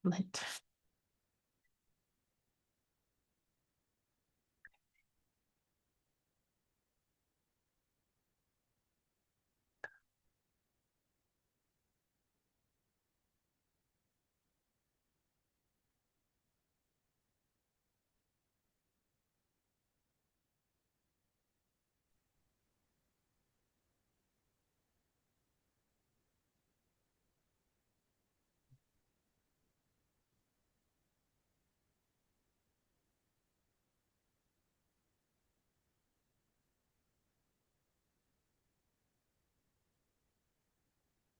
tablet.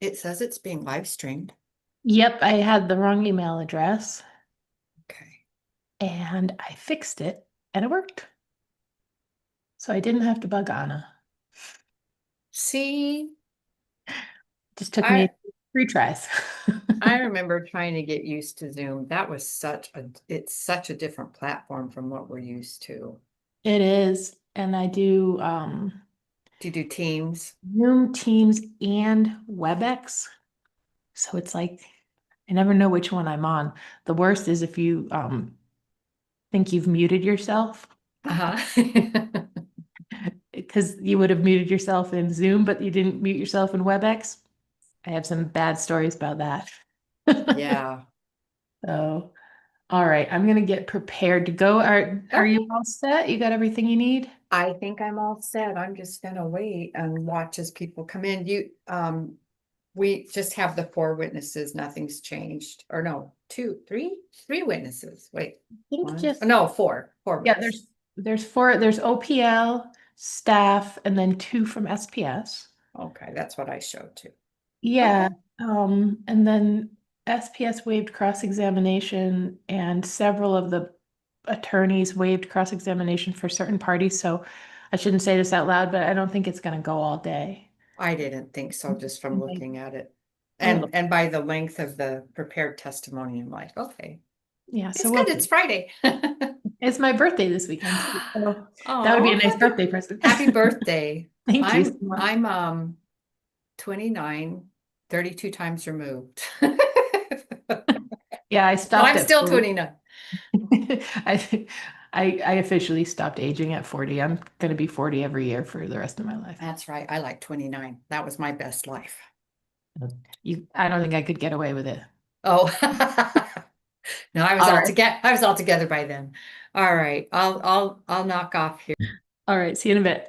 It says it's being live streamed. Yep, I had the wrong email address Okay. and I fixed it and it worked. So I didn't have to bug Anna. See, Just took me I 3 tries. I remember trying to get used to Zoom. That was it's such a different platform from what we're used to. It is. And I do Do you do Teams? Zoom, Teams, and WebEx. So it's like I never know which one I'm on. The worst is if you think you've muted yourself Uh-huh. because you would have muted yourself in Zoom, but you didn't mute yourself in WebEx. I have some bad stories about that. Yeah. So, all right, I'm gonna get prepared to go. Are you Okay. all set? You got everything you need? I think I'm all set. I'm just gonna wait and watch as people come in. We just have the 4 witnesses. Nothing's changed. Or no, three witnesses. Wait, I think one, just no, four yeah, witnesses. there's four, there's OPL, staff, and then 2 from SPS. Okay, that's what I showed too. Yeah, Okay. and then SPS waived cross-examination and several of the attorneys waived cross-examination for certain parties. So I shouldn't say this out loud, but I don't think it's gonna go all day. I didn't think so just from looking at it. Oh, And by the length of the prepared testimony, I'm like, okay, yeah, so it's good. we'll It's see. Friday. It's my birthday this weekend too, so that would be a Oh, nice birthday present. happy birthday. Thank you so I'm much. I'm 29, 32 times removed. Yeah, I No, stopped I'm at still 40. 29. I I officially stopped aging at 40. I'm gonna be 40 every year for the rest of my life. That's right. I like 29. That was my best life. I don't think I could get away with it. Oh, no, All right. I was all together by then. All right. I'll knock off here. All right. See you in a bit.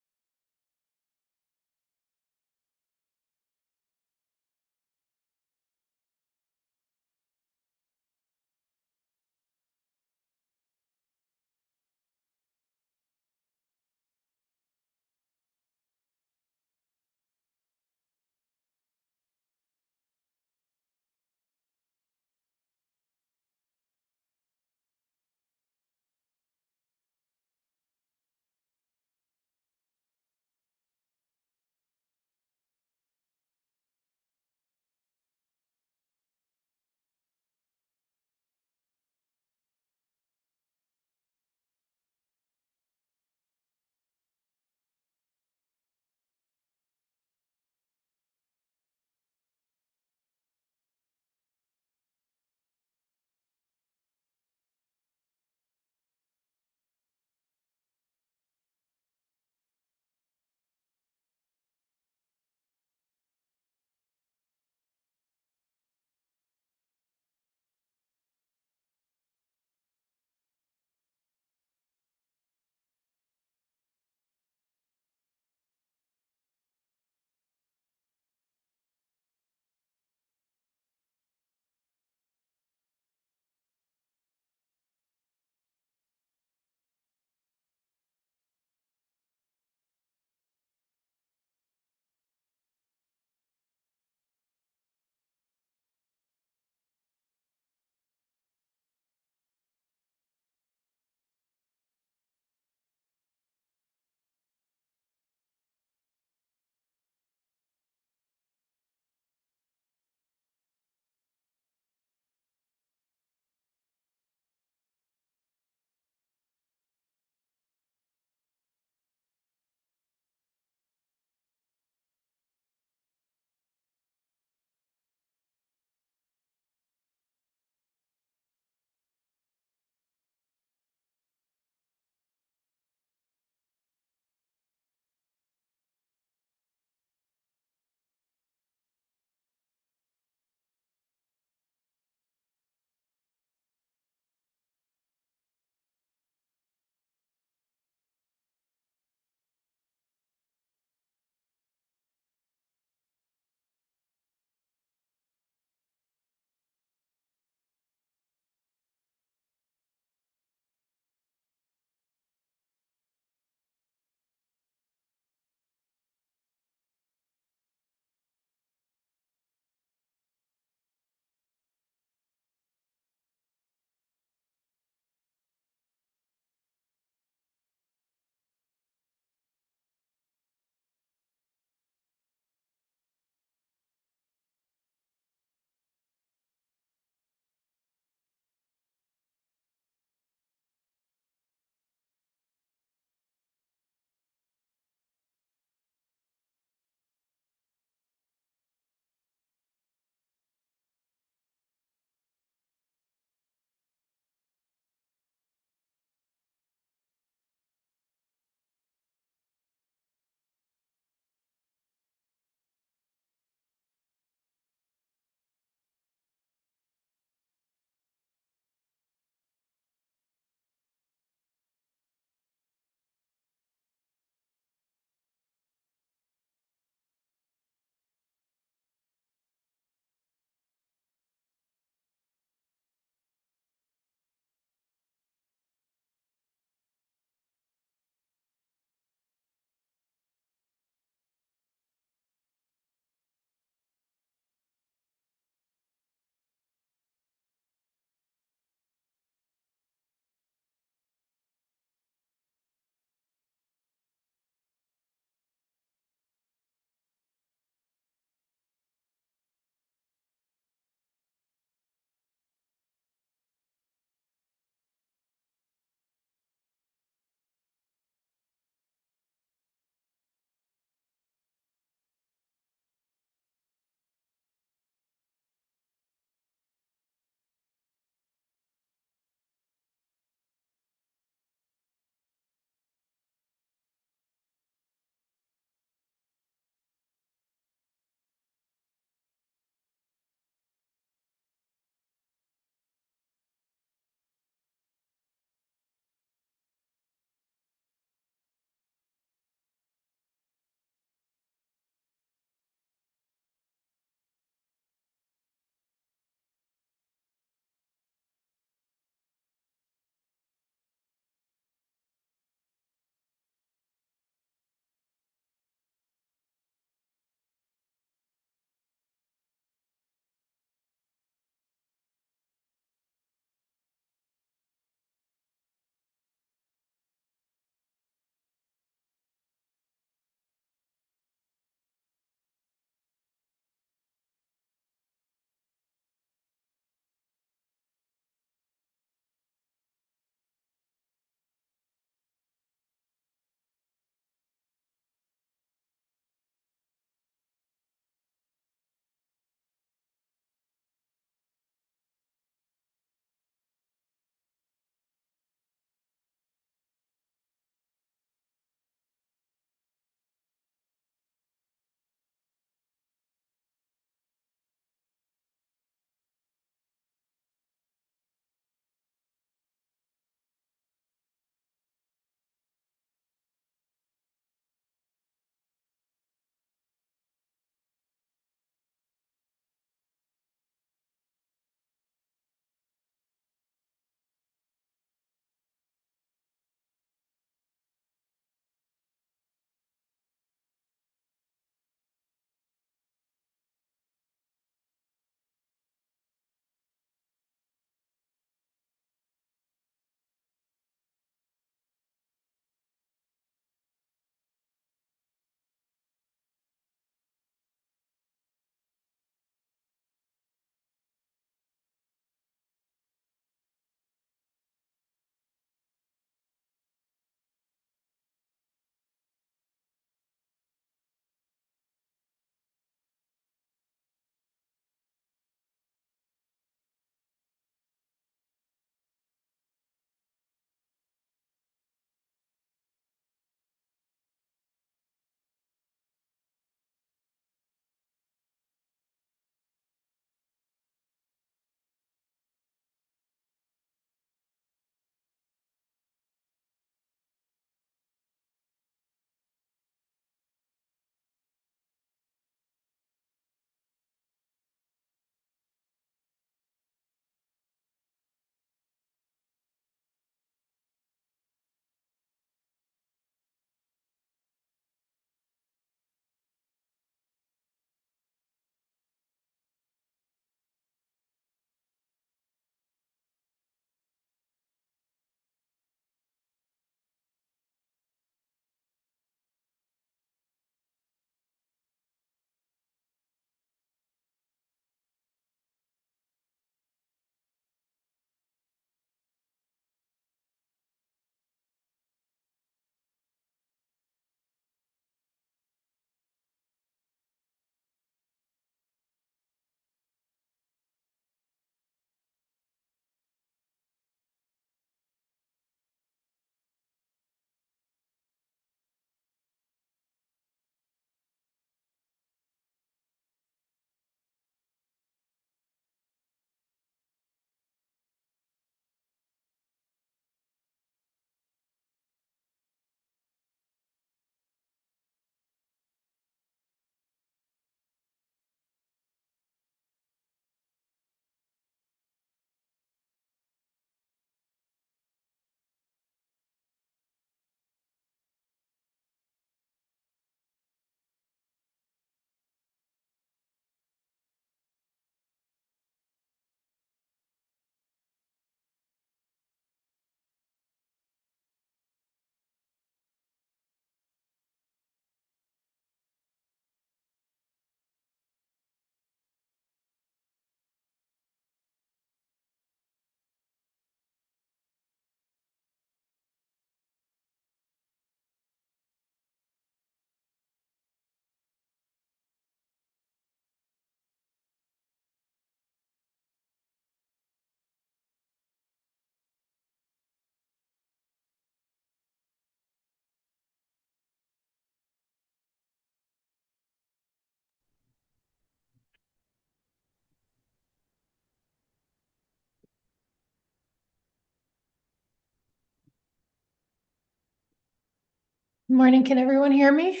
Morning, can everyone hear me?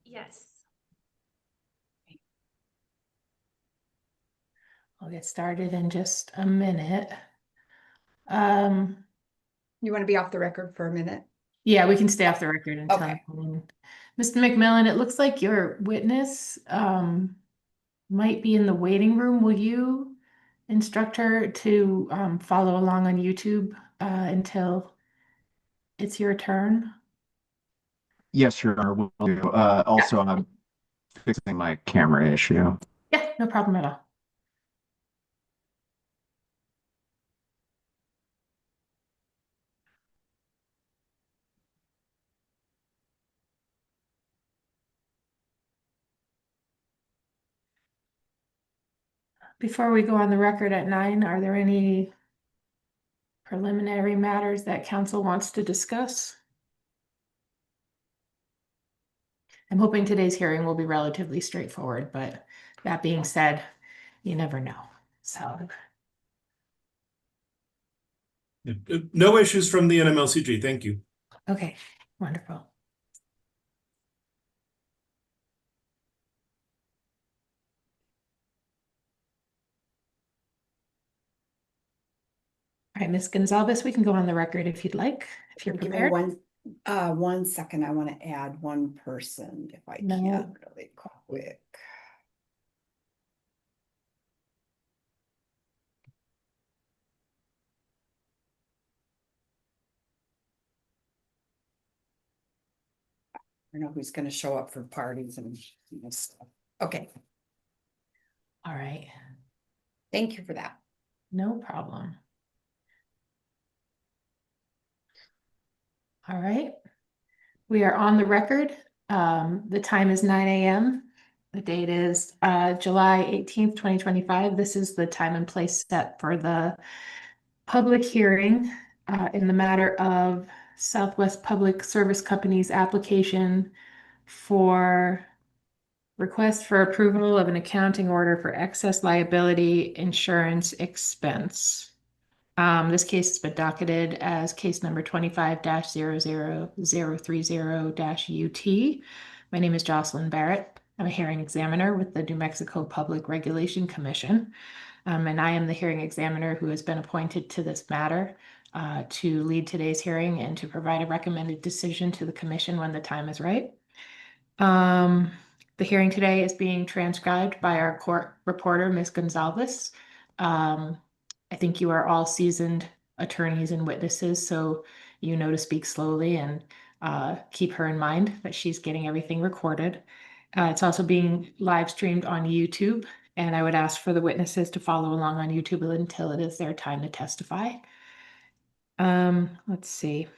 Yes. I'll get started in just a minute. Um, You want to be off the record for a minute? yeah, we can stay off the record until. Okay. Mr. McMillan, it looks like your witness might be in the waiting room. Will you instruct her to follow along on YouTube until it's your turn? Yes, Your Honor, will do. Also, I'm fixing my camera issue. Yeah, no problem at all. Before we go on the record at 9, are there any preliminary matters that council wants to discuss? I'm hoping today's hearing will be relatively straightforward, but that being said, you never know. So, No issues from the NMLCG. Thank you. okay, wonderful. All right, Ms. Gonzalez, we can go on the record if you'd like, if you're Give me prepared. one second. I want to add one person if I No. can really quick. I don't know who's going to show up for parties and stuff. Okay, All right, Thank you for that. no problem. All right, we are on the record. The time is 9 a.m. The date is July 18th, 2025. This is the time and place set for the public hearing in the matter of Southwest Public Service Company's application for request for approval of an accounting order for excess liability insurance expense. This case has been docketed as case number 25-00030-UT. My name is Jocelyn Barrett. I'm a hearing examiner with the New Mexico Public Regulation Commission. And I am the hearing examiner who has been appointed to this matter to lead today's hearing and to provide a recommended decision to the commission when the time is right. The hearing today is being transcribed by our court reporter, Ms. Gonzalez. I think you are all seasoned attorneys and witnesses, so you know to speak slowly and keep her in mind that she's getting everything recorded. It's also being live streamed on YouTube, and I would ask for the witnesses to follow along on YouTube until it is their time to testify. Let's see.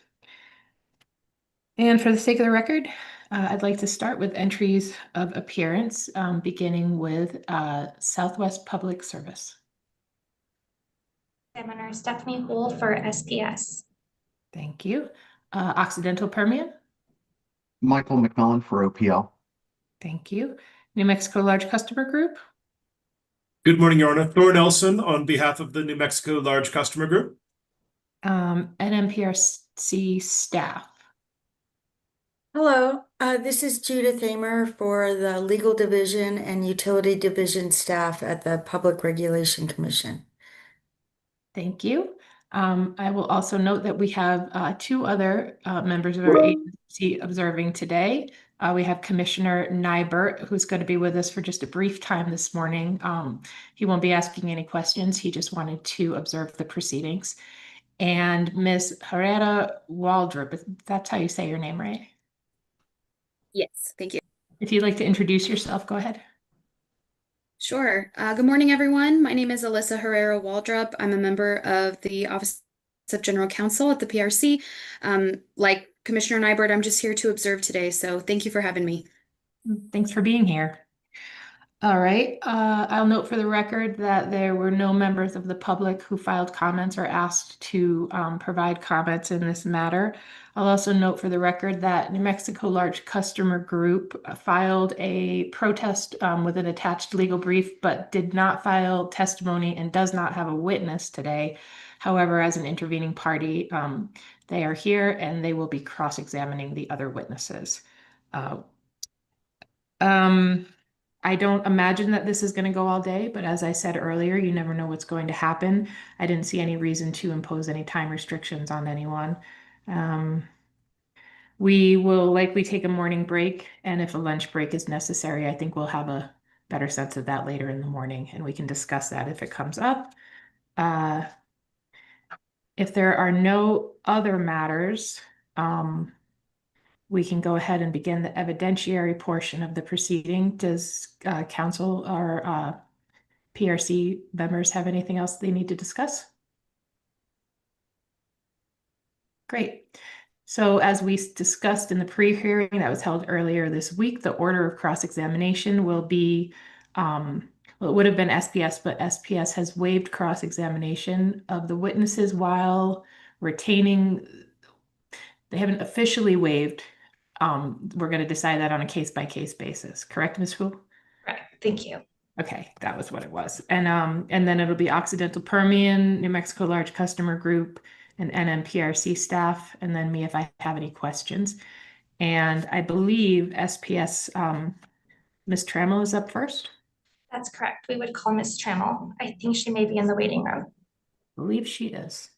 And for the sake of the record, I'd like to start with entries of appearance, beginning with Southwest Public Service. Examiner Stephanie Hull for SPS. Thank you. Occidental Permian. Michael McMillan for OPL. Thank you. New Mexico Large Customer Group. Good morning, Your Honor. Thor Nelson on behalf of the New Mexico Large Customer Group. NMPRC staff. Hello, this is Judith Amer for the Legal Division and Utility Division staff at the Public Regulation Commission. Thank you. I will also note that we have two other members of our agency observing today. We have Commissioner Nybert, who's going to be with us for just a brief time this morning. He won't be asking any questions. He just wanted to observe the proceedings. And Ms. Herrera Waldrop, if that's how you say your name, right? Yes, thank you. If you'd like to introduce yourself, go ahead. Sure. Good morning, everyone. My name is Alyssa Herrera Waldrop. I'm a member of the Office of General Counsel at the PRC. Like Commissioner Nybert, I'm just here to observe today, so thank you for having me. Thanks for being here. All right. I'll note for the record that there were no members of the public who filed comments or asked to provide comments in this matter. I'll also note for the record that New Mexico Large Customer Group filed a protest with an attached legal brief, but did not file testimony and does not have a witness today. However, as an intervening party, they are here and they will be cross-examining the other witnesses. I don't imagine that this is going to go all day, but as I said earlier, you never know what's going to happen. I didn't see any reason to impose any time restrictions on anyone. We will likely take a morning break, and if a lunch break is necessary, I think we'll have a better sense of that later in the morning, and we can discuss that if it comes up. If there are no other matters, we can go ahead and begin the evidentiary portion of the proceeding. Does council or PRC members have anything else they need to discuss? Great. So as we discussed in the pre-hearing that was held earlier this week, the order of cross-examination will be, well, it would have been SPS, but SPS has waived cross-examination of the witnesses while retaining, they haven't officially waived. We're going to decide that on a case-by-case basis. Correct, Ms. Hu? Right, thank you. Okay, that was what it was. And then it'll be Occidental Permian, New Mexico Large Customer Group, and NMPRC staff, and then me if I have any questions. And I believe SPS, Ms. Trammell is up first. That's correct. We would call Ms. Trammell. I think she may be in the waiting room. I believe she is.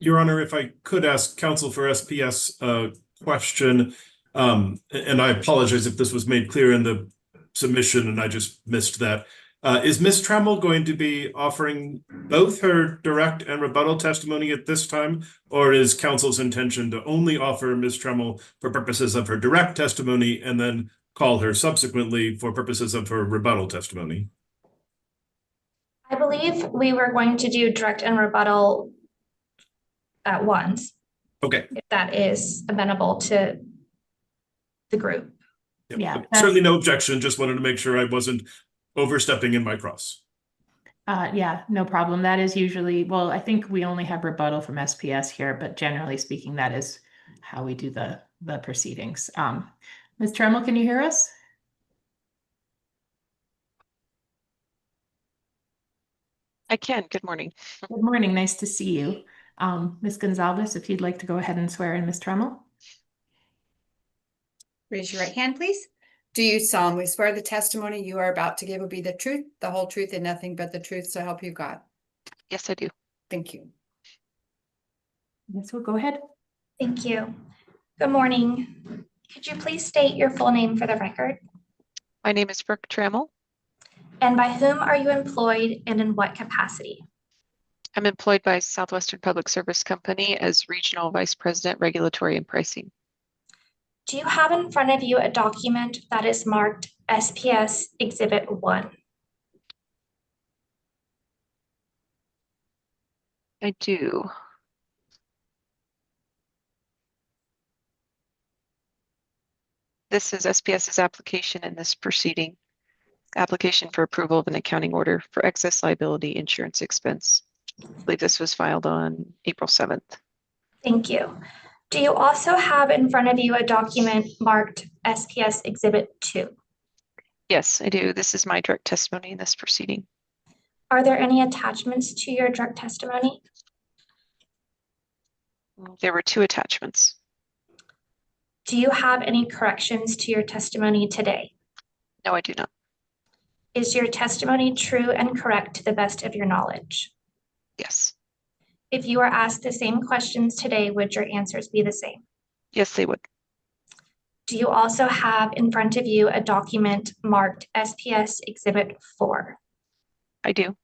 Your Honor, if I could ask counsel for SPS a question, and I apologize if this was made clear in the submission and I just missed that. Is Ms. Trammell going to be offering both her direct and rebuttal testimony at this time, or is counsel's intention to only offer Ms. Trammell for purposes of her direct testimony and then call her subsequently for purposes of her rebuttal testimony? I believe we were going to do direct and rebuttal at once, Okay. if that is amenable to the group. Yeah, Certainly no objection. Just wanted to make sure I wasn't overstepping in my cross. Yeah, no problem. That is usually, well, I think we only have rebuttal from SPS here, but generally speaking, that is how we do the proceedings. Ms. Trammell, can you hear us? I can. Good morning. Good morning. Nice to see you. Ms. Gonzalez, if you'd like to go ahead and swear in Ms. Trammell. Raise your right hand, please. Do you solemnly swear the testimony you are about to give will be the truth, the whole truth, and nothing but the truth, so help you God? Yes, I do. Thank you. Yes, we'll go ahead. Thank you. Good morning. Could you please state your full name for the record? My name is Brooke Trammell. And by whom are you employed and in what capacity? I'm employed by Southwestern Public Service Company as Regional Vice President, Regulatory and Pricing. Do you have in front of you a document that is marked SPS Exhibit 1? I do. This is SPS's application in this proceeding. Application for approval of an accounting order for excess liability insurance expense. I believe this was filed on April 7th. Thank you. Do you also have in front of you a document marked SPS Exhibit 2? Yes, I do. This is my direct testimony in this proceeding. Are there any attachments to your direct testimony? There were 2 attachments. Do you have any corrections to your testimony today? No, I do not. Is your testimony true and correct to the best of your knowledge? Yes. If you were asked the same questions today, would your answers be the same? Yes, they would. Do you also have in front of you a document marked SPS Exhibit 4? I do.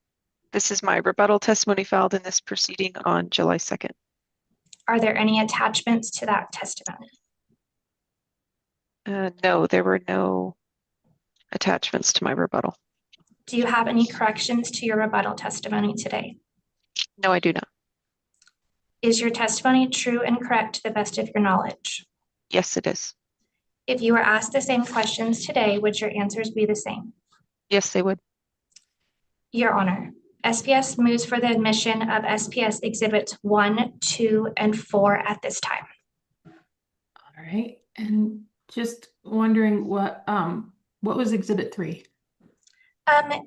This is my rebuttal testimony filed in this proceeding on July 2nd. Are there any attachments to that testimony? No, there were no attachments to my rebuttal. Do you have any corrections to your rebuttal testimony today? No, I do not. Is your testimony true and correct to the best of your knowledge? Yes, it is. If you were asked the same questions today, would your answers be the same? Yes, they would. Your Honor, SPS moves for the admission of SPS Exhibits 1, 2, and 4 at this time. right, and just wondering what was Exhibit 3?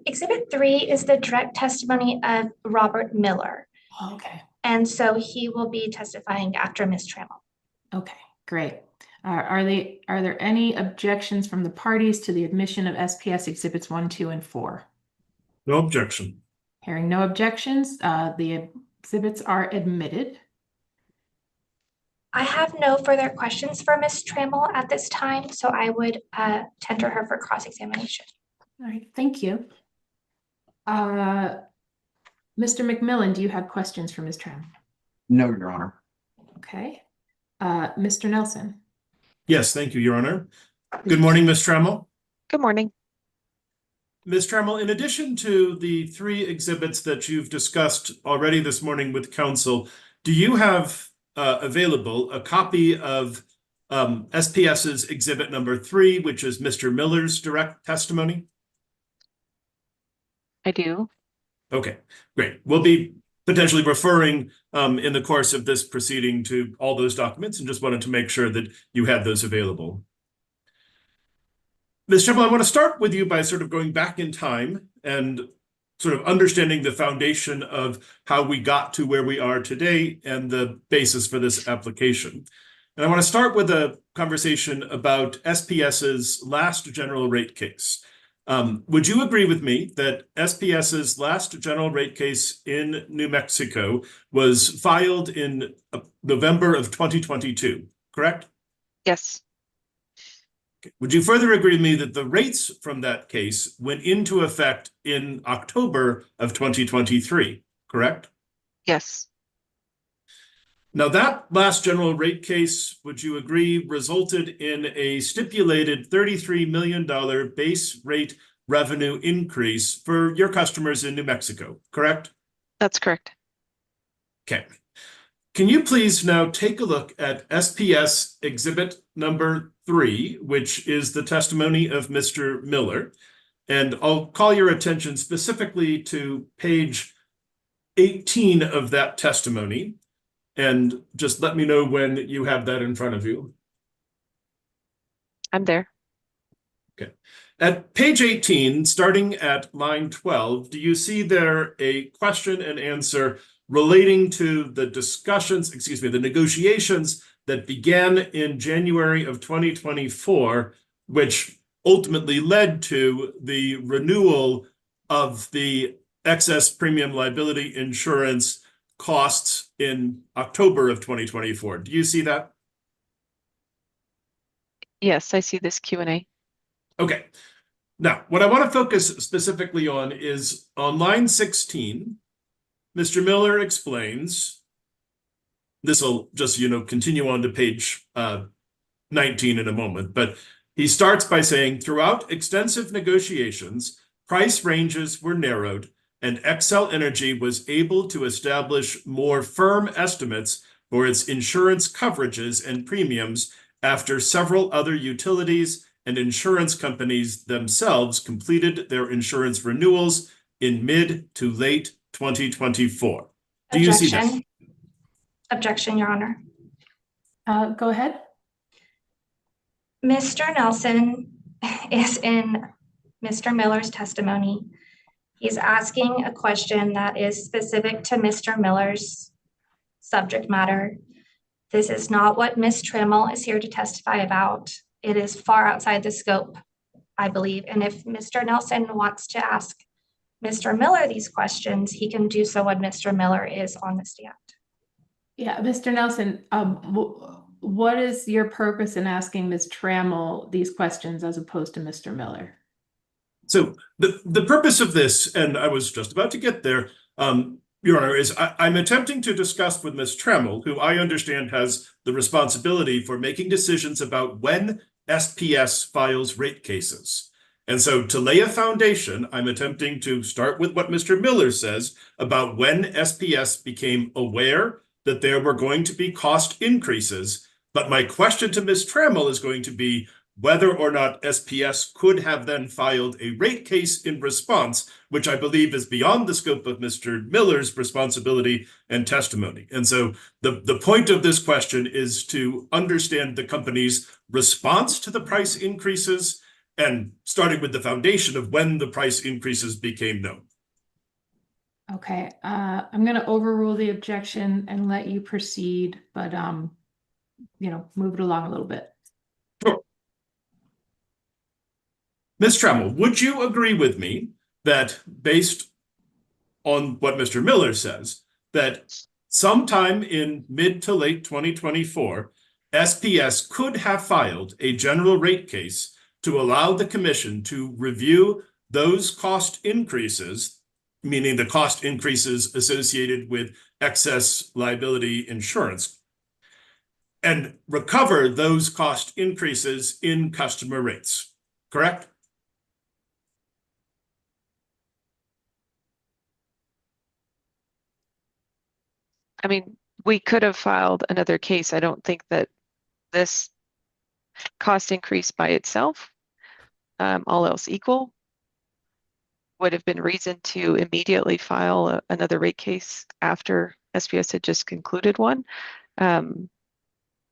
Exhibit 3 is the direct testimony of Robert Miller. Oh, okay, And so he will be testifying after Ms. Trammell. okay, great. Are there any objections from the parties to the admission of SPS Exhibits 1, 2, and 4? No objection. Hearing no objections, the exhibits are admitted. I have no further questions for Ms. Trammell at this time, so I would tender her for cross-examination. All right, thank you. Mr. McMillan, do you have questions for Ms. Tram? No, Your Honor. Okay. Mr. Nelson? Yes, thank you, Your Honor. Good morning, Ms. Trammell. Good morning. Ms. Trammell, in addition to the 3 exhibits that you've discussed already this morning with counsel, do you have available a copy of SPS's exhibit number 3, which is Mr. Miller's direct testimony? I do. Okay, great. We'll be potentially referring in the course of this proceeding to all those documents, and just wanted to make sure that you had those available. Ms. Trammell, I want to start with you by sort of going back in time and sort of understanding the foundation of how we got to where we are today and the basis for this application. And I want to start with a conversation about SPS's last general rate case. Would you agree with me that SPS's last general rate case in New Mexico was filed in November of 2022, correct? Yes. Okay. Would you further agree with me that the rates from that case went into effect in October of 2023, correct? Yes. Now, that last general rate case, would you agree, resulted in a stipulated $33 million base rate revenue increase for your customers in New Mexico, correct? That's correct. Okay. Can you please now take a look at SPS exhibit number 3, which is the testimony of Mr. Miller, and I'll call your attention specifically to page 18 of that testimony. And just let me know when you have that in front of you. I'm there. Okay. At page 18, starting at line 12, do you see there a question and answer relating to the the negotiations that began in January of 2024, which ultimately led to the renewal of the excess premium liability insurance costs in October of 2024. Do you see that? Yes, I see this Q&A. Okay. Now, what I want to focus specifically on is on line 16, Mr. Miller explains, this will just, continue on to page 19 in a moment, but he starts by saying, throughout extensive negotiations, price ranges were narrowed and Xcel Energy was able to establish more firm estimates for its insurance coverages and premiums after several other utilities and insurance companies themselves completed their insurance renewals in mid to late 2024. Do you see that? Objection, Your Honor. Go ahead. Mr. Nelson is in Mr. Miller's testimony. He's asking a question that is specific to Mr. Miller's subject matter. This is not what Ms. Trammell is here to testify about. It is far outside the scope, I believe. And if Mr. Nelson wants to ask Mr. Miller these questions, he can do so when Mr. Miller is on the stand. Yeah, Mr. Nelson, what is your purpose in asking Ms. Trammell these questions as opposed to Mr. Miller? So the purpose of this, and I was just about to get there, Your Honor, is I'm attempting to discuss with Ms. Trammell, who I understand has the responsibility for making decisions about when SPS files rate cases. And so to lay a foundation, I'm attempting to start with what Mr. Miller says about when SPS became aware that there were going to be cost increases. But my question to Ms. Trammell is going to be, whether or not SPS could have then filed a rate case in response, which I believe is beyond the scope of Mr. Miller's responsibility and testimony. And so the point of this question is to understand the company's response to the price increases, and starting with the foundation of when the price increases became known. Okay, I'm gonna overrule the objection and let you proceed, but move it along a little bit. Sure. Ms. Trammell, would you agree with me that based on what Mr. Miller says, that sometime in mid to late 2024, SPS could have filed a general rate case to allow the commission to review those cost increases, meaning the cost increases associated with excess liability insurance, and recover those cost increases in customer rates, correct? I mean, we could have filed another case. I don't think that this cost increase by itself, all else equal, would have been reason to immediately file another rate case after SPS had just concluded one.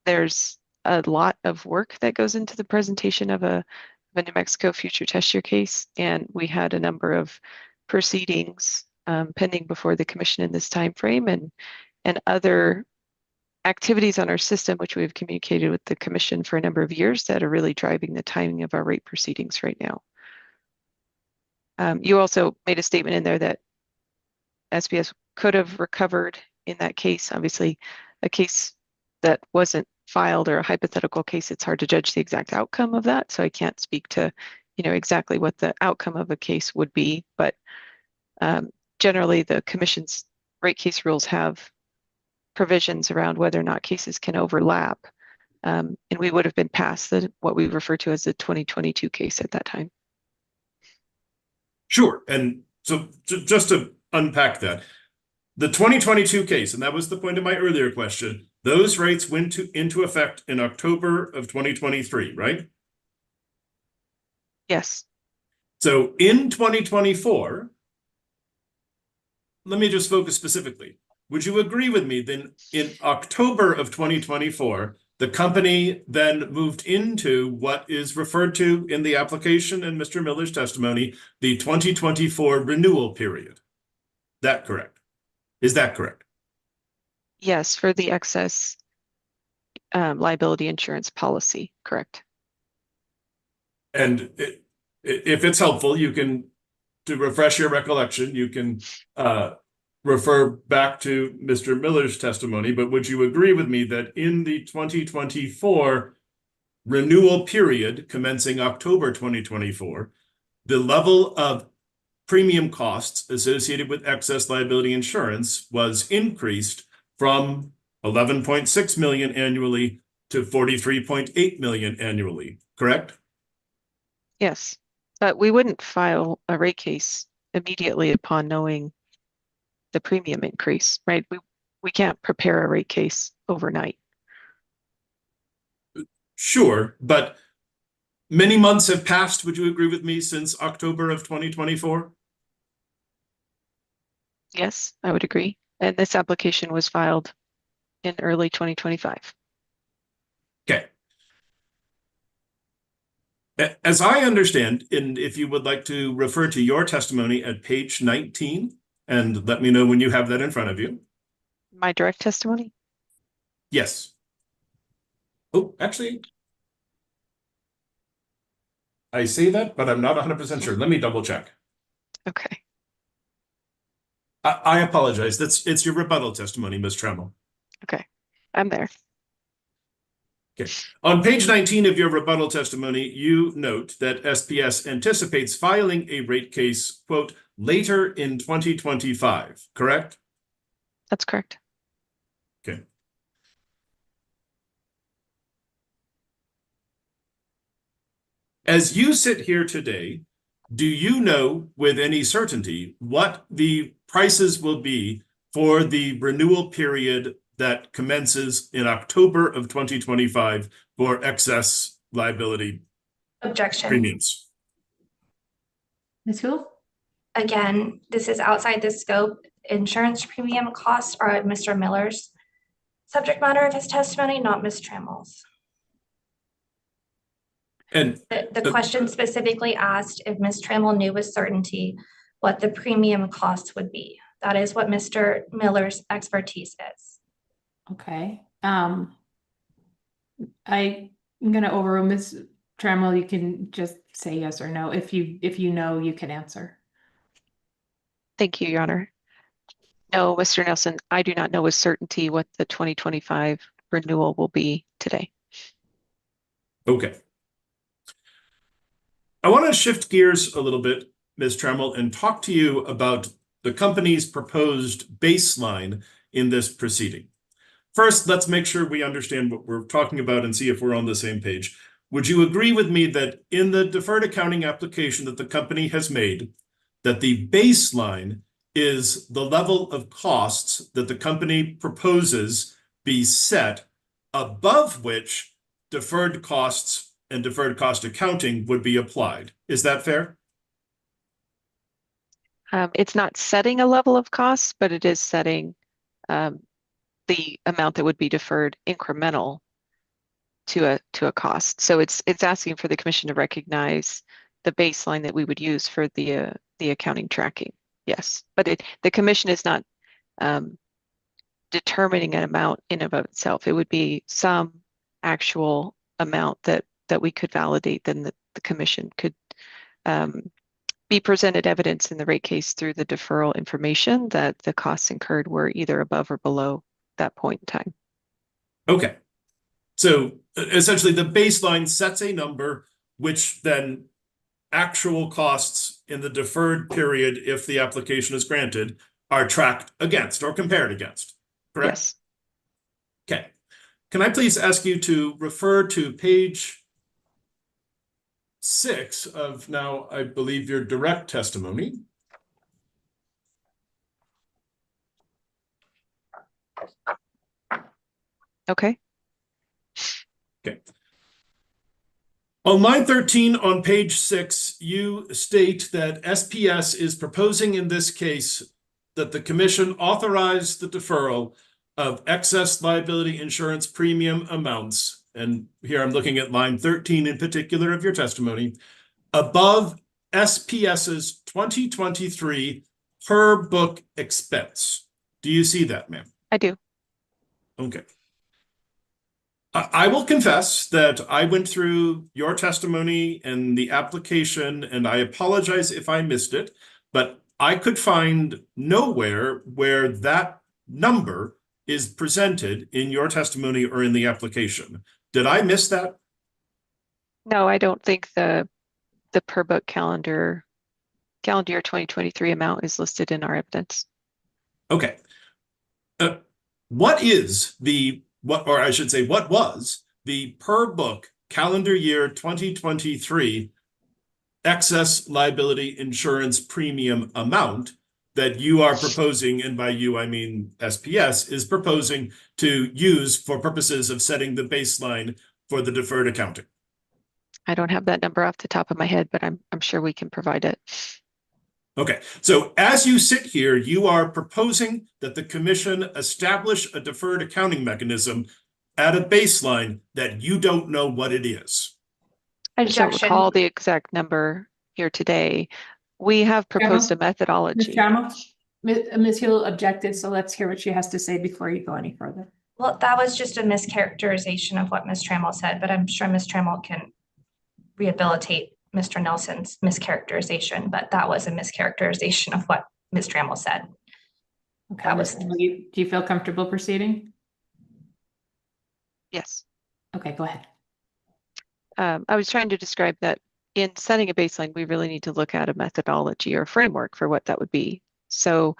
There's a lot of work that goes into the presentation of a New Mexico future test year case, and we had a number of proceedings pending before the commission in this time frame, and other activities on our system, which we've communicated with the commission for a number of years, that are really driving the timing of our rate proceedings right now. You also made a statement in there that SPS could have recovered in that case. Obviously, a case that wasn't filed, or a hypothetical case, it's hard to judge the exact outcome of that. So I can't speak to, exactly what the outcome of a case would be. But generally, the commission's rate case rules have provisions around whether or not cases can overlap. And we would have been past what we refer to as the 2022 case at that time. Sure. And so just to unpack that, the 2022 case, and that was the point of my earlier question, those rates went into effect in October of 2023, right? Yes. So in 2024, let me just focus specifically. Would you agree with me then in October of 2024, the company then moved into what is referred to in the application and Mr. Miller's testimony, the 2024 renewal period? That correct? Is that correct? Yes, for the excess liability insurance policy, correct. And if it's helpful, you can, to refresh your recollection, you can refer back to Mr. Miller's testimony, but would you agree with me that in the 2024 renewal period commencing October 2024, the level of premium costs associated with excess liability insurance was increased from 11.6 million annually to 43.8 million annually, correct? Yes, but we wouldn't file a rate case immediately upon knowing the premium increase, right? We can't prepare a rate case overnight. Sure, but many months have passed, would you agree with me, since October of 2024? Yes, I would agree. And this application was filed in early 2025. Okay. As I understand, and if you would like to refer to your testimony at page 19, and let me know when you have that in front of you. My direct testimony? Yes. Oh, actually, I say that, but I'm not 100% sure. Let me double check. Okay. I apologize. It's your rebuttal testimony, Ms. Trammell. Okay, I'm there. Okay. On page 19 of your rebuttal testimony, you note that SPS anticipates filing a rate case, quote, later in 2025, correct? That's correct. Okay. As you sit here today, do you know with any certainty what the prices will be for the renewal period that commences in October of 2025 for excess liability Objection. premiums. Ms. Hill? Again, this is outside the scope. Insurance premium costs are Mr. Miller's subject matter of his testimony, not Ms. Trammell's. And The question specifically asked if Ms. Trammell knew with certainty what the premium cost would be. That is what Mr. Miller's expertise is. Okay. I'm gonna overrule Ms. Trammell. You can just say yes or no. If you know, you can answer. Thank you, Your Honor. No, Mr. Nelson, I do not know with certainty what the 2025 renewal will be today. okay. I want to shift gears a little bit, Ms. Trammell, and talk to you about the company's proposed baseline in this proceeding. First, let's make sure we understand what we're talking about and see if we're on the same page. Would you agree with me that in the deferred accounting application that the company has made, that the baseline is the level of costs that the company proposes be set, above which deferred costs and deferred cost accounting would be applied? Is that fair? It's not setting a level of costs, but it is setting the amount that would be deferred incremental to a cost. So it's asking for the commission to recognize the baseline that we would use for the accounting tracking. Yes, but the commission is not determining an amount in and of itself. It would be some actual amount that we could validate, then the commission could be presented evidence in the rate case through the deferral information that the costs incurred were either above or below that point in time. Okay. So essentially the baseline sets a number which then actual costs in the deferred period, if the application is granted, are tracked against or compared against, correct? Yes. Okay. Can I please ask you to refer to page 6 of now, I believe, your direct testimony. Okay. Okay. On line 13 on page 6, you state that SPS is proposing in this case that the commission authorize the deferral of excess liability insurance premium amounts, and here I'm looking at line 13 in particular of your testimony, above SPS's 2023 per book expense. Do you see that, ma'am? I do. Okay. I will confess that I went through your testimony and the application, and I apologize if I missed it, but I could find nowhere where that number is presented in your testimony or in the application. Did I miss that? No, I don't think the per book calendar year 2023 amount is listed in our evidence. Okay. What is the, or I should say, what was the per book calendar year 2023 excess liability insurance premium amount that you are proposing, and by you I mean SPS, is proposing to use for purposes of setting the baseline for the deferred accounting? I don't have that number off the top of my head, but I'm sure we can provide it. Okay, so as you sit here, you are proposing that the commission establish a deferred accounting mechanism at a baseline that you don't know what it is. I just don't Objection. recall the exact number here today. We have proposed a Ms. methodology. Trammell? Ms. Hill objected, so let's hear what she has to say before you go any further. Well, that was just a mischaracterization of what Ms. Trammell said, but I'm sure Ms. Trammell can rehabilitate Mr. Nelson's mischaracterization, but that was a mischaracterization of what Ms. Trammell said. Okay, That was- do you feel comfortable proceeding? Yes. Okay, go ahead. I was trying to describe that in setting a baseline, we really need to look at a methodology or framework for what that would be. So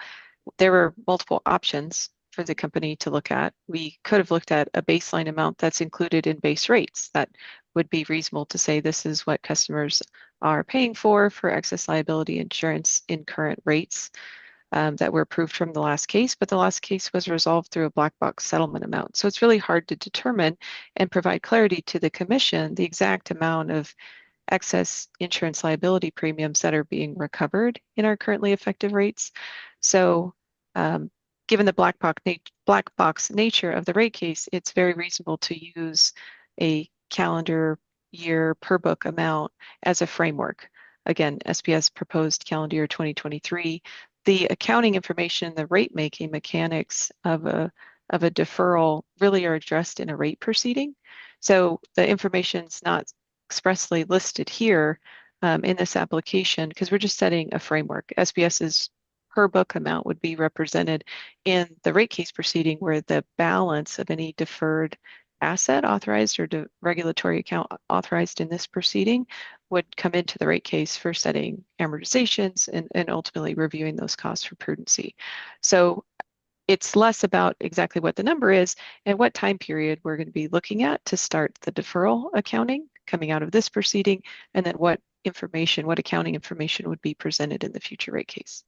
there were multiple options for the company to look at. We could have looked at a baseline amount that's included in base rates. That would be reasonable to say this is what customers are paying for excess liability insurance in current rates that were approved from the last case, but the last case was resolved through a black box settlement amount. So it's really hard to determine and provide clarity to the commission the exact amount of excess insurance liability premiums that are being recovered in our currently effective rates. So given the black box nature of the rate case, it's very reasonable to use a calendar year per book amount as a framework. Again, SPS proposed calendar year 2023. The accounting information, the rate making mechanics of a deferral really are addressed in a rate proceeding. So the information's not expressly listed here in this application because we're just setting a framework. SPS's per book amount would be represented in the rate case proceeding where the balance of any deferred asset authorized or regulatory account authorized in this proceeding would come into the rate case for setting amortizations and ultimately reviewing those costs for prudency. So it's less about exactly what the number is and what time period we're going to be looking at to start the deferral accounting coming out of this proceeding, and then what accounting information would be presented in the future rate case.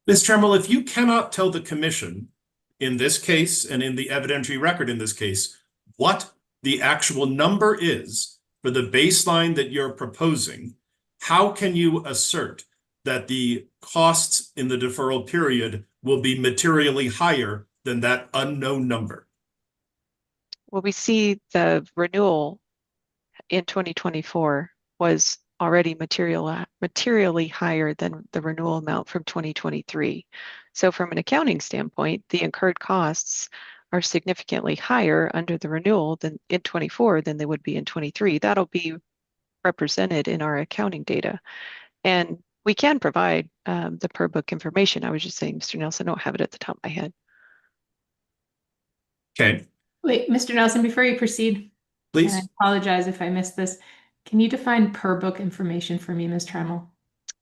Ms. Trammell, if you cannot tell the commission in this case and in the evidentiary record in this case what the actual number is for the baseline that you're proposing, how can you assert that the costs in the deferral period will be materially higher than that unknown number? Well, we see the renewal in 2024 was already materially higher than the renewal amount from 2023. So from an accounting standpoint, the incurred costs are significantly higher under the renewal than in 24 than they would be in 23. That'll be represented in our accounting data. And we can provide the per book information. I was just saying, Mr. Nelson, I don't have it at the top of my head. Okay. Wait, Mr. Nelson, before you proceed, Please. and I apologize if I missed this. Can you define per book information for me, Ms. Trammell?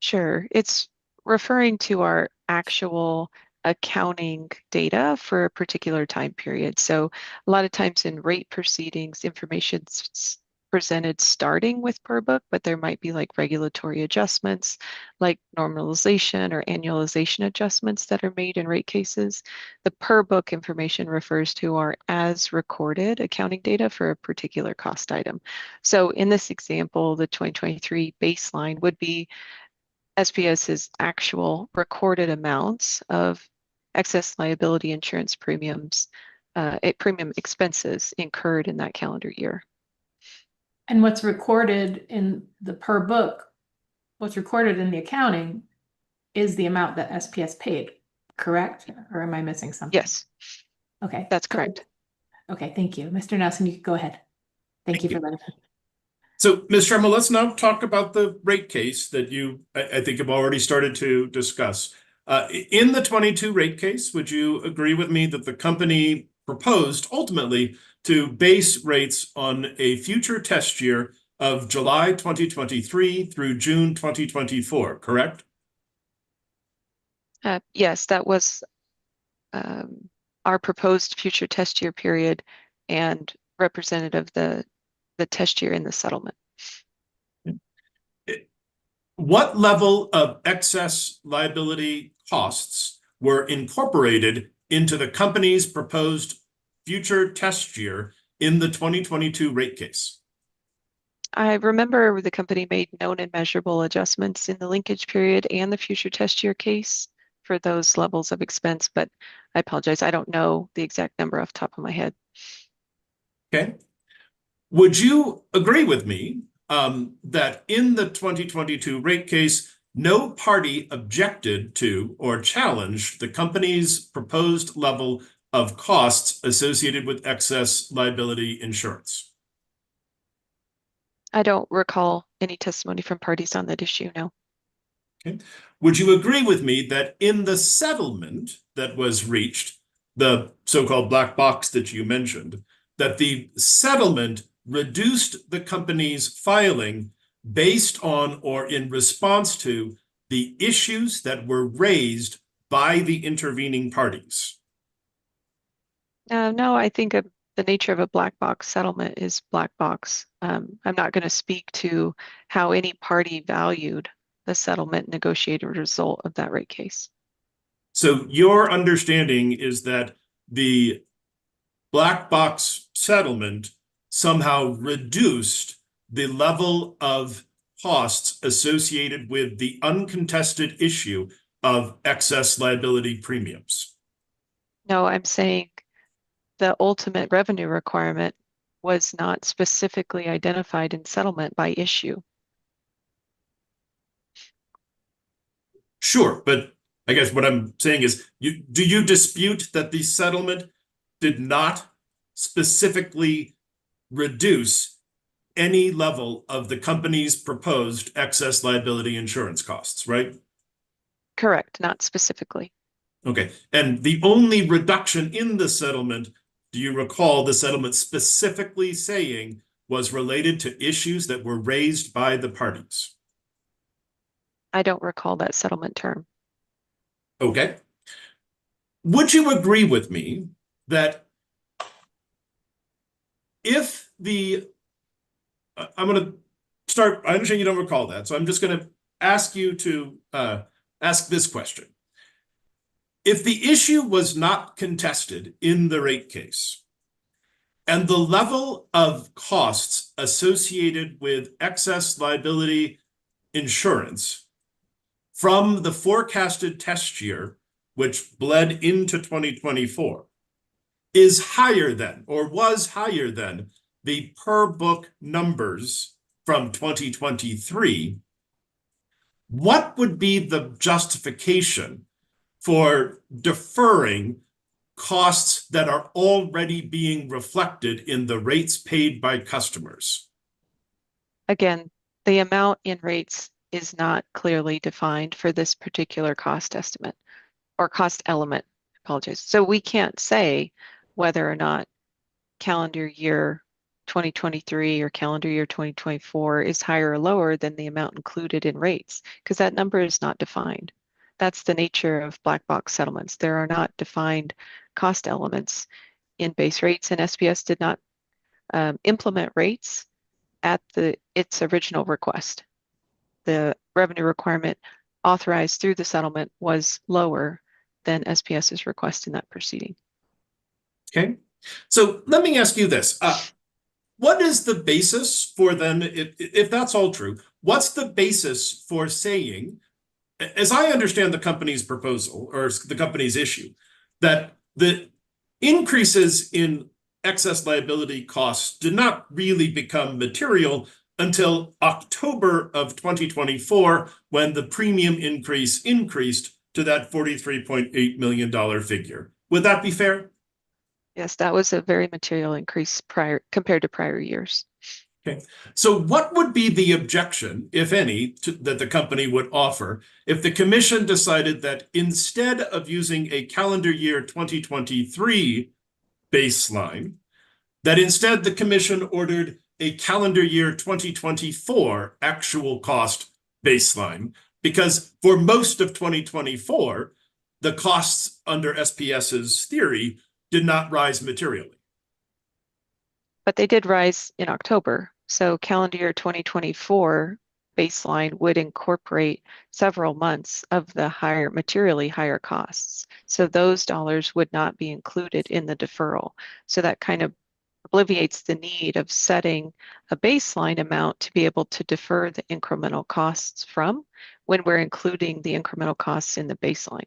Sure. It's referring to our actual accounting data for a particular time period. So a lot of times in rate proceedings, information's presented starting with per book, but there might be like regulatory adjustments, like normalization or annualization adjustments that are made in rate cases. The per book information refers to our as recorded accounting data for a particular cost item. So in this example, the 2023 baseline would be SPS's actual recorded amounts of excess liability insurance premiums, premium expenses incurred in that calendar year. And what's recorded in the per book, what's recorded in the accounting is the amount that SPS paid, correct? Or am I missing something? Yes, Okay. that's correct. Okay, thank you. Mr. Nelson, you can go ahead. Thank you for letting me. So, Ms. Trammell, let's now talk about the rate case that you, I think, have already started to discuss. In the 22 rate case, would you agree with me that the company proposed ultimately to base rates on a future test year of July 2023 through June 2024, correct? Yes, that was our proposed future test year period and representative of the test year in the settlement. What level of excess liability costs were incorporated into the company's proposed future test year in the 2022 rate case? I remember the company made known and measurable adjustments in the linkage period and the future test year case for those levels of expense, but I apologize, I don't know the exact number off the top of my head. Okay. Would you agree with me that in the 2022 rate case, no party objected to or challenged the company's proposed level of costs associated with excess liability insurance? I don't recall any testimony from parties on that issue, no. Okay. Would you agree with me that in the settlement that was reached, the so-called black box that you mentioned, that the settlement reduced the company's filing based on or in response to the issues that were raised by the intervening parties? No, I think the nature of a black box settlement is black box. I'm not going to speak to how any party valued the settlement negotiated result of that rate case. So your understanding is that the black box settlement somehow reduced the level of costs associated with the uncontested issue of excess liability premiums? No, I'm saying the ultimate revenue requirement was not specifically identified in settlement by issue. Sure, but I guess what I'm saying is, do you dispute that the settlement did not specifically reduce any level of the company's proposed excess liability insurance costs, right? Correct, not specifically. Okay, and the only reduction in the settlement, do you recall the settlement specifically saying was related to issues that were raised by the parties? I don't recall that settlement term. Okay. Would you agree with me that if I'm going to start, I understand you don't recall that, so I'm just going to ask you to ask this question. If the issue was not contested in the rate case, and the level of costs associated with excess liability insurance from the forecasted test year, which bled into 2024, is higher than, or was higher than, the per book numbers from 2023, what would be the justification for deferring costs that are already being reflected in the rates paid by customers? Again, the amount in rates is not clearly defined for this particular cost estimate or cost element. Apologize. So we can't say whether or not calendar year 2023 or calendar year 2024 is higher or lower than the amount included in rates, because that number is not defined. That's the nature of black box settlements. There are not defined cost elements in base rates, and SPS did not implement rates at its original request. The revenue requirement authorized through the settlement was lower than SPS's request in that proceeding. Okay, so let me ask you this. What is the basis for then, if that's all true, what's the basis for saying, as I understand the company's proposal or the company's issue, that the increases in excess liability costs did not really become material until October of 2024, when the premium increased to that $43.8 million figure? Would that be fair? Yes, that was a very material increase compared to prior years. Okay, so what would be the objection, if any, that the company would offer if the commission decided that instead of using a calendar year 2023 baseline, that instead the commission ordered a calendar year 2024 actual cost baseline? Because for most of 2024, the costs under SPS's theory did not rise materially. But they did rise in October. So calendar year 2024 baseline would incorporate several months of the materially higher costs. So those dollars would not be included in the deferral. So that kind of alleviates the need of setting a baseline amount to be able to defer the incremental costs from when we're including the incremental costs in the baseline.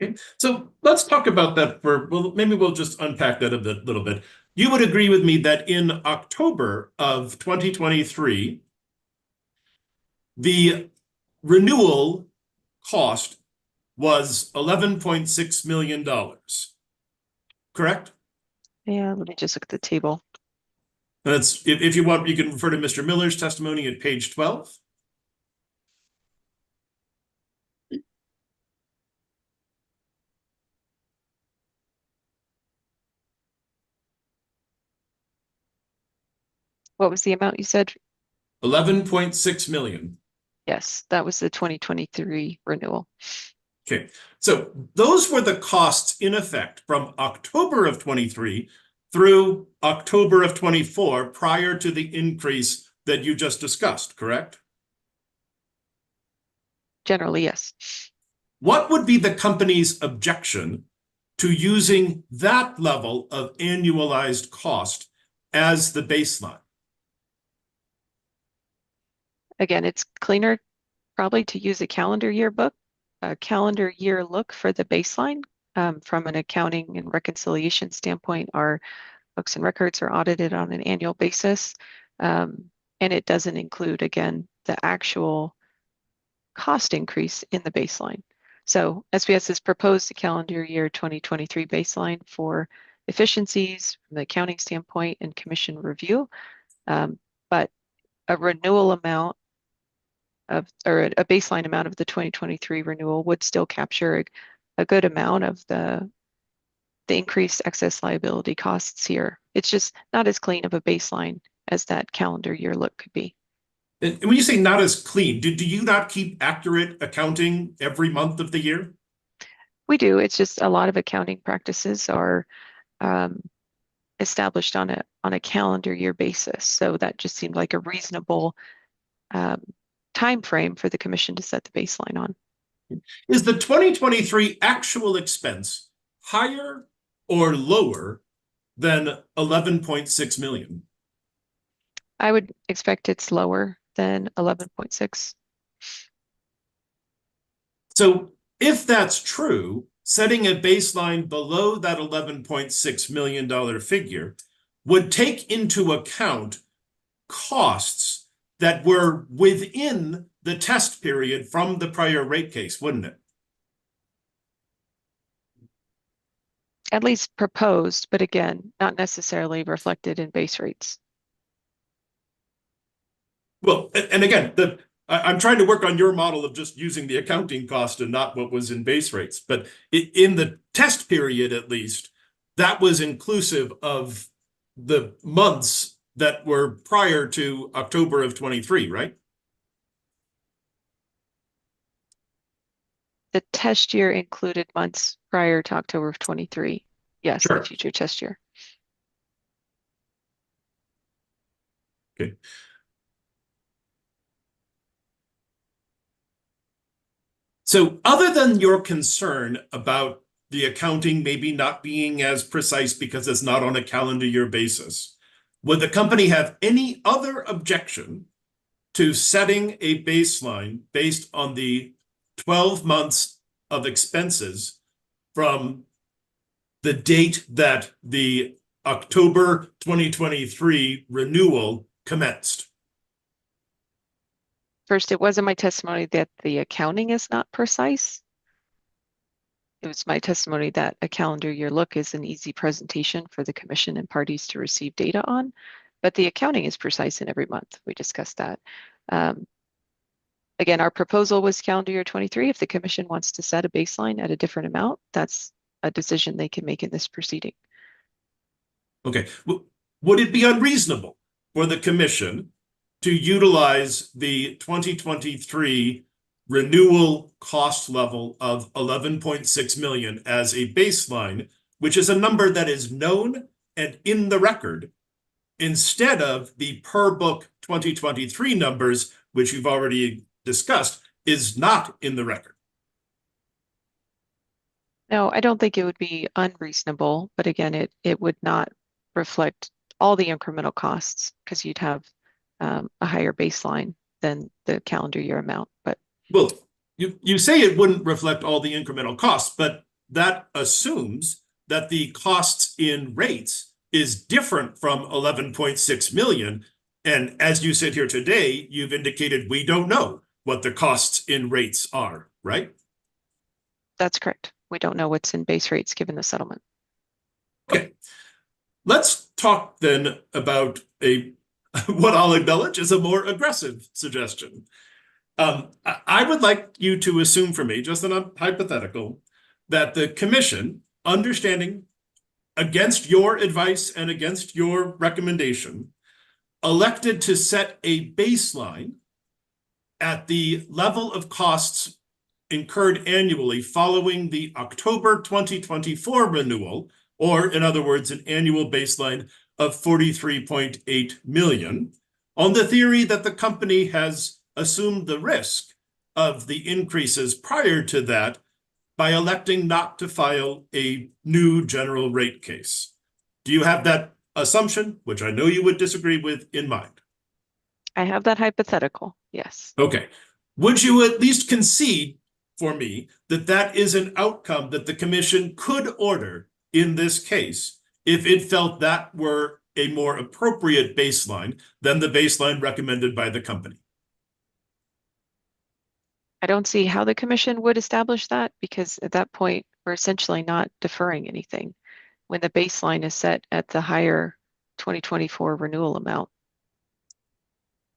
Okay, so let's talk about that maybe we'll just unpack that a little bit. You would agree with me that in October of 2023, the renewal cost was $11.6 million, correct? Yeah, let me just look at the table. That's, if you want, you can refer to Mr. Miller's testimony at page 12. What was the amount you said? 11.6 million. Yes, that was the 2023 renewal. Okay, so those were the costs in effect from October of 23 through October of 24 prior to the increase that you just discussed, correct? Generally, yes. What would be the company's objection to using that level of annualized cost as the baseline? Again, it's cleaner probably to use a calendar year look for the baseline. From an accounting and reconciliation standpoint, our books and records are audited on an annual basis. And it doesn't include, again, the actual cost increase in the baseline. So SPS has proposed the calendar year 2023 baseline for efficiencies from the accounting standpoint and commission review. But a renewal amount or a baseline amount of the 2023 renewal would still capture a good amount of the increased excess liability costs here. It's just not as clean of a baseline as that calendar year look could be. And when you say not as clean, do you not keep accurate accounting every month of the year? We do. It's just a lot of accounting practices are established on a calendar year basis. So that just seemed like a reasonable time frame for the commission to set the baseline on. Is the 2023 actual expense higher or lower than 11.6 million? I would expect it's lower than 11.6. So if that's true, setting a baseline below that $11.6 million figure would take into account costs that were within the test period from the prior rate case, wouldn't it? At least proposed, but again, not necessarily reflected in base rates. Well, and again, I'm trying to work on your model of just using the accounting cost and not what was in base rates. But in the test period, at least, that was inclusive of the months that were prior to October of 23, right? The test year included months prior to October of 23. Yes, Sure. the future test year. Okay. So other than your concern about the accounting maybe not being as precise because it's not on a calendar year basis, would the company have any other objection to setting a baseline based on the 12 months of expenses from the date that the October 2023 renewal commenced? First, it wasn't my testimony that the accounting is not precise. It was my testimony that a calendar year look is an easy presentation for the commission and parties to receive data on, but the accounting is precise in every month. We discussed that. Again, our proposal was calendar year 23. If the commission wants to set a baseline at a different amount, that's a decision they can make in this proceeding. Okay. Would it be unreasonable for the commission to utilize the 2023 renewal cost level of 11.6 million as a baseline, which is a number that is known and in the record, instead of the per book 2023 numbers, which you've already discussed, is not in the record? No, I don't think it would be unreasonable, but again, it would not reflect all the incremental costs because you'd have a higher baseline than the calendar year amount. But well, you say it wouldn't reflect all the incremental costs, but that assumes that the costs in rates is different from 11.6 million. And as you sit here today, you've indicated we don't know what the costs in rates are, right? that's correct. We don't know what's in base rates given the settlement. Okay. Let's talk then about what I'll acknowledge is a more aggressive suggestion. I would like you to assume for me, just in a hypothetical, that the commission, understanding against your advice and against your recommendation, elected to set a baseline at the level of costs incurred annually following the October 2024 renewal, or in other words, an annual baseline of 43.8 million, on the theory that the company has assumed the risk of the increases prior to that by electing not to file a new general rate case. Do you have that assumption, which I know you would disagree with, in mind? I have that hypothetical, yes. Okay. Would you at least concede for me that that is an outcome that the commission could order in this case if it felt that were a more appropriate baseline than the baseline recommended by the company? I don't see how the commission would establish that because at that point, we're essentially not deferring anything when the baseline is set at the higher 2024 renewal amount.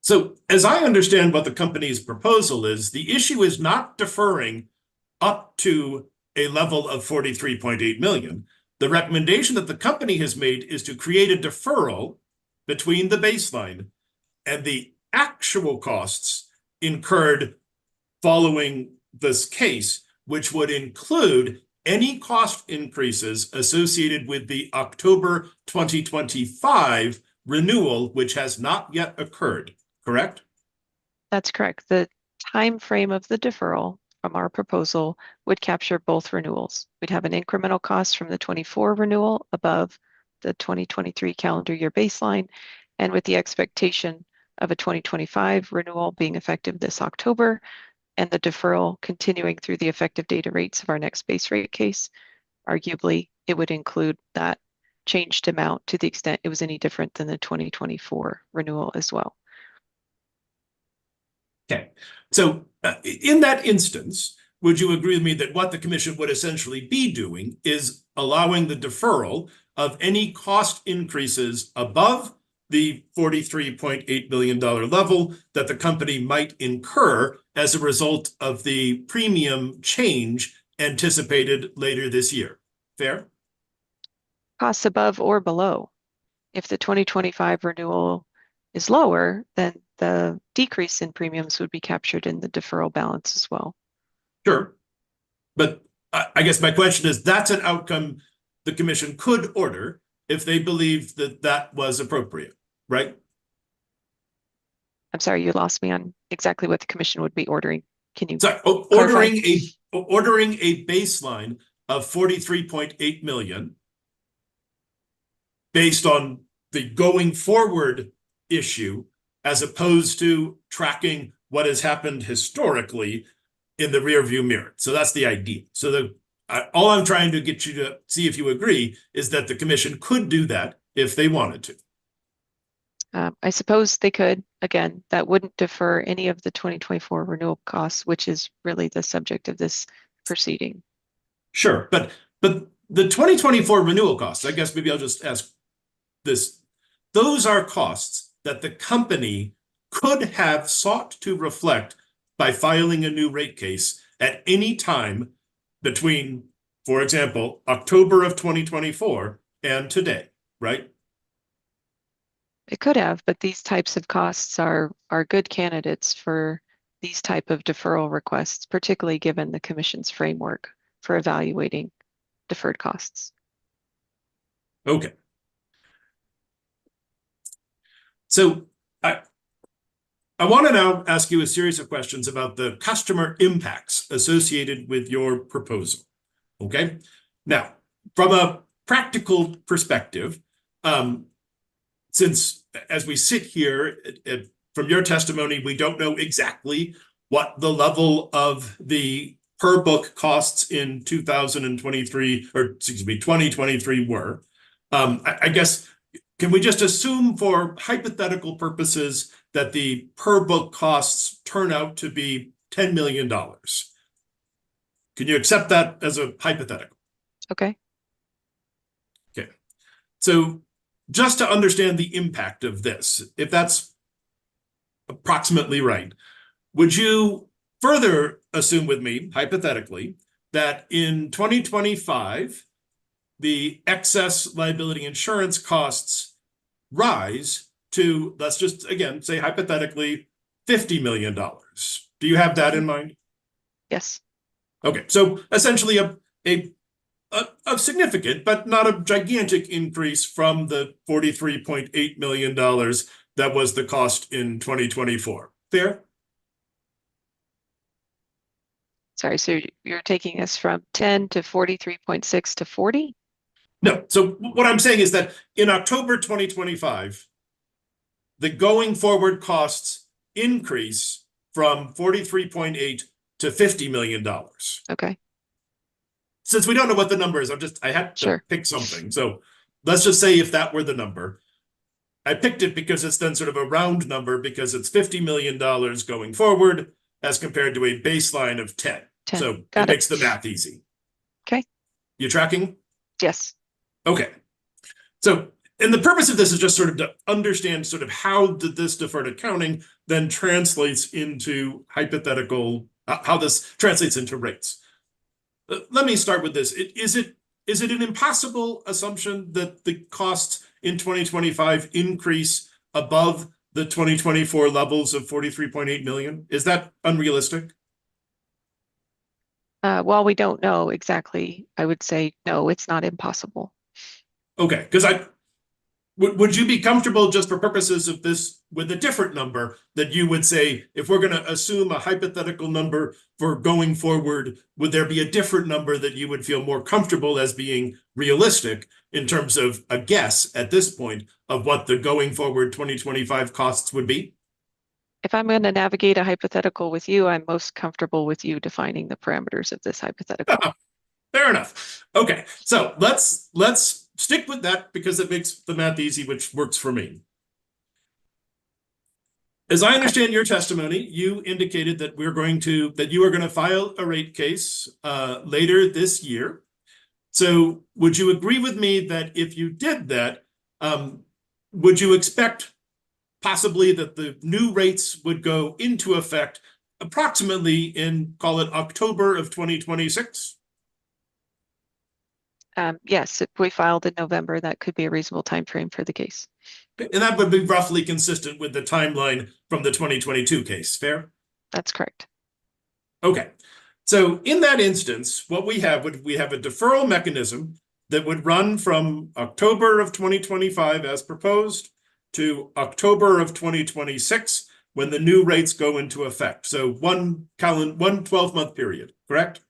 So as I understand what the company's proposal is, the issue is not deferring up to a level of 43.8 million. The recommendation that the company has made is to create a deferral between the baseline and the actual costs incurred following this case, which would include any cost increases associated with the October 2025 renewal, which has not yet occurred, correct? That's correct. The time frame of the deferral from our proposal would capture both renewals. We'd have an incremental cost from the 24 renewal above the 2023 calendar year baseline, and with the expectation of a 2025 renewal being effective this October, and the deferral continuing through the effective data rates of our next base rate case. Arguably, it would include that changed amount to the extent it was any different than the 2024 renewal as well. Okay, so in that instance, would you agree with me that what the commission would essentially be doing is allowing the deferral of any cost increases above the $43.8 million level that the company might incur as a result of the premium change anticipated later this year? Fair? Costs above or below. If the 2025 renewal is lower, then the decrease in premiums would be captured in the deferral balance as well. Sure. But I guess my question is, that's an outcome the commission could order if they believe that that was appropriate, right? I'm sorry, you lost me on exactly what the commission would be ordering. Can you Sorry, clarify? ordering a baseline of 43.8 million based on the going forward issue, as opposed to tracking what has happened historically in the rearview mirror. So that's the idea. So all I'm trying to get you to see if you agree is that the commission could do that if they wanted to. I suppose they could. Again, that wouldn't defer any of the 2024 renewal costs, which is really the subject of this proceeding. Sure, but the 2024 renewal costs, I guess maybe I'll just ask this. Those are costs that the company could have sought to reflect by filing a new rate case at any time between, for example, October of 2024 and today, right? It could have, but these types of costs are good candidates for these type of deferral requests, particularly given the commission's framework for evaluating deferred costs. Okay. So I want to now ask you a series of questions about the customer impacts associated with your proposal. Okay. Now, from a practical perspective, since as we sit here, from your testimony, we don't know exactly what the level of the per book costs in 2023, or excuse me, 2023 were. I guess, can we just assume for hypothetical purposes that the per book costs turn out to be $10 million? Can you accept that as a hypothetical? Okay. Okay. So just to understand the impact of this, if that's approximately right, would you further assume with me, hypothetically, that in 2025, the excess liability insurance costs rise to, let's just, again, say hypothetically, $50 million. Do you have that in mind? Yes. Okay, so essentially a significant, but not a gigantic increase from the $43.8 million that was the cost in 2024. Fair? Sorry, so you're taking us from 10 to 43.6 to 40? No. So what I'm saying is that in October 2025, the going forward costs increase from 43.8 to $50 million. Okay, Since we don't know what the number is, I had to sure. pick something. So let's just say if that were the number. I picked it because it's then sort of a round number because it's $50 million going forward as compared to a baseline of 10. 10. So Got it it. makes the math easy. Okay. You tracking? Yes. Okay. So, and the purpose of this is just sort of to understand sort of how this deferred accounting then translates into hypothetical, how this translates into rates. Let me start with this. Is it an impossible assumption that the costs in 2025 increase above the 2024 levels of 43.8 million? Is that unrealistic? While we don't know exactly, I would say no, it's not impossible. Okay, because would you be comfortable just for purposes of this with a different number that you would say, if we're going to assume a hypothetical number for going forward, would there be a different number that you would feel more comfortable as being realistic in terms of a guess at this point of what the going forward 2025 costs would be? If I'm going to navigate a hypothetical with you, I'm most comfortable with you defining the parameters of this hypothetical. Fair enough. Okay, so let's stick with that because it makes the math easy, which works for me. As I understand your testimony, you indicated that you are going to file a rate case later this year. So would you agree with me that if you did that, would you expect possibly that the new rates would go into effect approximately in, call it October of 2026? Yes, if we filed in November, that could be a reasonable time frame for the case. And that would be roughly consistent with the timeline from the 2022 case, fair? That's correct. Okay. So in that instance, what we have a deferral mechanism that would run from October of 2025 as proposed to October of 2026 when the new rates go into effect. So one 12-month period, correct?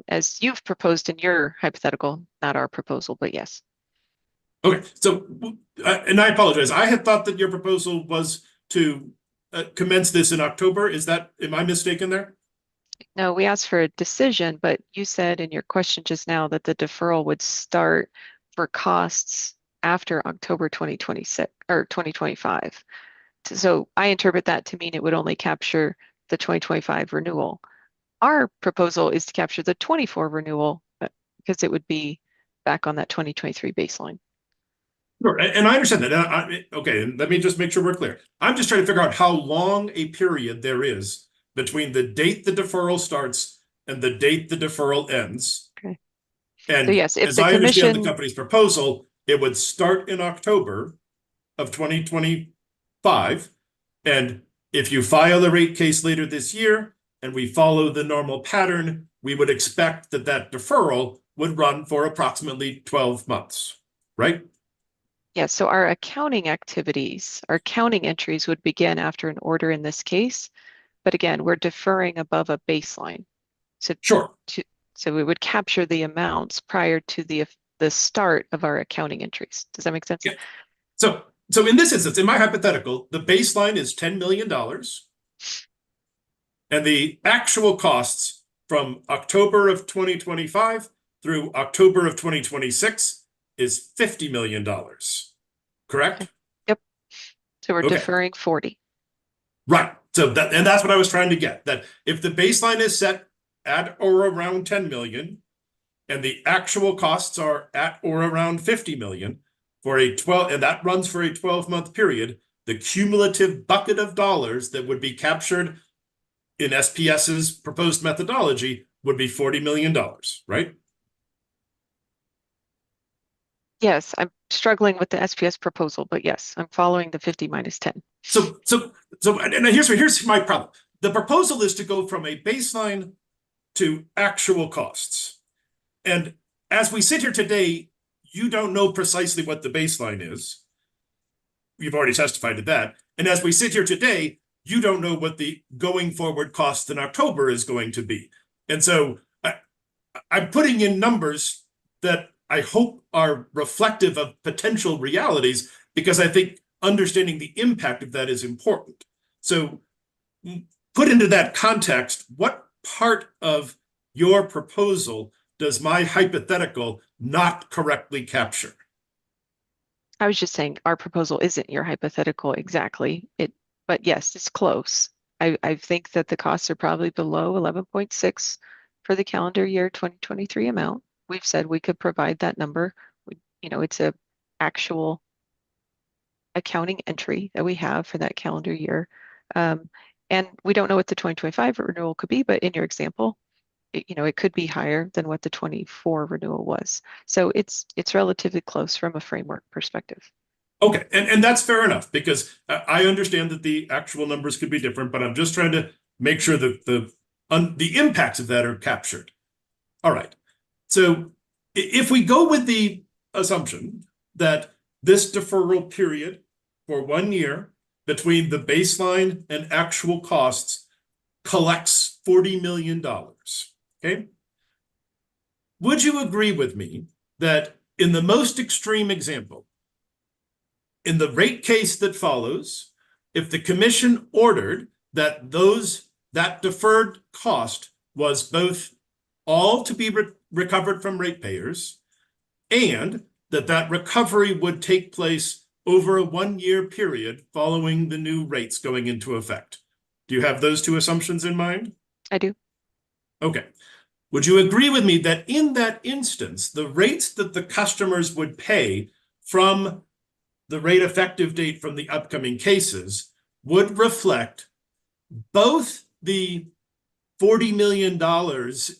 As you've proposed in your hypothetical, not our proposal, but yes. Okay, so, and I apologize. I had thought that your proposal was to commence this in October. Am I mistaken there? No, we asked for a decision, but you said in your question just now that the deferral would start for costs after October 2026 or 2025. So I interpret that to mean it would only capture the 2025 renewal. Our proposal is to capture the 24 renewal because it would be back on that 2023 baseline. Sure, and I understand that. Okay, and let me just make sure we're clear. I'm just trying to figure out how long a period there is between the date the deferral starts and the date the deferral ends. Okay. And so yes, if as the I understand the commission, company's proposal, it would start in October of 2025. And if you file a rate case later this year and we follow the normal pattern, we would expect that that deferral would run for approximately 12 months, right? yes, so our accounting activities, our accounting entries would begin after an order in this case. But again, we're deferring above a baseline. So, Sure. So we would capture the amounts prior to the start of our accounting entries. Does that make sense? Yeah. So in this instance, in my hypothetical, the baseline is $10 million. And the actual costs from October of 2025 through October of 2026 is $50 million. Correct? Yep. So we're Okay. deferring 40. Right. So that's what I was trying to get. That if the baseline is set at or around 10 million, and the actual costs are at or around 50 million for and that runs for a 12-month period, the cumulative bucket of dollars that would be captured in SPS's proposed methodology would be $40 million, right? Yes, I'm struggling with the SPS proposal, but yes, I'm following the 50 minus 10. So and here's my problem. The proposal is to go from a baseline to actual costs. And as we sit here today, you don't know precisely what the baseline is. You've already testified to that. And as we sit here today, you don't know what the going forward cost in October is going to be. And so I'm putting in numbers that I hope are reflective of potential realities, because I think understanding the impact of that is important. So put into that context, what part of your proposal does my hypothetical not correctly capture? I was just saying our proposal isn't your hypothetical exactly. But yes, it's close. I think that the costs are probably below 11.6 for the calendar year 2023 amount. We've said we could provide that number. It's a actual accounting entry that we have for that calendar year. And we don't know what the 2025 renewal could be, but in your example, it could be higher than what the 24 renewal was. So it's relatively close from a framework perspective. Okay, and that's fair enough, because I understand that the actual numbers could be different, but I'm just trying to make sure that the impacts of that are captured. All right. So if we go with the assumption that this deferral period for 1 year between the baseline and actual costs collects $40 million, okay? Would you agree with me that in the most extreme example, in the rate case that follows, if the commission ordered that that deferred cost was both all to be recovered from ratepayers, and that recovery would take place over a 1 year period following the new rates going into effect? Do you have those two assumptions in mind? I do. Okay. Would you agree with me that in that instance, the rates that the customers would pay from the rate effective date from the upcoming cases would reflect both the $40 million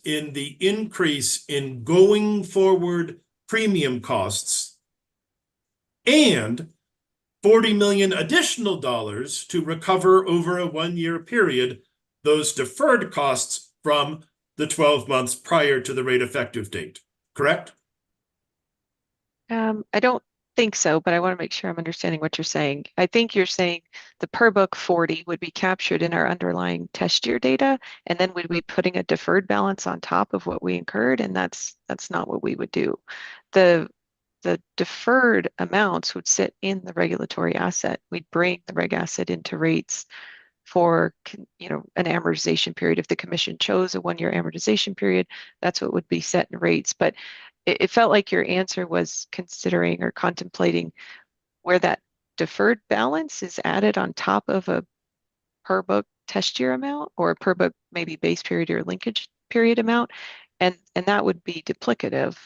in the increase in going forward premium costs and $40 million additional dollars to recover over a 1 year period those deferred costs from the 12 months prior to the rate effective date, correct? I don't think so, but I want to make sure I'm understanding what you're saying. I think you're saying the per book 40 would be captured in our underlying test year data, and then we'd be putting a deferred balance on top of what we incurred, and that's not what we would do. The deferred amounts would sit in the regulatory asset. We'd bring the reg asset into rates for an amortization period. If the commission chose a 1 year amortization period, that's what would be set in rates. But it felt like your answer was considering or contemplating where that deferred balance is added on top of a per book test year amount, or a per book maybe base period or linkage period amount, and that would be duplicative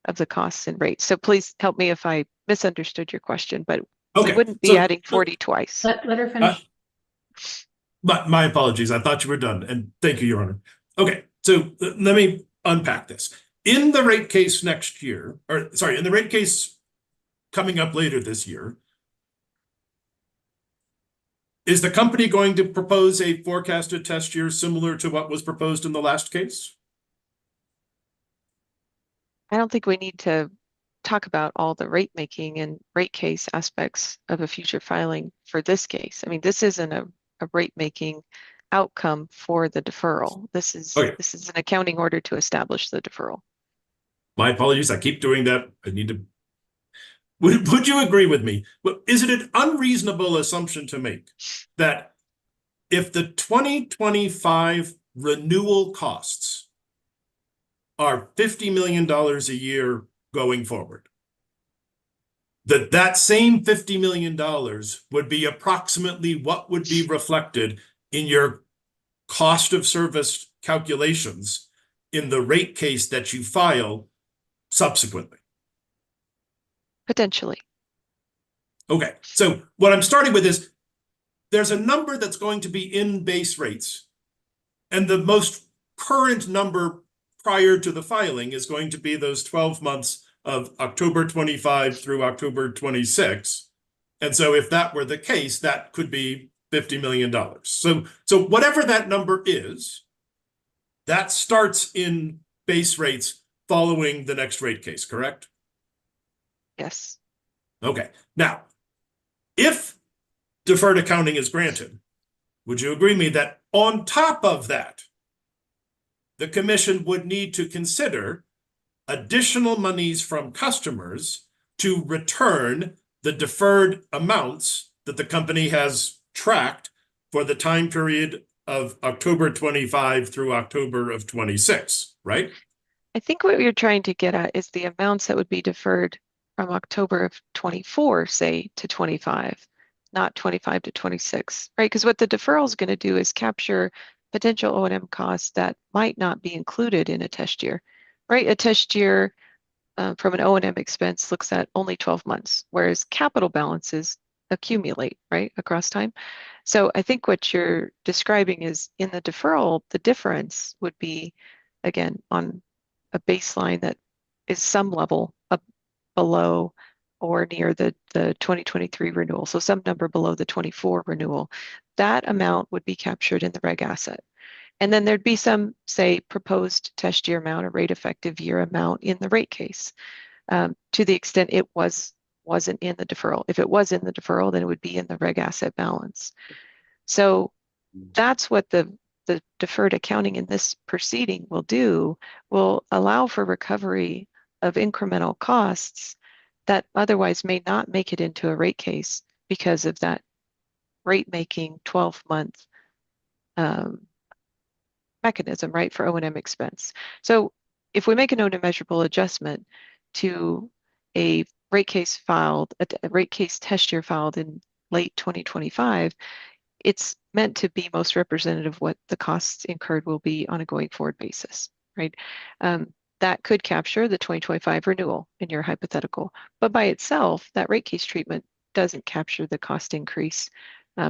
of the costs and rates. So please help me if I misunderstood your question, but we wouldn't be adding 40 twice. Let her finish. My apologies. I thought you were done. And thank you, Your Honor. Okay, so let me unpack this. In the rate case next year, or sorry, in the rate case coming up later this year, is the company going to propose a forecasted test year similar to what was proposed in the last case? I don't think we need to talk about all the rate making and rate case aspects of a future filing for this case. I mean, this isn't a rate making outcome for the deferral. This is an accounting order to establish the deferral. My apologies. I keep doing that. I need to. Would you agree with me? Is it an unreasonable assumption to make that if the 2025 renewal costs are $50 million a year going forward, that same $50 million would be approximately what would be reflected in your cost of service calculations in the rate case that you file subsequently? Potentially. Okay, so what I'm starting with is there's a number that's going to be in base rates, and the most current number prior to the filing is going to be those 12 months of October 25 through October 26. And so if that were the case, that could be $50 million. So whatever that number is, that starts in base rates following the next rate case, correct? Yes. Okay. Now, if deferred accounting is granted, would you agree with me that on top of that, the commission would need to consider additional monies from customers to return the deferred amounts that the company has tracked for the time period of October 25 through October of 26, right? I think what you're trying to get at is the amounts that would be deferred from October of 24, say, to 25, not 25 to 26, right? Because what the deferral is going to do is capture potential O&M costs that might not be included in a test year, right? A test year from an O&M expense looks at only 12 months, whereas capital balances accumulate, right, across time. So I think what you're describing is in the deferral, the difference would be, again, on a baseline that is some level up below or near the 2023 renewal. So some number below the 24 renewal. That amount would be captured in the reg asset. And then there'd be some, say, proposed test year amount or rate effective year amount in the rate case, to the extent it wasn't in the deferral. If it was in the deferral, then it would be in the reg asset balance. So that's what the deferred accounting in this proceeding will do, will allow for recovery of incremental costs that otherwise may not make it into a rate case because of that rate making 12-month mechanism, right, for O&M expense. So if we make an O&M measurable adjustment to a rate case filed, a rate case test year filed in late 2025, it's meant to be most representative of what the costs incurred will be on a going forward basis, right? That could capture the 2025 renewal in your hypothetical, but by itself, that rate case treatment doesn't capture the cost increase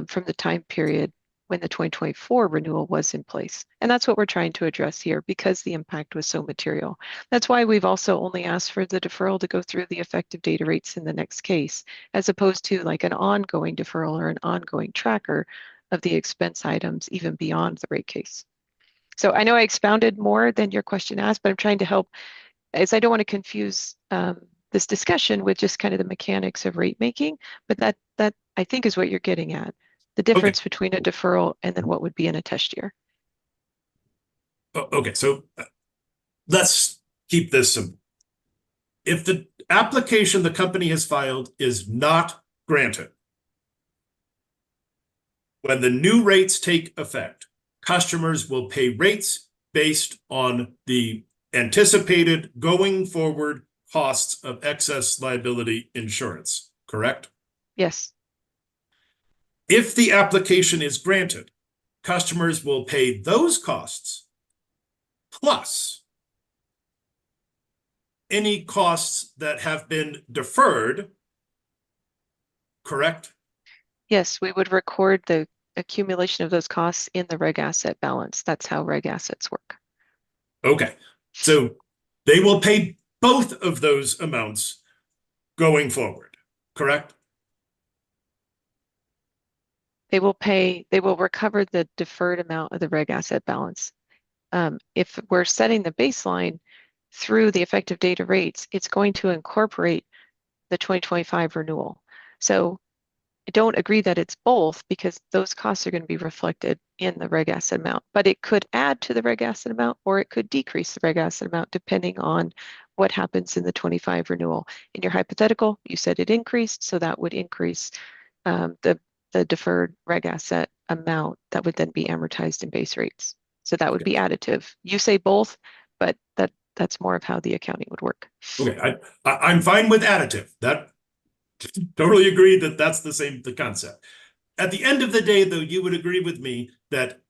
from the time period when the 2024 renewal was in place. And that's what we're trying to address here because the impact was so material. That's why we've also only asked for the deferral to go through the effective data rates in the next case, as opposed to like an ongoing deferral or an ongoing tracker of the expense items even beyond the rate case. So I know I expounded more than your question asked, but I'm trying to help, as I don't want to confuse this discussion with just kind of the mechanics of rate making, but that I think is what you're getting at. The difference between a deferral and then what would be in a test year. Okay, so let's keep this simple. If the application the company has filed is not granted, when the new rates take effect, customers will pay rates based on the anticipated going forward costs of excess liability insurance, correct? Yes. If the application is granted, customers will pay those costs plus any costs that have been deferred, correct? Yes, we would record the accumulation of those costs in the reg asset balance. That's how reg assets work. Okay, so they will pay both of those amounts going forward, correct? They will recover the deferred amount of the reg asset balance. If we're setting the baseline through the effective data rates, it's going to incorporate the 2025 renewal. So I don't agree that it's both because those costs are going to be reflected in the reg asset amount, but it could add to the reg asset amount or it could decrease the reg asset amount depending on what happens in the 25 renewal. In your hypothetical, you said it increased, so that would increase the deferred reg asset amount that would then be amortized in base rates. So that would be additive. You say both, but that's more of how the accounting would work. Okay, I'm fine with additive. That totally agree that that's the concept. At the end of the day, though, you would agree with me that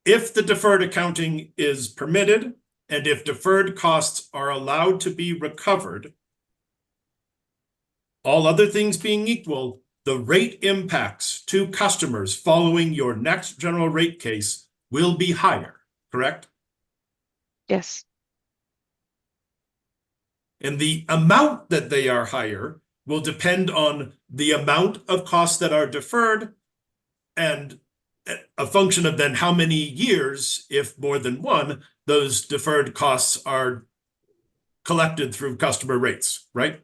if the deferred accounting is permitted and if deferred costs are allowed to be recovered, all other things being equal, the rate impacts to customers following your next general rate case will be higher, correct? Yes. And the amount that they are higher will depend on the amount of costs that are deferred and a function of then how many years, if more than one, those deferred costs are collected through customer rates, right?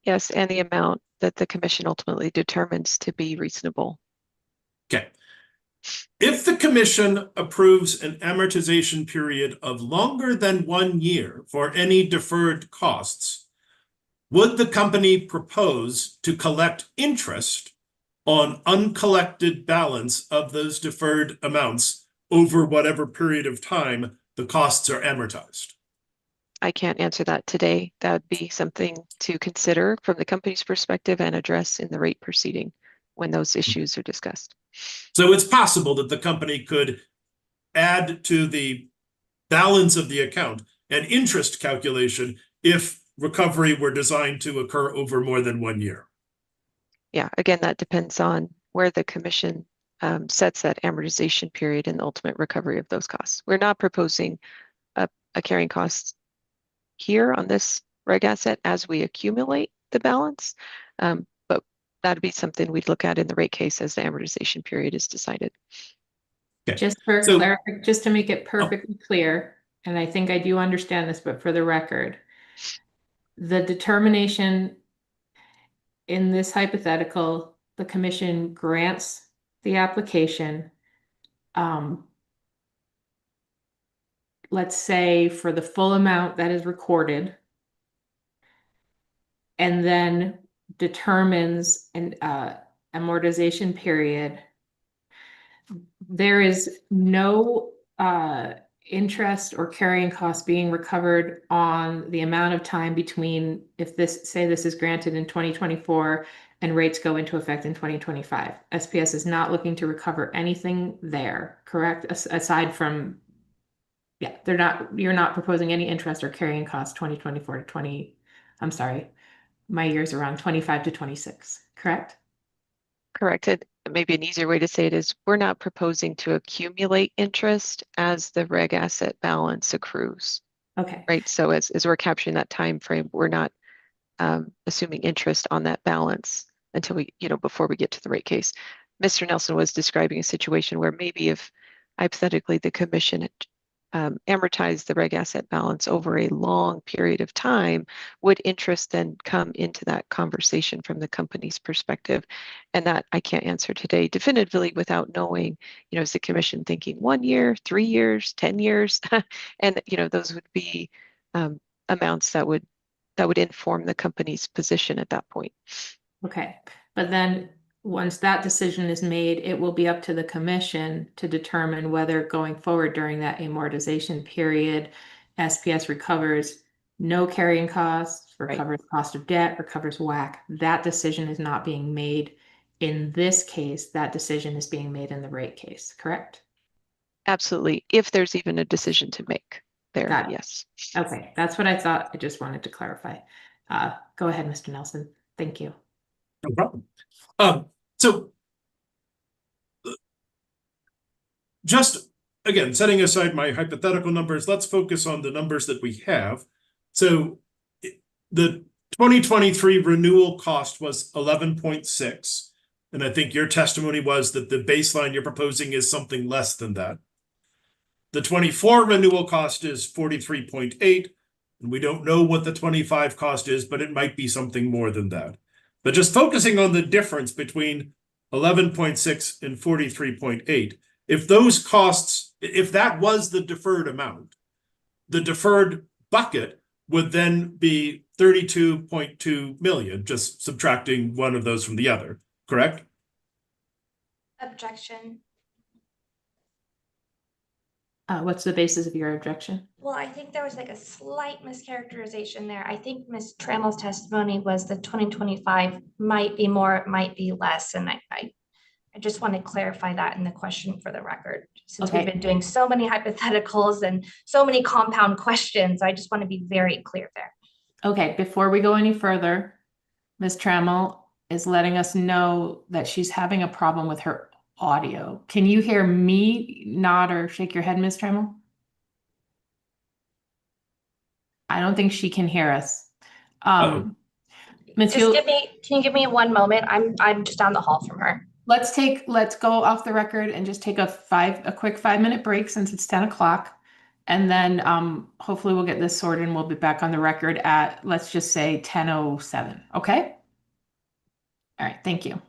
Yes, and the amount that the commission ultimately determines to be reasonable. Okay. If the commission approves an amortization period of longer than 1 year for any deferred costs, would the company propose to collect interest on uncollected balance of those deferred amounts over whatever period of time the costs are amortized? I can't answer that today. That would be something to consider from the company's perspective and address in the rate proceeding when those issues are discussed. So it's possible that the company could add to the balance of the account an interest calculation if recovery were designed to occur over more than 1 year. Yeah, again, that depends on where the commission sets that amortization period and the ultimate recovery of those costs. We're not proposing a carrying cost here on this reg asset as we accumulate the balance, but that'd be something we'd look at in the rate case as the amortization period is decided. Okay. Just for So- just to make it perfectly clear, and I think I do understand this, but for the record, the determination in this hypothetical, the commission grants the application. Let's say for the full amount that is recorded, and then determines an amortization period. There is no interest or carrying cost being recovered on the amount of time between, if this, say this is granted in 2024 and rates go into effect in 2025. SPS is not looking to recover anything there, correct? Aside from, yeah, you're not proposing any interest or carrying cost 2024 to 20, I'm sorry, my years around 25 to 26, correct? Correct. And maybe an easier way to say it is we're not proposing to accumulate interest as the reg asset balance accrues, Okay. right? So as we're capturing that time frame, we're not assuming interest on that balance until we, before we get to the rate case. Mr. Nelson was describing a situation where maybe if hypothetically the commission amortized the reg asset balance over a long period of time, would interest then come into that conversation from the company's perspective? And that I can't answer today definitively without knowing, is the commission thinking 1 year, 3 years, 10 years? And, those would be amounts that would inform the company's position at that point. Okay, but then once that decision is made, it will be up to the commission to determine whether going forward during that amortization period, SPS recovers no carrying costs, recovers cost of debt, recovers WACC. That decision is not being made in this case. That decision is being made in the rate case, correct? Absolutely. If there's even a decision to make there, Got it. yes. Okay, that's what I thought. I just wanted to clarify. Go ahead, Mr. Nelson. Thank you. No problem. So just again, setting aside my hypothetical numbers, let's focus on the numbers that we have. So the 2023 renewal cost was 11.6. And I think your testimony was that the baseline you're proposing is something less than that. The 24 renewal cost is 43.8. And we don't know what the 25 cost is, but it might be something more than that. But just focusing on the difference between 11.6 and 43.8, if those costs, if that was the deferred amount, the deferred bucket would then be 32.2 million, just subtracting one of those from the other, correct? Objection. What's the basis of your objection? Well, I think there was like a slight mischaracterization there. I think Ms. Trammell's testimony was the 2025 might be more, it might be less. And I just want to clarify that in the question for the record. Since we've been doing so many hypotheticals and so many compound questions, I just want to be very clear there. Okay, before we go any further, Ms. Trammell is letting us know that she's having a problem with her audio. Can you hear me nod or shake your head, Ms. Trammell? I don't think she can hear us. Can you give me 1 moment? I'm just down the hall from her. Let's go off the record and just take a quick 5-minute break since it's 10 o'clock. And then hopefully we'll get this sorted and we'll be back on the record at, let's just say 10:07. Okay? All right, thank you.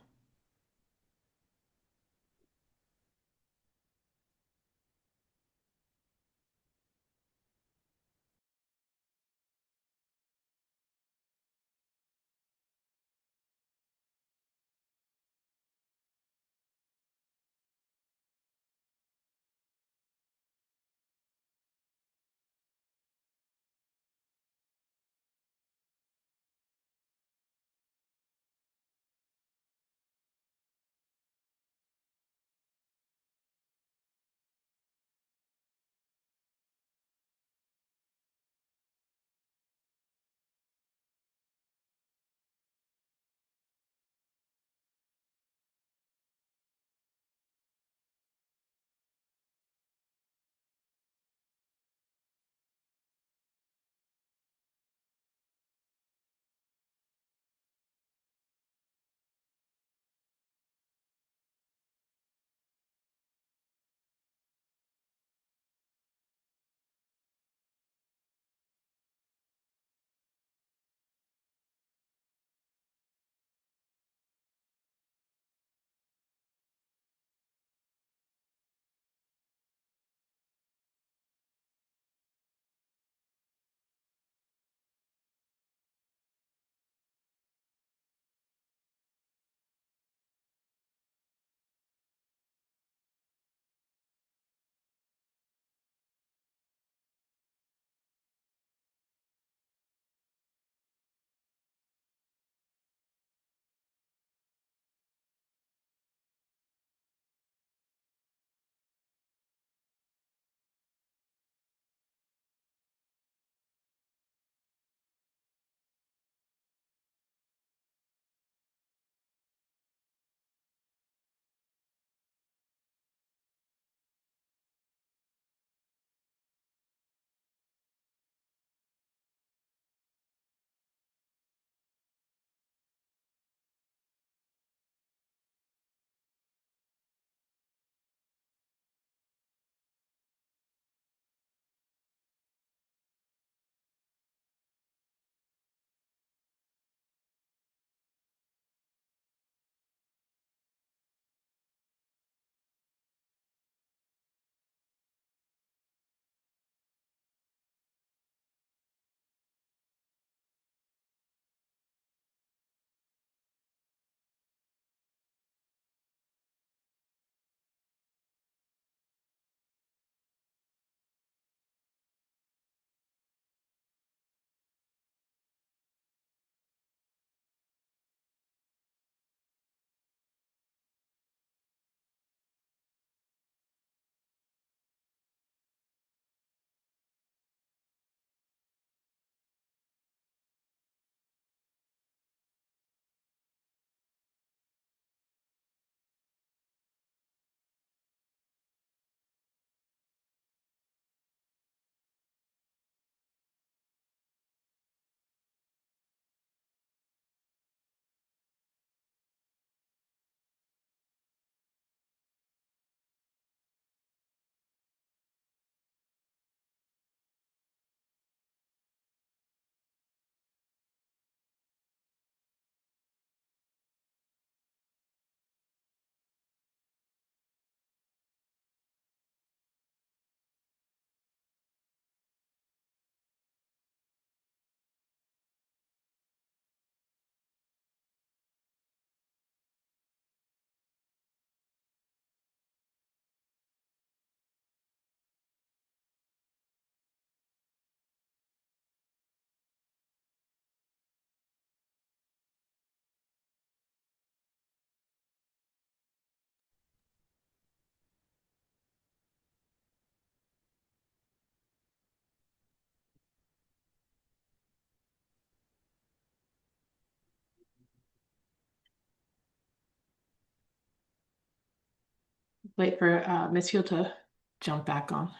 wait for Ms. Hill to jump back on.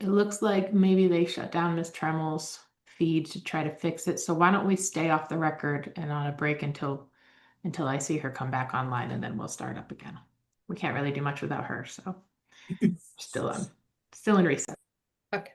It looks like maybe they shut down Ms. Tremel's feed to try to fix it. So why don't we stay off the record and on a break until I see her come back online, and then we'll start up again. We can't really do much without her, so still in reset. Okay.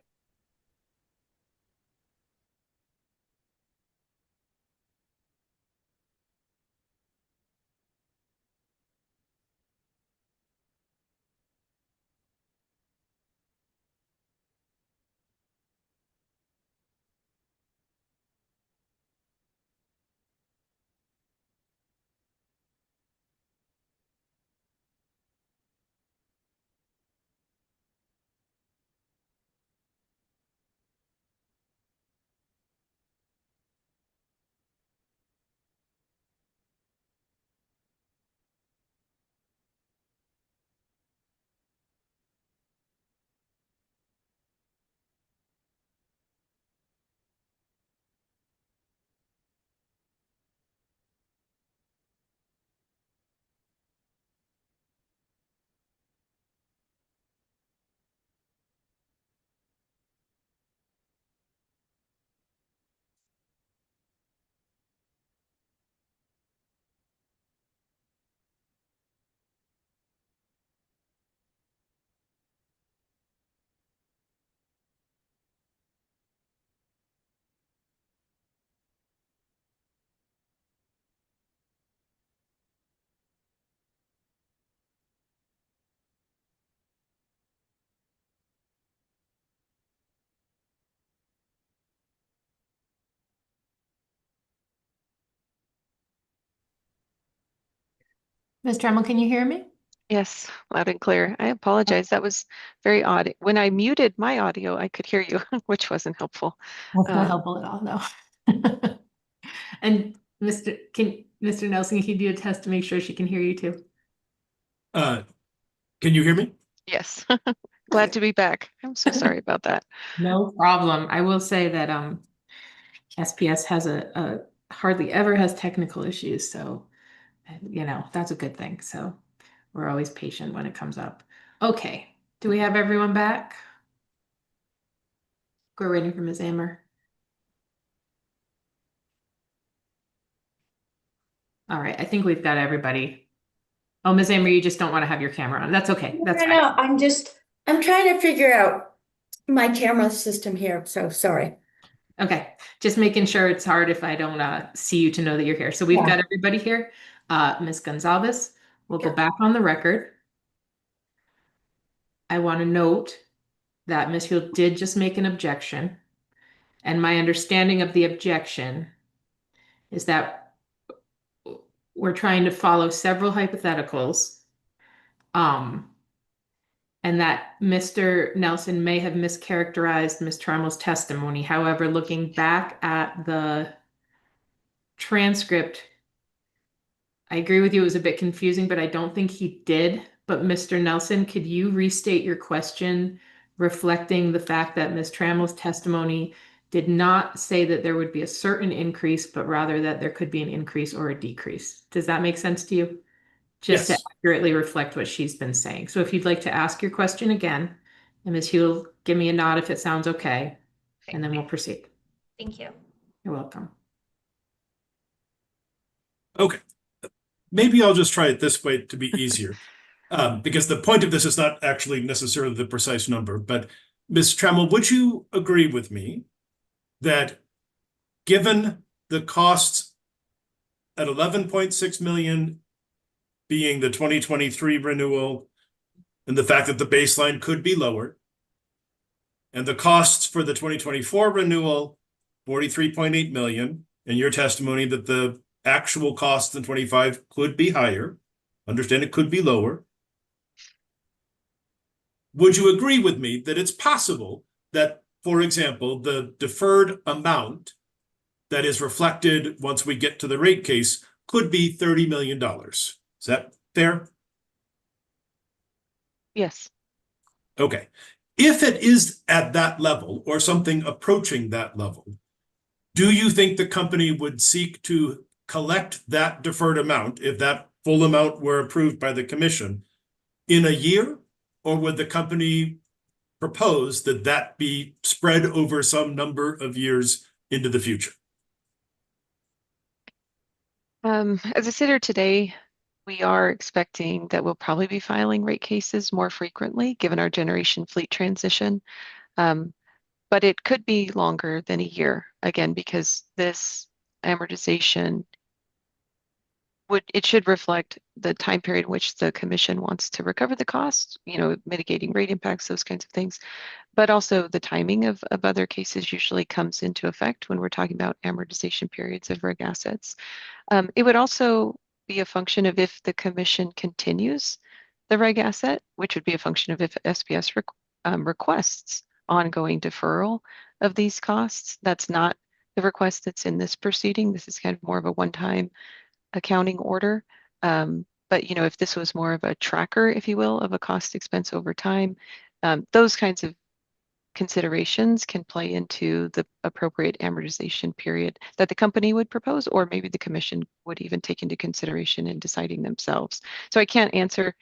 Ms. Tremel, can you hear me? Yes, loud and clear. I apologize. That was very odd. When I muted my audio, I could hear you, which wasn't helpful. That's not helpful at all, no. And Mr. Nelson, can you do a test to make sure she can hear you too? Can you hear me? Yes. Glad to be back. I'm so sorry about that. No problem. I will say that SPS has a hardly ever has technical issues, so that's a good thing. So we're always patient when it comes up. Okay, do we have everyone back? We're waiting for Ms. Amber. All right, I think we've got everybody. Oh, Ms. Amber, you just don't want to have your camera on. That's okay. That's fine. No, I'm trying to figure out my camera system here, so sorry. Okay, just making sure. It's hard if I don't see you to know that you're here. So we've Yeah. got everybody here. Ms. Gonzalez, we'll go Yeah. back on the record. I want to note that Ms. Hill did just make an objection. And my understanding of the objection is that we're trying to follow several hypotheticals. And that Mr. Nelson may have mischaracterized Ms. Tramel's testimony. However, looking back at the transcript, I agree with you, it was a bit confusing, but I don't think he did. But Mr. Nelson, could you restate your question reflecting the fact that Ms. Tramel's testimony did not say that there would be a certain increase, but rather that there could be an increase or a decrease? Does that make sense to you? Just to Yes. accurately reflect what she's been saying. So if you'd like to ask your question again, and Ms. Hewell, give me a nod if it sounds okay, and then we'll proceed. Thank you. You're welcome. Okay. Maybe I'll just try it this way to be easier. Because the point of this is not actually necessarily the precise number, but Ms. Trammell, would you agree with me that given the costs at 11.6 million being the 2023 renewal and the fact that the baseline could be lower, and the costs for the 2024 renewal, 43.8 million, and your testimony that the actual costs in 25 could be higher, understand it could be lower. Would you agree with me that it's possible that, for example, the deferred amount that is reflected once we get to the rate case could be $30 million? Is that fair? Yes. Okay. If it is at that level or something approaching that level, do you think the company would seek to collect that deferred amount, if that full amount were approved by the commission, in a year? Or would the company propose that that be spread over some number of years into the future? As I sit here today, we are expecting that we'll probably be filing rate cases more frequently, given our generation fleet transition. But it could be longer than a year, again, because this amortization it should reflect the time period in which the commission wants to recover the costs, mitigating rate impacts, those kinds of things. But also the timing of other cases usually comes into effect when we're talking about amortization periods of reg assets. It would also be a function of if the commission continues the reg asset, which would be a function of if SPS requests ongoing deferral of these costs. That's not the request that's in this proceeding. This is kind of more of a one-time accounting order. But if this was more of a tracker, if you will, of a cost expense over time, those kinds of considerations can play into the appropriate amortization period that the company would propose, or maybe the commission would even take into consideration in deciding themselves. So I can't answer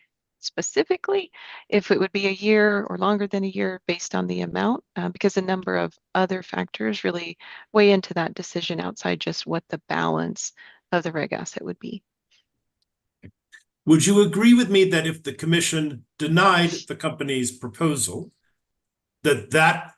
specifically if it would be a year or longer than a year based on the amount, because a number of other factors really weigh into that decision outside just what the balance of the reg asset would be. Would you agree with me that if the commission denied the company's proposal, that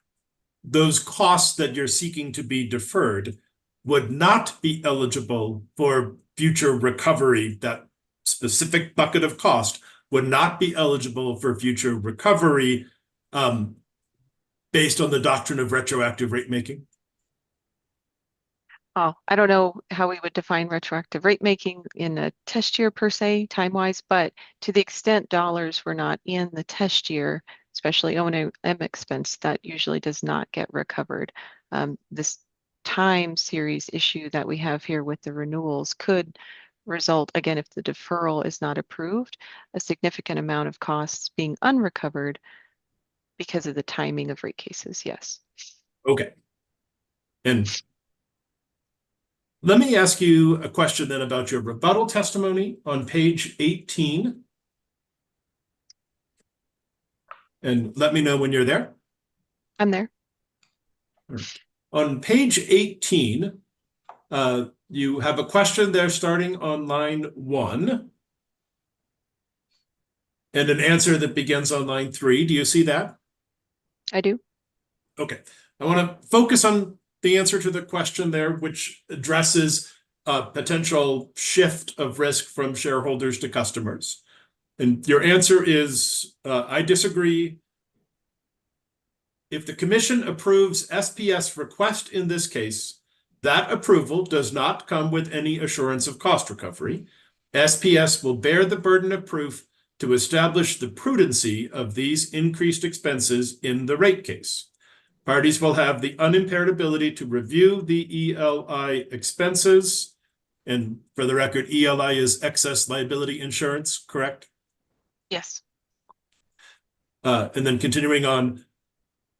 those costs that you're seeking to be deferred would not be eligible for future recovery? That specific bucket of cost would not be eligible for future recovery based on the doctrine of retroactive rate making? Oh, I don't know how we would define retroactive rate making in a test year per se, time-wise, but to the extent dollars were not in the test year, especially O&M expense, that usually does not get recovered. This time series issue that we have here with the renewals could result, again, if the deferral is not approved, a significant amount of costs being unrecovered because of the timing of rate cases, yes. Okay. And let me ask you a question then about your rebuttal testimony on page 18. And let me know when you're there. I'm there. On page 18, you have a question there starting on line 1 and an answer that begins on line 3. Do you see that? I do. Okay. I want to focus on the answer to the question there, which addresses a potential shift of risk from shareholders to customers. And your answer is, I disagree. If the commission approves SPS request in this case, that approval does not come with any assurance of cost recovery. SPS will bear the burden of proof to establish the prudency of these increased expenses in the rate case. Parties will have the unimpaired ability to review the ELI expenses. And for the record, ELI is excess liability insurance, correct? Yes. And then continuing on,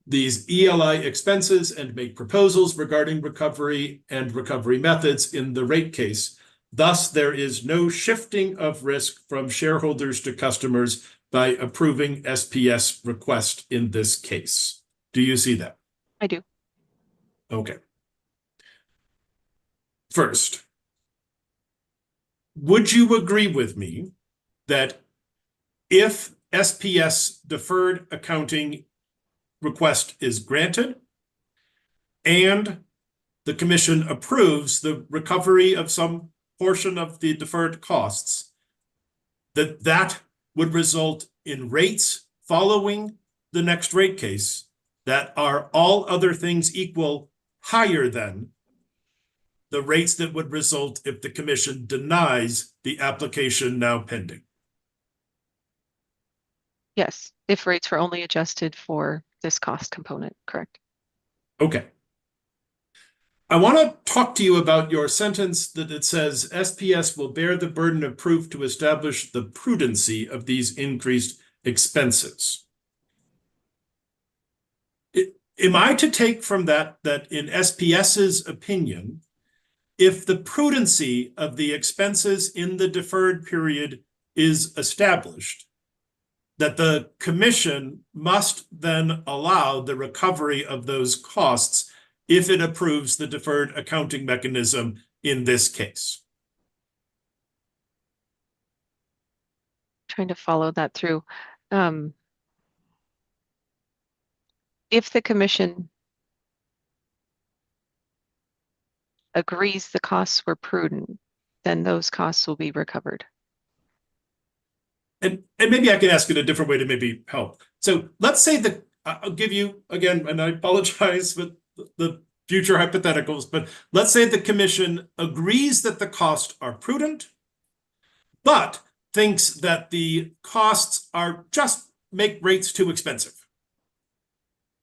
these ELI expenses and make proposals regarding recovery and recovery methods in the rate case. Thus, there is no shifting of risk from shareholders to customers by approving SPS request in this case. Do you see that? I do. Okay. First, would you agree with me that if SPS deferred accounting request is granted and the commission approves the recovery of some portion of the deferred costs, that would result in rates following the next rate case that are, all other things equal, higher than the rates that would result if the commission denies the application now pending? Yes, if rates were only adjusted for this cost component, correct? Okay. I want to talk to you about your sentence that it says SPS will bear the burden of proof to establish the prudency of these increased expenses. am I to take from that that in SPS's opinion, if the prudency of the expenses in the deferred period is established, that the commission must then allow the recovery of those costs if it approves the deferred accounting mechanism in this case? Trying to follow that through. If the commission agrees the costs were prudent, then those costs will be recovered. And maybe I can ask it a different way to maybe help. So let's say that I'll give you again, and I apologize with the future hypotheticals, but let's say the commission agrees that the costs are prudent, but thinks that the costs are just make rates too expensive.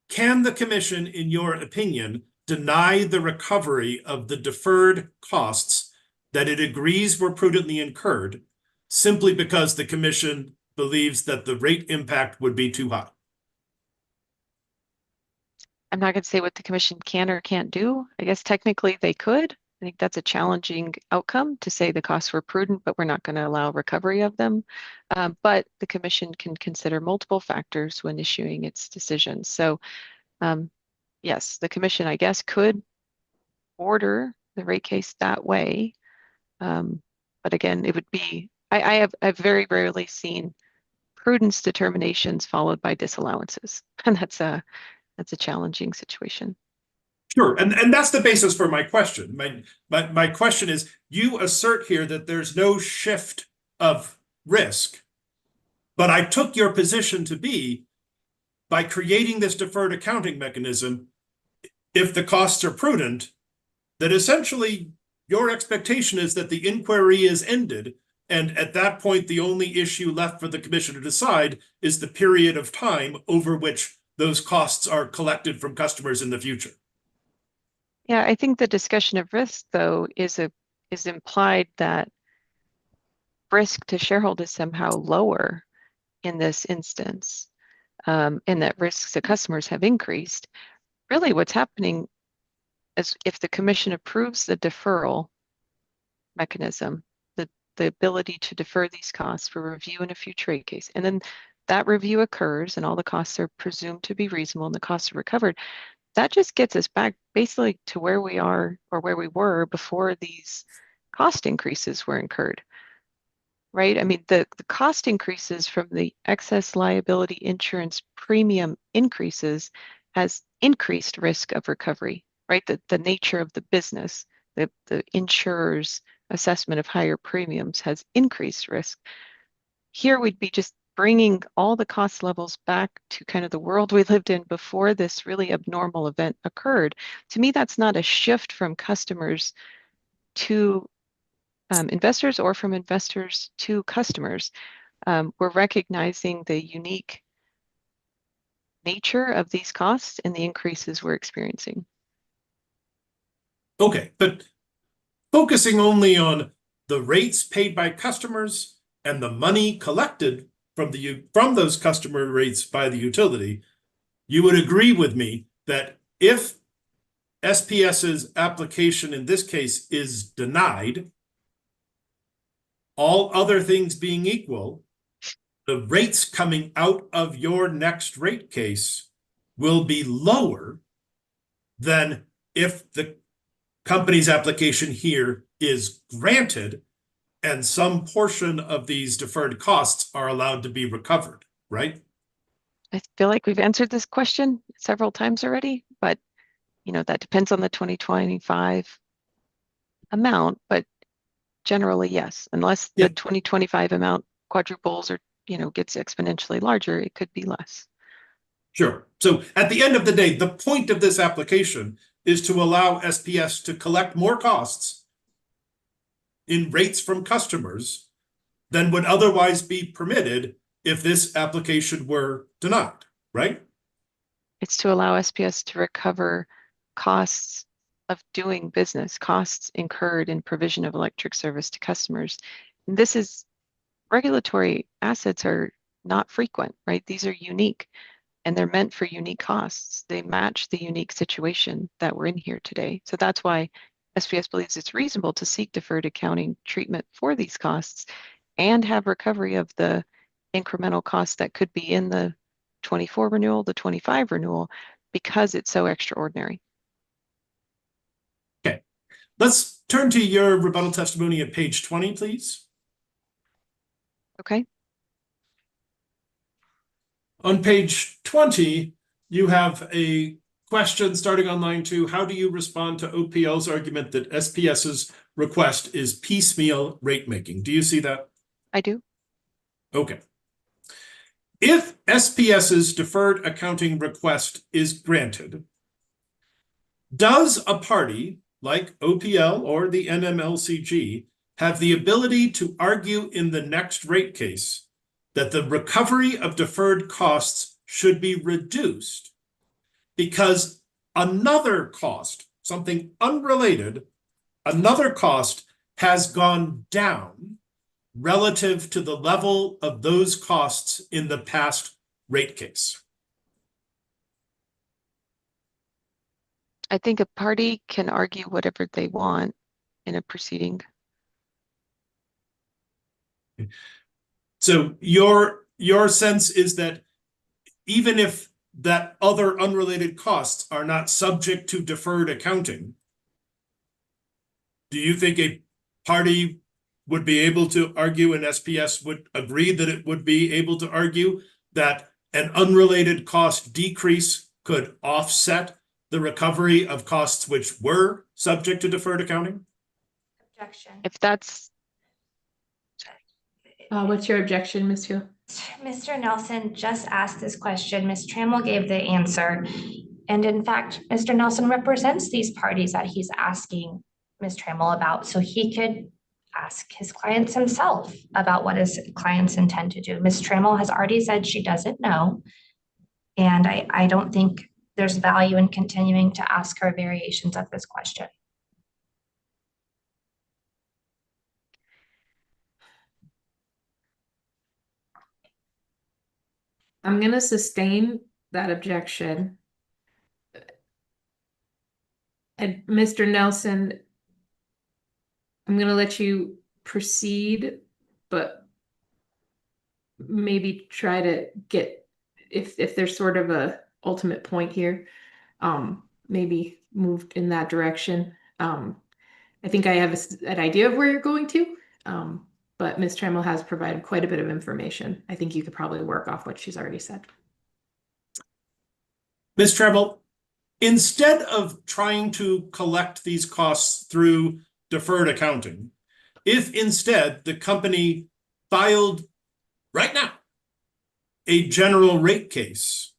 Can the commission, in your opinion, deny the recovery of the deferred costs that it agrees were prudently incurred simply because the commission believes that the rate impact would be too high? I'm not going to say what the commission can or can't do. I guess technically they could. I think that's a challenging outcome to say the costs were prudent, but we're not going to allow recovery of them. But the commission can consider multiple factors when issuing its decisions. So yes, the commission, I guess, could order the rate case that way. But again, it would be, I've very rarely seen prudence determinations followed by disallowances. And that's a challenging situation. Sure, and that's the basis for my question. My question is, you assert here that there's no shift of risk, but I took your position to be, by creating this deferred accounting mechanism, if the costs are prudent, that essentially your expectation is that the inquiry is ended, and at that point, the only issue left for the commission to decide is the period of time over which those costs are collected from customers in the future. Yeah, I think the discussion of risk, though, is implied that risk to shareholders somehow lower in this instance, and that risks to customers have increased. Really, what's happening is if the commission approves the deferral mechanism, the ability to defer these costs for review in a future rate case, and then that review occurs and all the costs are presumed to be reasonable and the costs are recovered, that just gets us back basically to where we are or where we were before these cost increases were incurred, right? I mean, the cost increases from the excess liability insurance premium increases has increased risk of recovery, right? The nature of the business, the insurer's assessment of higher premiums has increased risk. Here we'd be just bringing all the cost levels back to kind of the world we lived in before this really abnormal event occurred. To me, that's not a shift from customers to investors or from investors to customers. We're recognizing the unique nature of these costs and the increases we're experiencing. Okay, but focusing only on the rates paid by customers and the money collected from those customer rates by the utility, you would agree with me that if SPS's application in this case is denied, all other things being equal, the rates coming out of your next rate case will be lower than if the company's application here is granted and some portion of these deferred costs are allowed to be recovered, right? I feel like we've answered this question several times already, but that depends on the 2025 amount, but generally, yes, unless the 2025 amount quadruples or gets exponentially larger, it could be less. Sure. So at the end of the day, the point of this application is to allow SPS to collect more costs in rates from customers than would otherwise be permitted if this application were denied, right? It's to allow SPS to recover costs of doing business, costs incurred in provision of electric service to customers. And this is, regulatory assets are not frequent, right? These are unique. and they're meant for unique costs. They match the unique situation that we're in here today. So that's why SPS believes it's reasonable to seek deferred accounting treatment for these costs and have recovery of the incremental costs that could be in the 24 renewal, the 25 renewal, because it's so extraordinary. Okay, let's turn to your rebuttal testimony at page 20, please. Okay. On page 20, you have a question starting on line 2. How do you respond to OPL's argument that SPS's request is piecemeal rate making? Do you see that? I do. Okay. If SPS's deferred accounting request is granted, does a party like OPL or the NMLCG have the ability to argue in the next rate case that the recovery of deferred costs should be reduced because another cost, something unrelated, another cost has gone down relative to the level of those costs in the past rate case? I think a party can argue whatever they want in a proceeding. So your sense is that even if that other unrelated costs are not subject to deferred accounting, do you think a party would be able to argue, and SPS would agree that it would be able to argue that an unrelated cost decrease could offset the recovery of costs which were subject to deferred accounting? Objection. If that's, What's your objection, Ms. Hill? Mr. Nelson just asked this question. Ms. Trammell gave the answer. And in fact, Mr. Nelson represents these parties that he's asking Ms. Trammell about, so he could ask his clients himself about what his clients intend to do. Ms. Trammell has already said she doesn't know. And I don't think there's value in continuing to ask her variations of this question. I'm going to sustain that objection. And Mr. Nelson, I'm going to let you proceed, but maybe try to get, if there's sort of a ultimate point here, maybe moved in that direction. I think I have an idea of where you're going to, but Ms. Trammell has provided quite a bit of information. I think you could probably work off what she's already said. Ms. Trammell, instead of trying to collect these costs through deferred accounting, if instead the company filed right now a general rate case,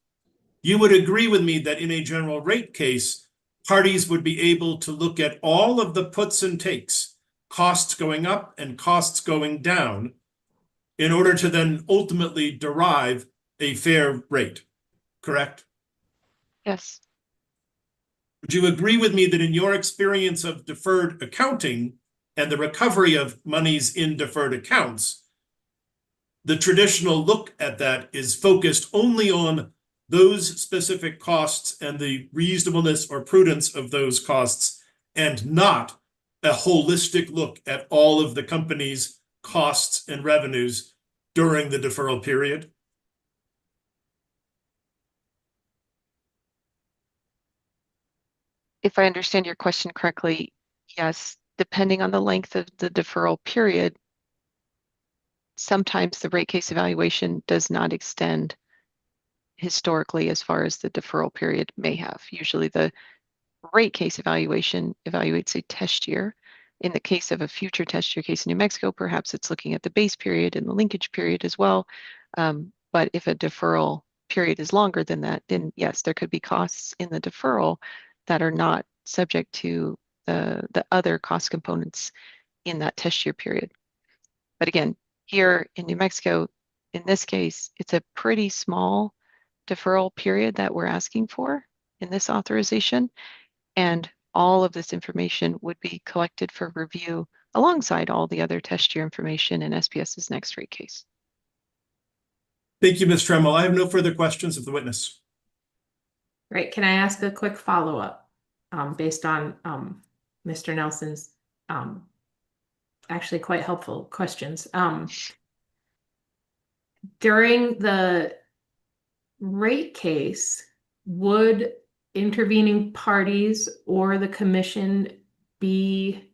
you would agree with me that in a general rate case, parties would be able to look at all of the puts and takes, costs going up and costs going down, in order to then ultimately derive a fair rate, correct? yes, Would you agree with me that in your experience of deferred accounting and the recovery of monies in deferred accounts, the traditional look at that is focused only on those specific costs and the reasonableness or prudence of those costs, and not a holistic look at all of the company's costs and revenues during the deferral period? if I understand your question correctly, yes, depending on the length of the deferral period, sometimes the rate case evaluation does not extend historically as far as the deferral period may have. Usually the rate case evaluation evaluates a test year. In the case of a future test year case in New Mexico, perhaps it's looking at the base period and the linkage period as well. But if a deferral period is longer than that, then yes, there could be costs in the deferral that are not subject to the other cost components in that test year period. But again, here in New Mexico, in this case, it's a pretty small deferral period that we're asking for in this authorization. And all of this information would be collected for review alongside all the other test year information in SPS's next rate case. Thank you, Ms. Trammell. I have no further questions of the witness. Great. Can I ask a quick follow-up, based on, Mr. Nelson's, actually quite helpful questions? During the rate case, would intervening parties or the commission be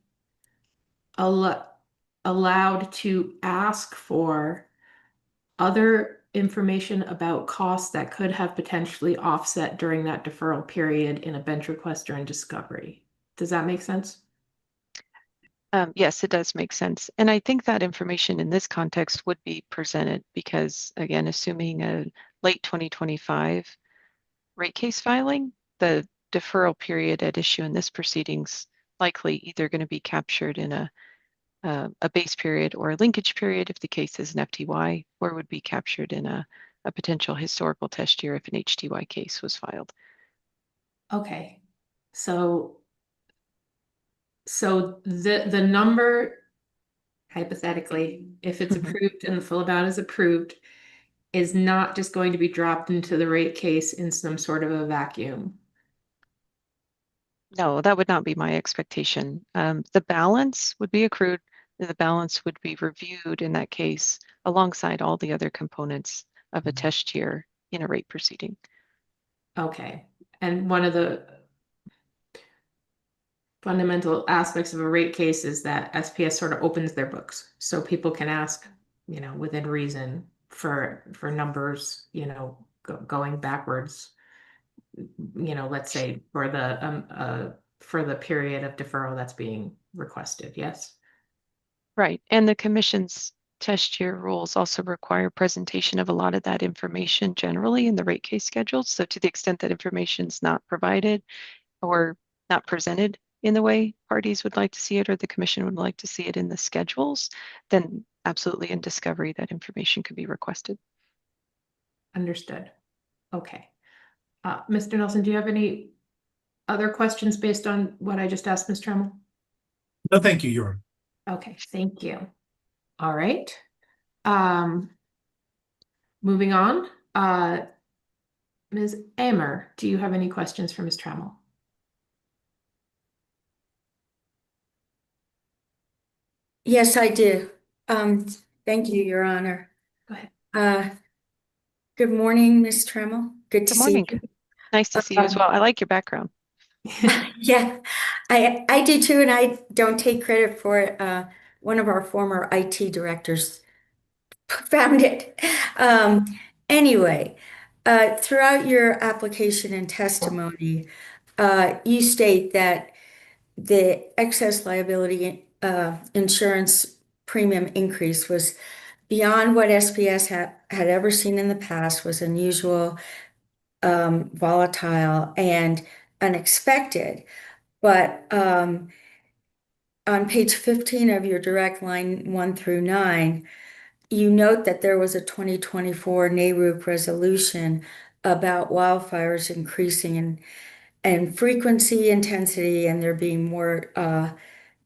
allowed to ask for other information about costs that could have potentially offset during that deferral period in a bench request or in discovery? Does that make sense? Yes, it does make sense. And I think that information in this context would be presented because, again, assuming a late 2025 rate case filing, the deferral period at issue in this proceedings likely either going to be captured in a base period or a linkage period if the case is an FTY, or would be captured in a potential historical test year if an HTY case was filed. Okay, so the number, hypothetically, if it's approved and the full amount is approved, is not just going to be dropped into the rate case in some sort of a vacuum. No, that would not be my expectation. The balance would be accrued. The balance would be reviewed in that case alongside all the other components of a test year in a rate proceeding. Okay, and one of the fundamental aspects of a rate case is that SPS sort of opens their books, so people can ask, within reason for numbers, going backwards, let's say for the period of deferral that's being requested. Yes. Right, and the commission's test year rules also require presentation of a lot of that information generally in the rate case schedule. So to the extent that information is not provided or not presented in the way parties would like to see it or the commission would like to see it in the schedules, then absolutely in discovery that information could be requested. Understood. Okay. Mr. Nelson, do you have any other questions based on what I just asked Ms. Trammell? No, thank you, Your Honor. Okay, thank you. All right. Moving on. Ms. Amer, do you have any questions for Ms. Trammell? Yes, I do. Thank you, Your Honor. Go ahead. Good morning, Ms. Trammell. Good to Good see morning. you. Nice to see you as well. I like your background. Yeah, I do too, and I don't take credit for it. One of our former IT directors found it. Anyway, throughout your application and testimony, you state that the excess liability insurance premium increase was beyond what SPS had ever seen in the past, was unusual, volatile, and unexpected. But on page 15 of your direct line 1 through 9, you note that there was a 2024 NARUC resolution about wildfires increasing in frequency, intensity, and there being more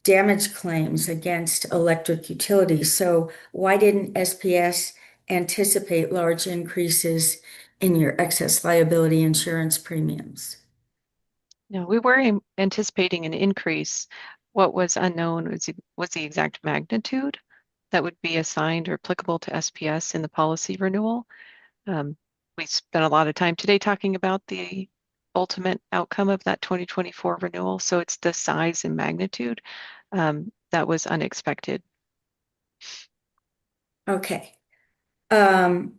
damage claims against electric utilities. So why didn't SPS anticipate large increases in your excess liability insurance premiums? No, we were anticipating an increase. What was unknown was the exact magnitude that would be assigned or applicable to SPS in the policy renewal. We spent a lot of time today talking about the ultimate outcome of that 2024 renewal. So it's the size and magnitude that was unexpected. Okay. On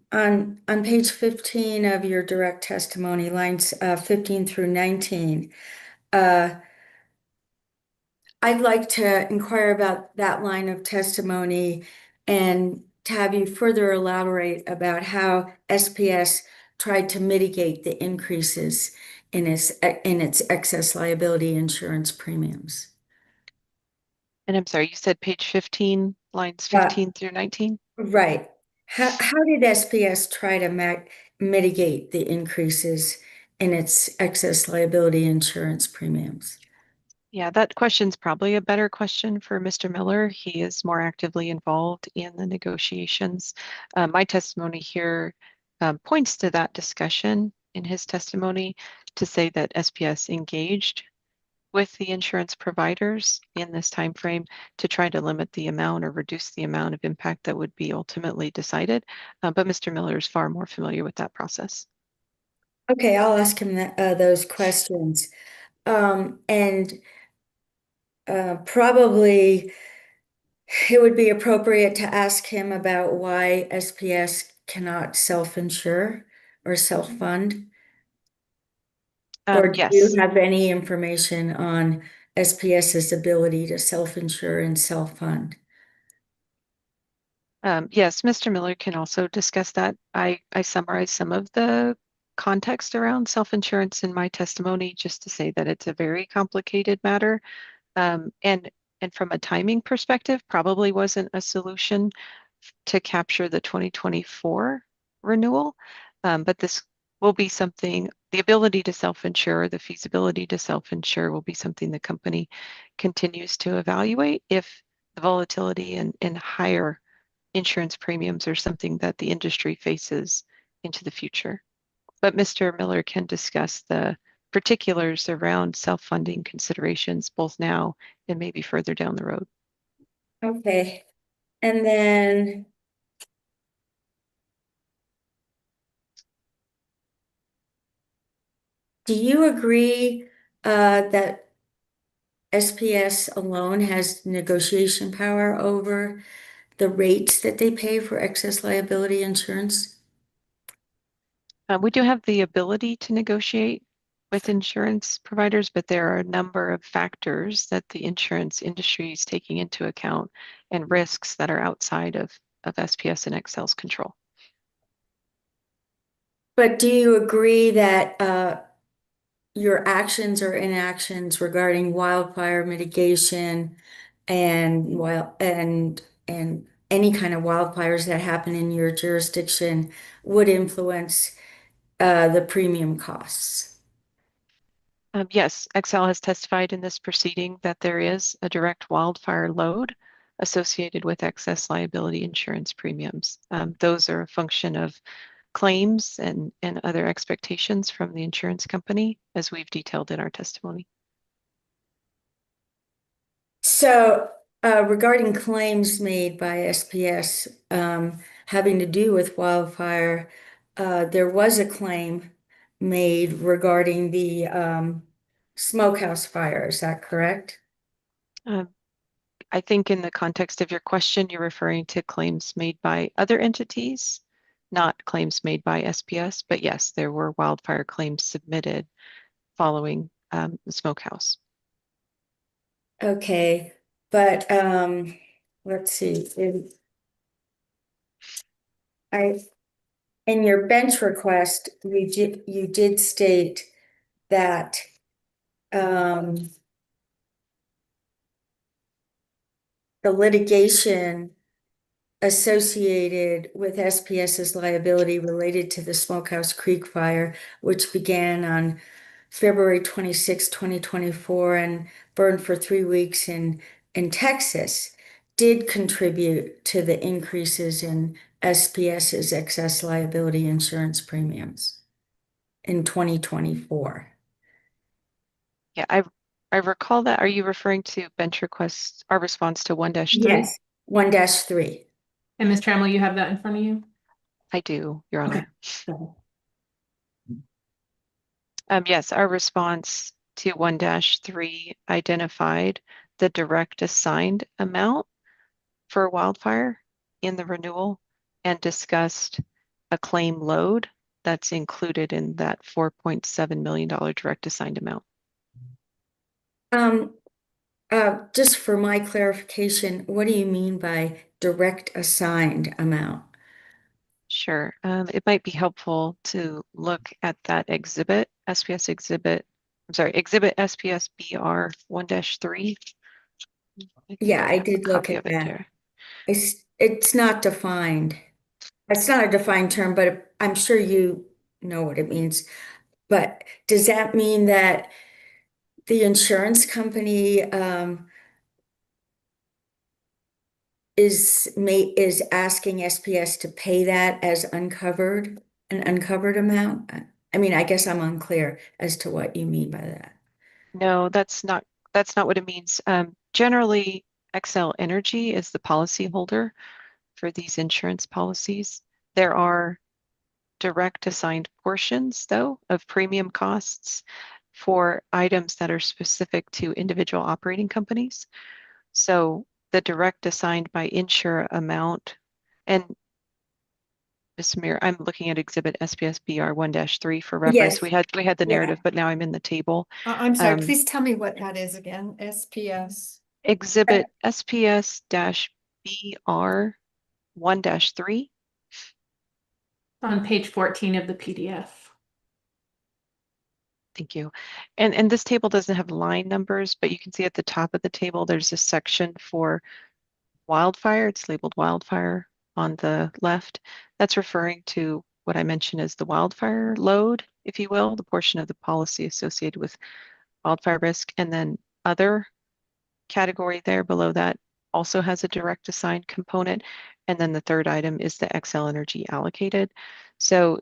page 15 of your direct testimony, lines 15 through 19, I'd like to inquire about that line of testimony and to have you further elaborate about how SPS tried to mitigate the increases in its excess liability insurance premiums. And I'm sorry, you said page 15, lines 15 through 19? Right. How did SPS try to mitigate the increases in its excess liability insurance premiums? Yeah, that question's probably a better question for Mr. Miller. He is more actively involved in the negotiations. My testimony here points to that discussion in his testimony to say that SPS engaged with the insurance providers in this time frame to try to limit the amount or reduce the amount of impact that would be ultimately decided. But Mr. Miller is far more familiar with that process. Okay, I'll ask him those questions. And probably it would be appropriate to ask him about why SPS cannot self-insure or self-fund. Or do you Yes. have any information on SPS's ability to self-insure and self-fund? Yes, Mr. Miller can also discuss that. I summarized some of the context around self-insurance in my testimony just to say that it's a very complicated matter. And from a timing perspective, probably wasn't a solution to capture the 2024 renewal. But this will be something, the ability to self-insure, the feasibility to self-insure will be something the company continues to evaluate if the volatility and higher insurance premiums are something that the industry faces into the future. But Mr. Miller can discuss the particulars around self-funding considerations both now and maybe further down the road. Okay, and then do you agree that SPS alone has negotiation power over the rates that they pay for excess liability insurance? We do have the ability to negotiate with insurance providers, but there are a number of factors that the insurance industry is taking into account and risks that are outside of SPS and Excel's control. But do you agree that your actions or inactions regarding wildfire mitigation and and any kind of wildfires that happen in your jurisdiction would influence the premium costs? Yes, Excel has testified in this proceeding that there is a direct wildfire load associated with excess liability insurance premiums. Those are a function of claims and other expectations from the insurance company, as we've detailed in our testimony. So, regarding claims made by SPS having to do with wildfire, there was a claim made regarding the smokehouse fire. Is that correct? I think in the context of your question, you're referring to claims made by other entities, not claims made by SPS. But yes, there were wildfire claims submitted following the smokehouse. Okay, but let's see. I in your bench request, you did state that the litigation associated with SPS's liability related to the Smokehouse Creek fire, which began on February 26, 2024 and burned for 3 weeks in Texas, did contribute to the increases in SPS's excess liability insurance premiums in 2024. Yeah, I recall that. Are you referring to bench request, our response to 1-3? Yes, 1-3. And Ms. Trammell, you have that in front of you? I do, Your Honor. Okay. Yes, our response to 1-3 identified the direct assigned amount for wildfire in the renewal and discussed a claim load that's included in that $4.7 million direct assigned amount. Just for my clarification, what do you mean by direct assigned amount? Sure. It might be helpful to look at that exhibit, SPS exhibit, I'm sorry, exhibit SPS BR 1-3. Yeah, I did look Copy at of it that. there. It's not defined. It's not a defined term, but I'm sure you know what it means. But does that mean that the insurance company is asking SPS to pay that as uncovered? an uncovered amount? I mean, I guess I'm unclear as to what you mean by that. No, that's not what it means. Generally, Xcel Energy is the policy holder for these insurance policies. There are direct assigned portions, though, of premium costs for items that are specific to individual operating companies. So the direct assigned by insurer amount, and Ms. Samir, I'm looking at Exhibit SPS BR 1-3 for reference. Yes. We had the Yeah. narrative, but now I'm in the table. I'm sorry, Um, please tell me what that is again, SPS. Exhibit SPS-BR 1-3. On page 14 of the PDF. Thank you. And this table doesn't have line numbers, but you can see at the top of the table, there's a section for wildfire. It's labeled wildfire on the left. That's referring to what I mentioned as the wildfire load, if you will, the portion of the policy associated with wildfire risk. And then other category there below that also has a direct assigned component. And then the third item is the Xcel Energy allocated. So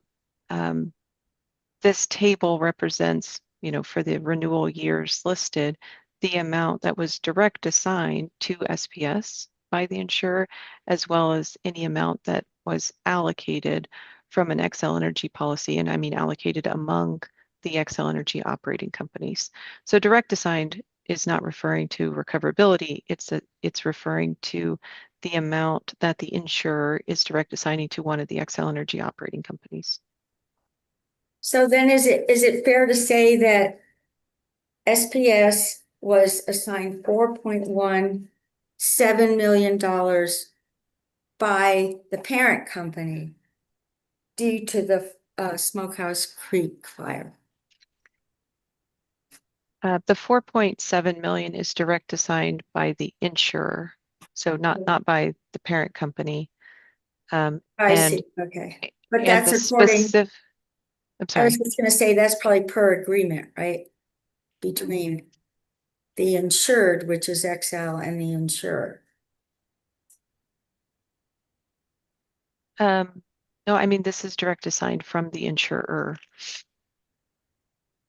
this table represents, for the renewal years listed, the amount that was direct assigned to SPS by the insurer, as well as any amount that was allocated from an Xcel Energy policy, and I mean allocated among the Xcel Energy operating companies. So direct assigned is not referring to recoverability, it's referring to the amount that the insurer is direct assigning to one of the Xcel Energy operating companies. So then is it fair to say that SPS was assigned $4.17 million by the parent company due to the Smokehouse Creek fire? The 4.7 million is direct assigned by the insurer, so not by the parent company. I And see, okay. But and that's the according, specific, I'm I was sorry. just gonna say, that's probably per agreement, right? Between the insured, which is XL, and the insurer. No, I mean this is direct assigned from the insurer.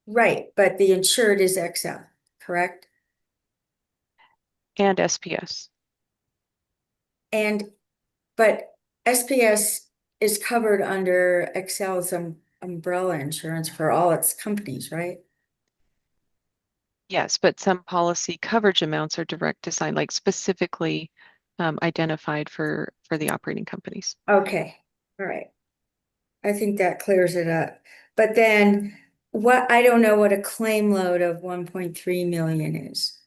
Right, but the insured is XL, correct? And SPS. But SPS is covered under XL's umbrella insurance for all its companies, right? Yes, but some policy coverage amounts are direct assigned, like specifically identified for the operating companies. Okay, all right. I think that clears it up. But then I don't know what a claim load of 1.3 million is.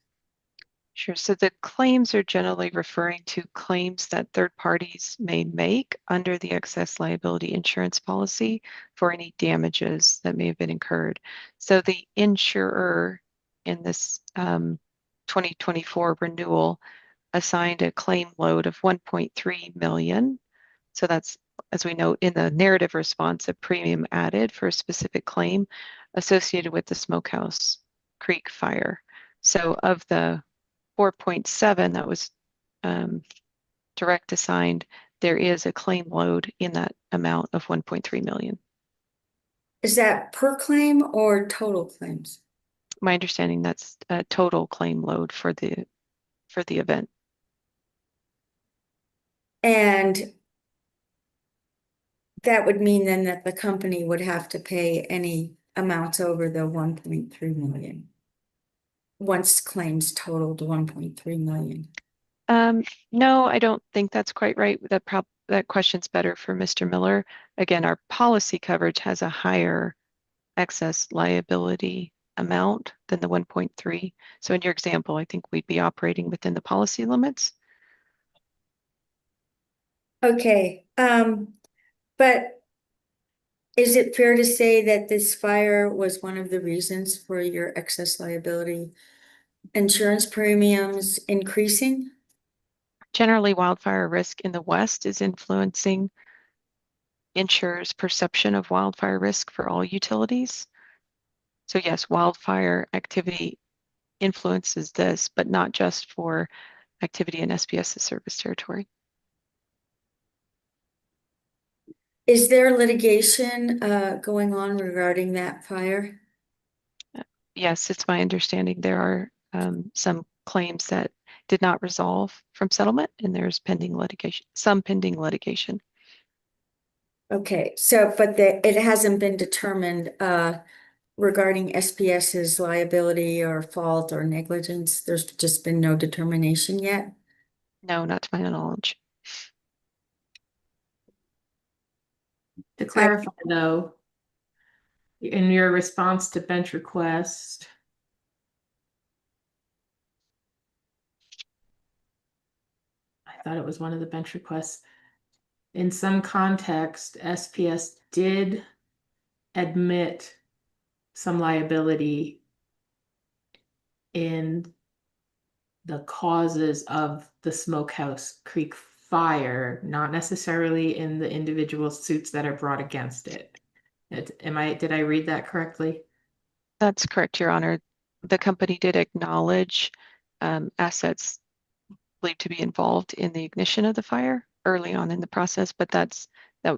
Sure. So the claims are generally referring to claims that third parties may make under the excess liability insurance policy for any damages that may have been incurred. So the insurer in this 2024 renewal assigned a claim load of 1.3 million. So that's, as we know in the narrative response, a premium added for a specific claim associated with the Smokehouse Creek fire. So of the 4.7 that was direct assigned, there is a claim load in that amount of 1.3 million. Is that per claim or total claims? My understanding that's a total claim load for the event. And that would mean then that the company would have to pay any amounts over the 1.3 million. Once claims totaled 1.3 million. No, I don't think that's quite right. That question's better for Mr. Miller. Again, our policy coverage has a higher excess liability amount than the 1.3. So in your example, I think we'd be operating within the policy limits. Okay, but is it fair to say that this fire was one of the reasons for your excess liability insurance premiums increasing? Generally, wildfire risk in the West is influencing insurers' perception of wildfire risk for all utilities. So yes, wildfire activity influences this, but not just for activity in SPS's service territory. Is there litigation going on regarding that fire? Yes, it's my understanding there are some claims that did not resolve from settlement, and there's pending litigation, some pending litigation. Okay, so it hasn't been determined regarding SPS's liability or fault or negligence. There's just been no determination yet. No, not to my knowledge. To clarify though, in your response to bench request, I thought it was one of the bench requests. In some context, SPS did admit some liability in the causes of the Smokehouse Creek fire, not necessarily in the individual suits that are brought against it. Did I read that correctly? That's correct, Your Honor. The company did acknowledge assets believed to be involved in the ignition of the fire early on in the process, but that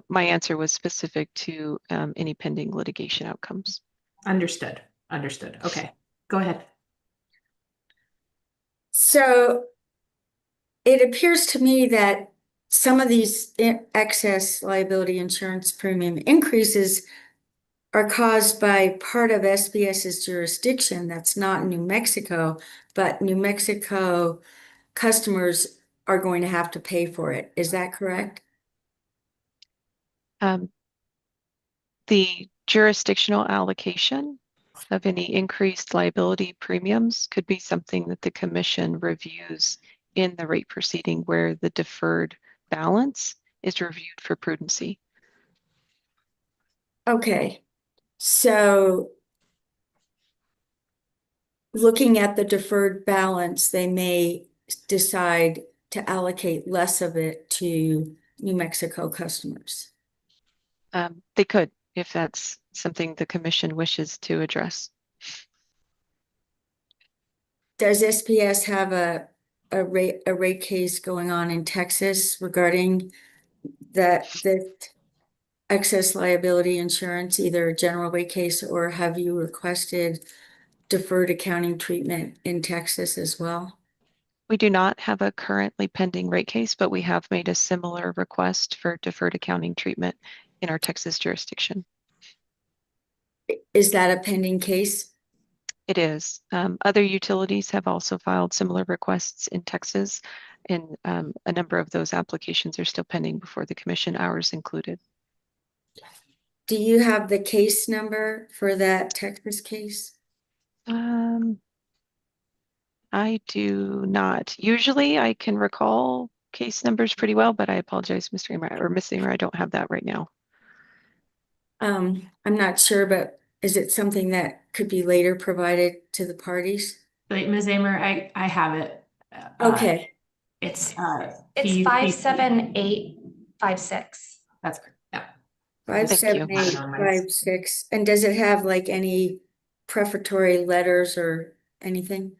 my answer was specific to any pending litigation outcomes. Understood. Okay, go ahead. So it appears to me that some of these excess liability insurance premium increases are caused by part of SBS's jurisdiction that's not New Mexico, but New Mexico customers are going to have to pay for it. Is that correct? The jurisdictional allocation of any increased liability premiums could be something that the commission reviews in the rate proceeding where the deferred balance is reviewed for prudency. Okay, so looking at the deferred balance, they may decide to allocate less of it to New Mexico customers. They could, if that's something the commission wishes to address. Does SPS have a rate case going on in Texas regarding the excess liability insurance, either a general rate case, or have you requested deferred accounting treatment in Texas as well? We do not have a currently pending rate case, but we have made a similar request for deferred accounting treatment in our Texas jurisdiction. Is that a pending case? It is. Other utilities have also filed similar requests in Texas, and a number of those applications are still pending before the commission, ours included. Do you have the case number for that Texas case? I do not. Usually I can recall case numbers pretty well, but I apologize, Mr. Amer or Ms. Amer, I don't have that right now. I'm not sure, but is it something that could be later provided to the parties? Like Ms. Amer, I have it. Okay, It's It's PUC. 57856. That's correct. Yeah. five, Thank seven, you. eight, 5, 6. And does it have like any prefatory letters or anything?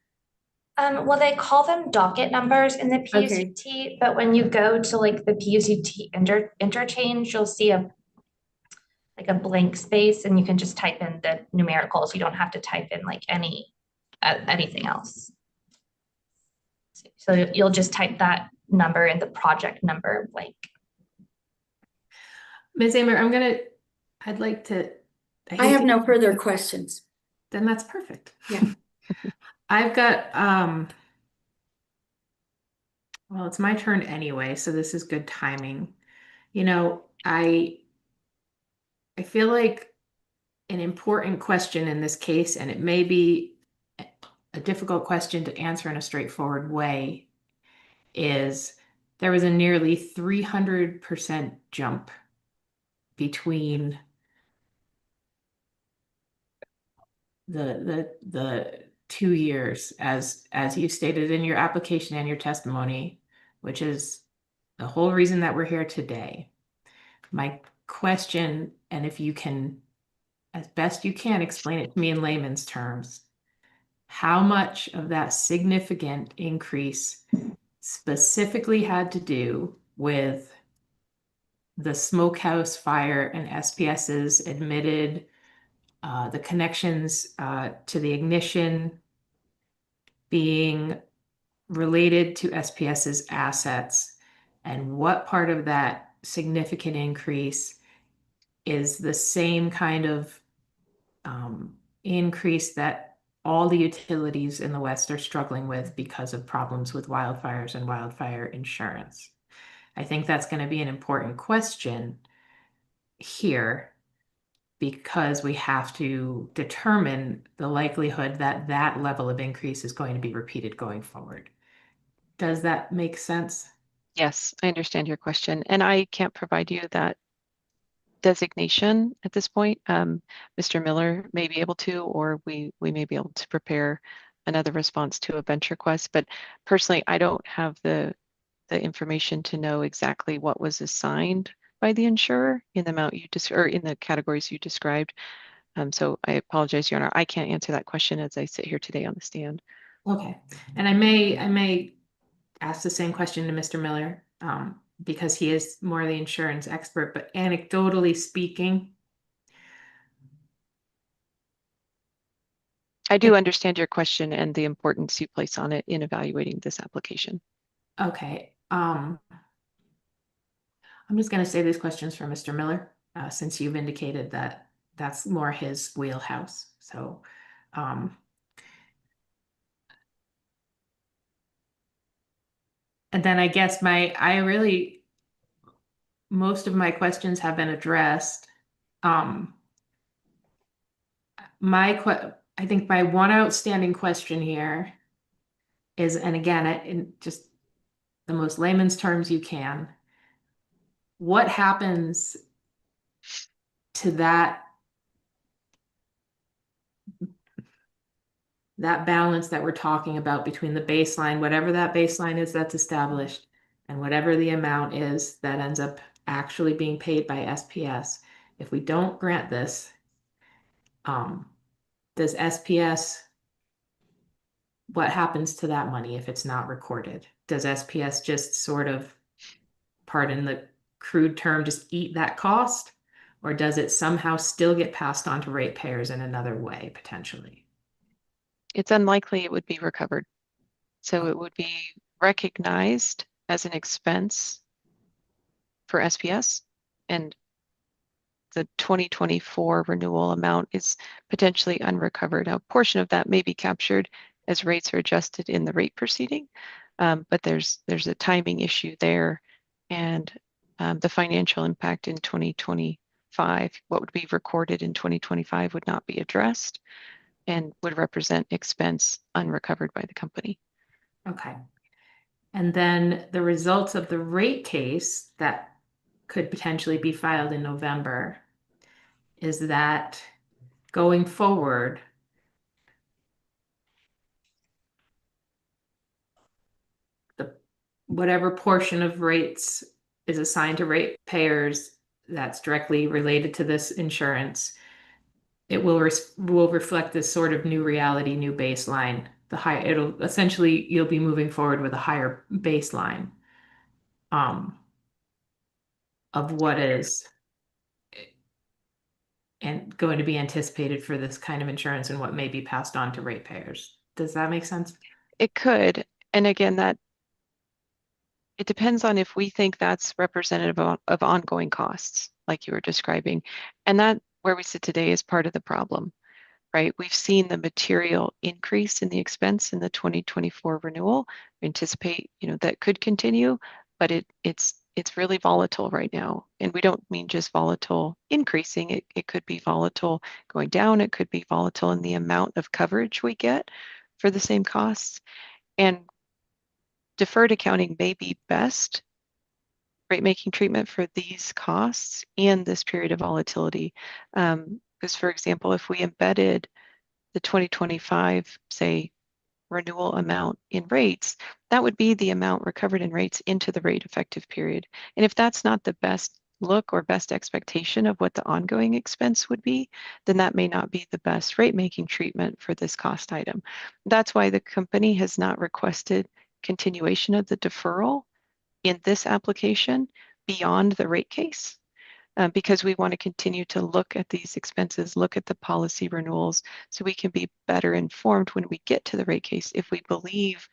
Well, they call them docket numbers in the Okay. PUCT, but when you go to like the PUCT interchange, you'll see a blank space and you can just type in the numericals. You don't have to type in like anything else. So you'll just type that number in the project number blank. Ms. Amer, I'd like to. I hate have to- no further questions. Then that's perfect. Yeah. I've got, well, it's my turn anyway, so this is good timing. You know, I feel like an important question in this case, and it may be a difficult question to answer in a straightforward way, is there was a nearly 300% jump between the 2 years as you stated in your application and your testimony, which is the whole reason that we're here today. My question, and if you can, as best you can, explain it to me in layman's terms, how much of that significant increase specifically had to do with the smokehouse fire and SPS's admitted the connections to the ignition being related to SPS's assets, and what part of that significant increase is the same kind of increase that all the utilities in the West are struggling with because of problems with wildfires and wildfire insurance. I think that's going to be an important question here because we have to determine the likelihood that that level of increase is going to be repeated going forward. Does that make sense? Yes, I understand your question, and I can't provide you that designation at this point. Mr. Miller may be able to, or we may be able to prepare another response to a bench request. But personally, I don't have the information to know exactly what was assigned by the insurer in the amount you or in the categories you described. So I apologize, Your Honor. I can't answer that question as I sit here today on the stand. Okay, and I may ask the same question to Mr. Miller, because he is more the insurance expert, but anecdotally speaking, I do understand your question and the importance you place on it in evaluating this application. okay, I'm just gonna say these questions for Mr. Miller, since you've indicated that that's more his wheelhouse, so, and then I guess most of my questions have been addressed. I think my one outstanding question here is, and again, in just the most layman's terms you can, what happens to that balance that we're talking about between the baseline, whatever that baseline is that's established, and whatever the amount is that ends up actually being paid by SPS? If we don't grant this, does SPS, what happens to that money if it's not recorded? Does SPS just sort of, pardon the crude term, just eat that cost? Or does it somehow still get passed on to ratepayers in another way, potentially? It's unlikely it would be recovered. So it would be recognized as an expense for SPS, and the 2024 renewal amount is potentially unrecovered. Now, a portion of that may be captured as rates are adjusted in the rate proceeding, but there's a timing issue there, and the financial impact in 2025, what would be recorded in 2025 would not be addressed and would represent expense unrecovered by the company. Okay. And then the results of the rate case that could potentially be filed in November is that going forward, whatever portion of rates is assigned to ratepayers that's directly related to this insurance, it will reflect this sort of new reality, new baseline. It'll essentially, you'll be moving forward with a higher baseline of what is and going to be anticipated for this kind of insurance and what may be passed on to ratepayers. Does that make sense? It could, and again, that it depends on if we think that's representative of ongoing costs, like you were describing. And that where we sit today is part of the problem, right? We've seen the material increase in the expense in the 2024 renewal. We anticipate, that could continue, but it's really volatile right now. And we don't mean just volatile increasing. It could be volatile going down. It could be volatile in the amount of coverage we get for the same costs. And deferred accounting may be best rate making treatment for these costs and this period of volatility. Because for example, if we embedded the 2025, say, renewal amount in rates, that would be the amount recovered in rates into the rate effective period. And if that's not the best look or best expectation of what the ongoing expense would be, then that may not be the best rate making treatment for this cost item. That's why the company has not requested continuation of the deferral in this application, beyond the rate case. Because we want to continue to look at these expenses, look at the policy renewals, so we can be better informed when we get to the rate case if we believe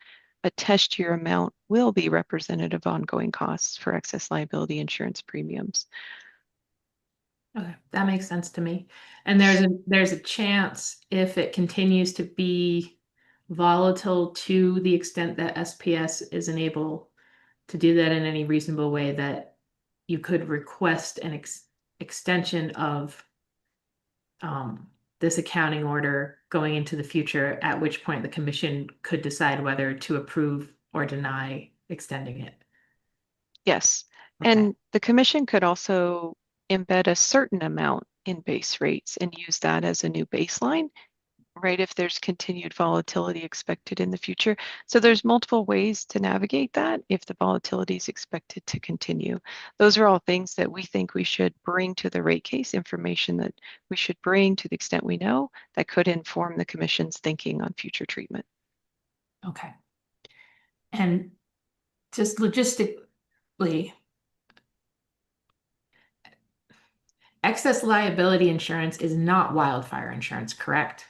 a test year amount will be representative of ongoing costs for excess liability insurance premiums. Okay, that makes sense to me. And there's a chance if it continues to be volatile to the extent that SPS isn't able to do that in any reasonable way, that you could request an extension of this accounting order going into the future, at which point the commission could decide whether to approve or deny extending it. Yes, Okay. and the commission could also embed a certain amount in base rates and use that as a new baseline, right? If there's continued volatility expected in the future. So there's multiple ways to navigate that if the volatility is expected to continue. Those are all things that we think we should bring to the rate case, information that we should bring to the extent we know that could inform the commission's thinking on future treatment. Okay. And just logistically, excess liability insurance is not wildfire insurance, correct?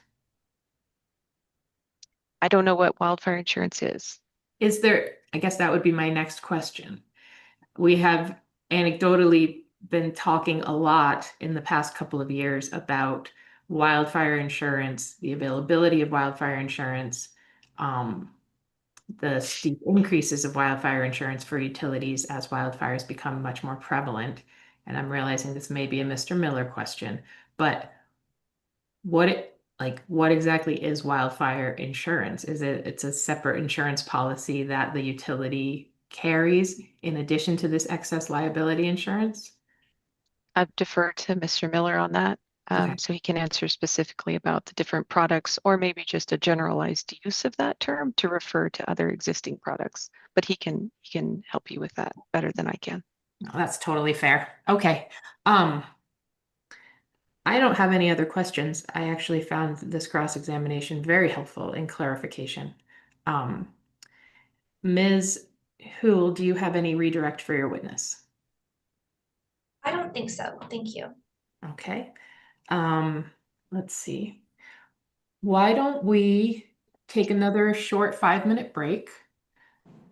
I don't know what wildfire insurance is. Is there, I guess that would be my next question. We have anecdotally been talking a lot in the past couple of years about wildfire insurance, the availability of wildfire insurance, the steep increases of wildfire insurance for utilities as wildfires become much more prevalent. And I'm realizing this may be a Mr. Miller question, but what exactly is wildfire insurance? It's a separate insurance policy that the utility carries in addition to this excess liability insurance? I've deferred to Mr. Miller on that. Okay. So he can answer specifically about the different products or maybe just a generalized use of that term to refer to other existing products. But he can help you with that better than I can. No, that's totally fair. Okay. I don't have any other questions. I actually found this cross-examination very helpful in clarification. Ms. Hool, do you have any redirect for your witness? I don't think so. Thank you. Okay. Let's see. Why don't we take another short 5-minute break?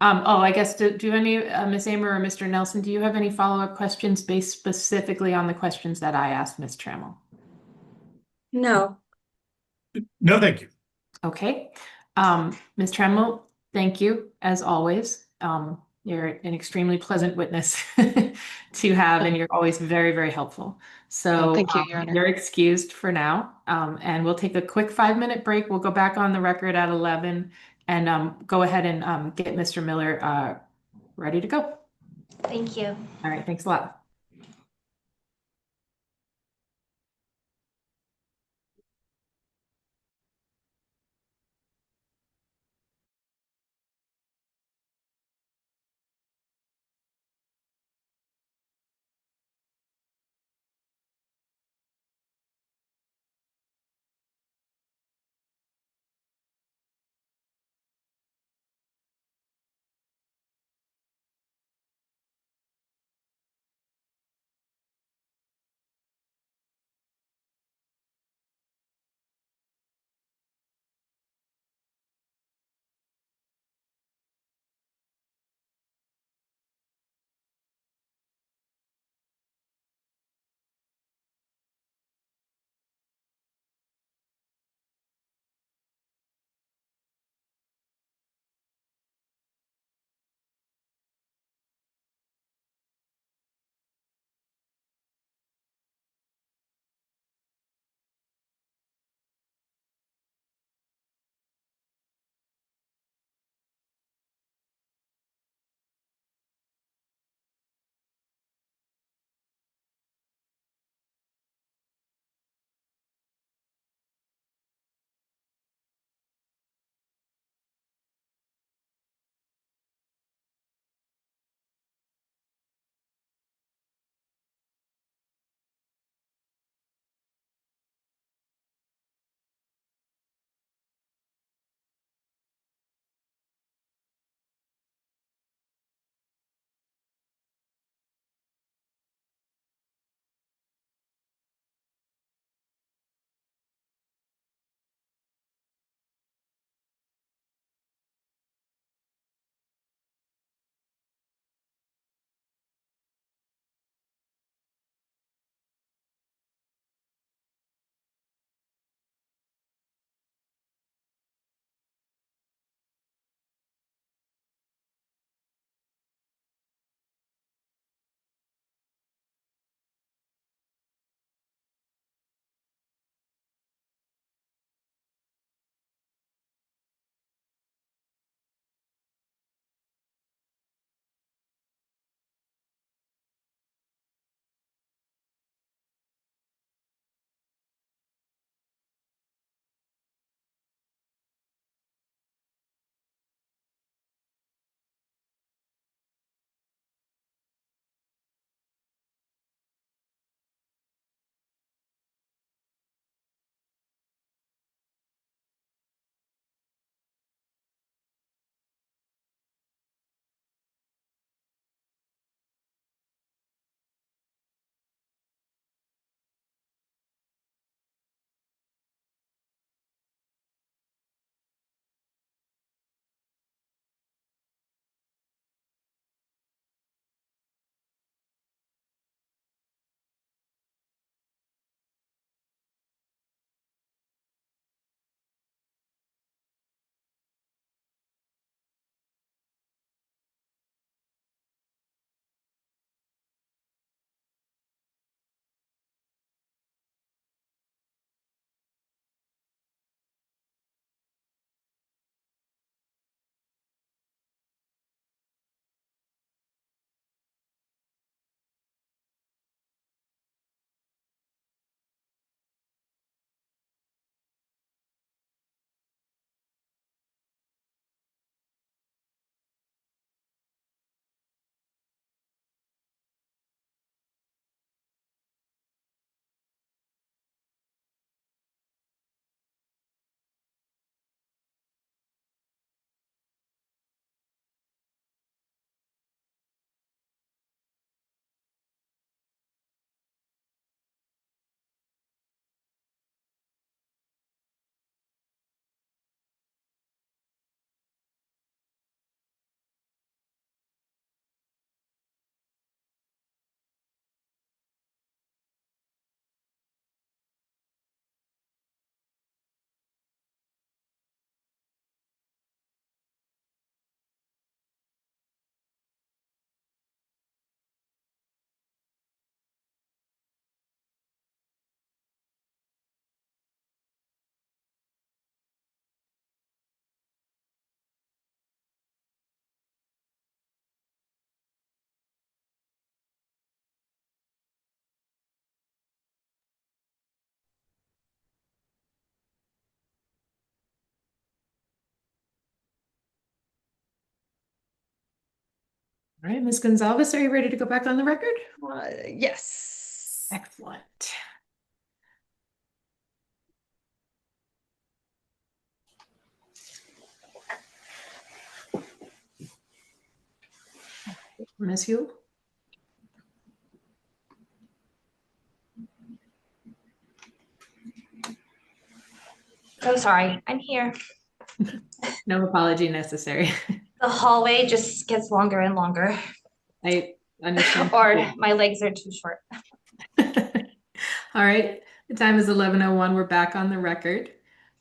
Oh, I guess do any Ms. Amer or Mr. Nelson, do you have any follow-up questions based specifically on the questions that I asked Ms. Trammell? No, No, thank you. Okay. Ms. Trammell, thank you as always. You're an extremely pleasant witness to have, and you're always very, very helpful. So Thank you, Your Honor. you're excused for now. And we'll take a quick 5-minute break. We'll go back on the record at 11 and go ahead and get Mr. Miller ready to go. Thank you. All right, thanks a lot. All right, Ms. Gonzalez, are you ready to go back on the record? Yes. Excellent. Ms. Yule? So sorry, I'm here. No apology necessary. The hallway just gets longer and longer, I understand. or my legs are too short. All right, the time is 11:01. We're back on the record.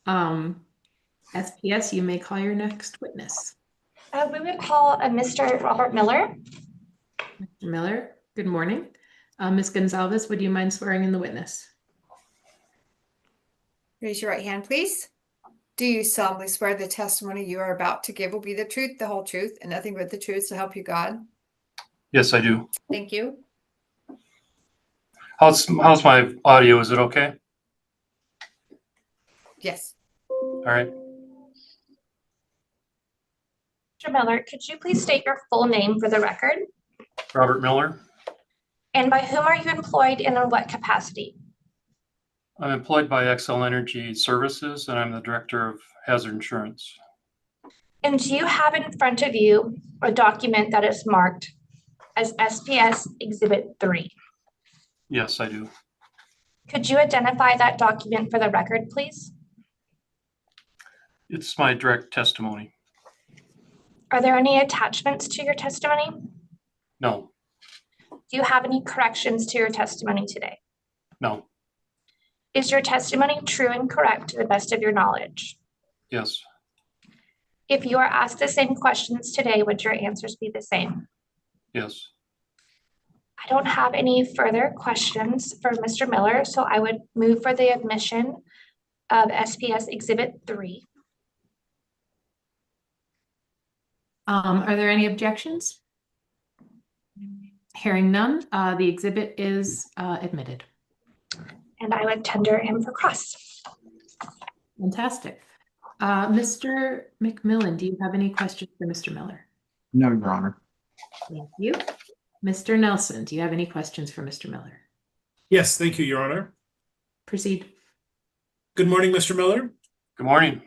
SPS, you may call your next witness. We would call Mr. Robert Miller. Mr. Miller, good morning. Ms. Gonzalez, would you mind swearing in the witness? Raise your right hand, please. Do you solemnly swear the testimony you are about to give will be the truth, the whole truth, and nothing but the truth, so help you God? Yes, I do. Thank you. How's my audio? Is it okay? Yes. All right. Mr. Miller, could you please state your full name for the record? Robert Miller. And by whom are you employed and in what capacity? I'm employed by Xcel Energy Services, and I'm the Director of Hazard Insurance. And do you have in front of you a document that is marked as SPS Exhibit 3? Yes, I do. Could you identify that document for the record, please? It's my direct testimony. Are there any attachments to your testimony? No, Do you have any corrections to your testimony today? no, Is your testimony true and correct to the best of your knowledge? yes, If you are asked the same questions today, would your answers be the same? yes. I don't have any further questions for Mr. Miller, so I would move for the admission of SPS Exhibit 3. Are there any objections? Hearing none, the exhibit is admitted. And I would tender him for cross. Fantastic. Mr. McMillan, do you have any questions for Mr. Miller? No, Your Honor. Thank you. Mr. Nelson, do you have any questions for Mr. Miller? Yes, thank you, Your Honor. Proceed. Good morning, Mr. Miller. Good morning.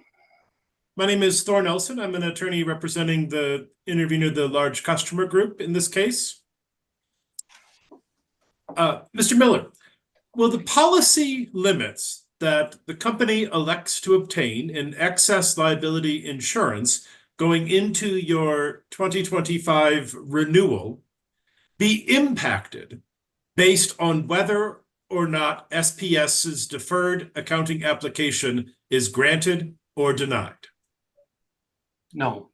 My name is Thor Nelson. I'm an attorney representing the intervener, the large customer group in this case. Mr. Miller, will the policy limits that the company elects to obtain in excess liability insurance going into your 2025 renewal be impacted based on whether or not SPS's deferred accounting application is granted or denied? No,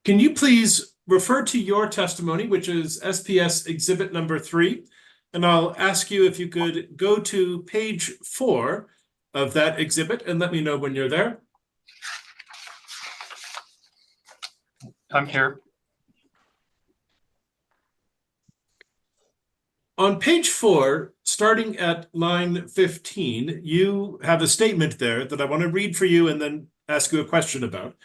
Can you please refer to your testimony, which is SPS Exhibit number 3, and I'll ask you if you could go to page 4 of that exhibit and let me know when you're there. I'm here. On page 4, starting at line 15, you have a statement there that I want to read for you and then ask you a question about.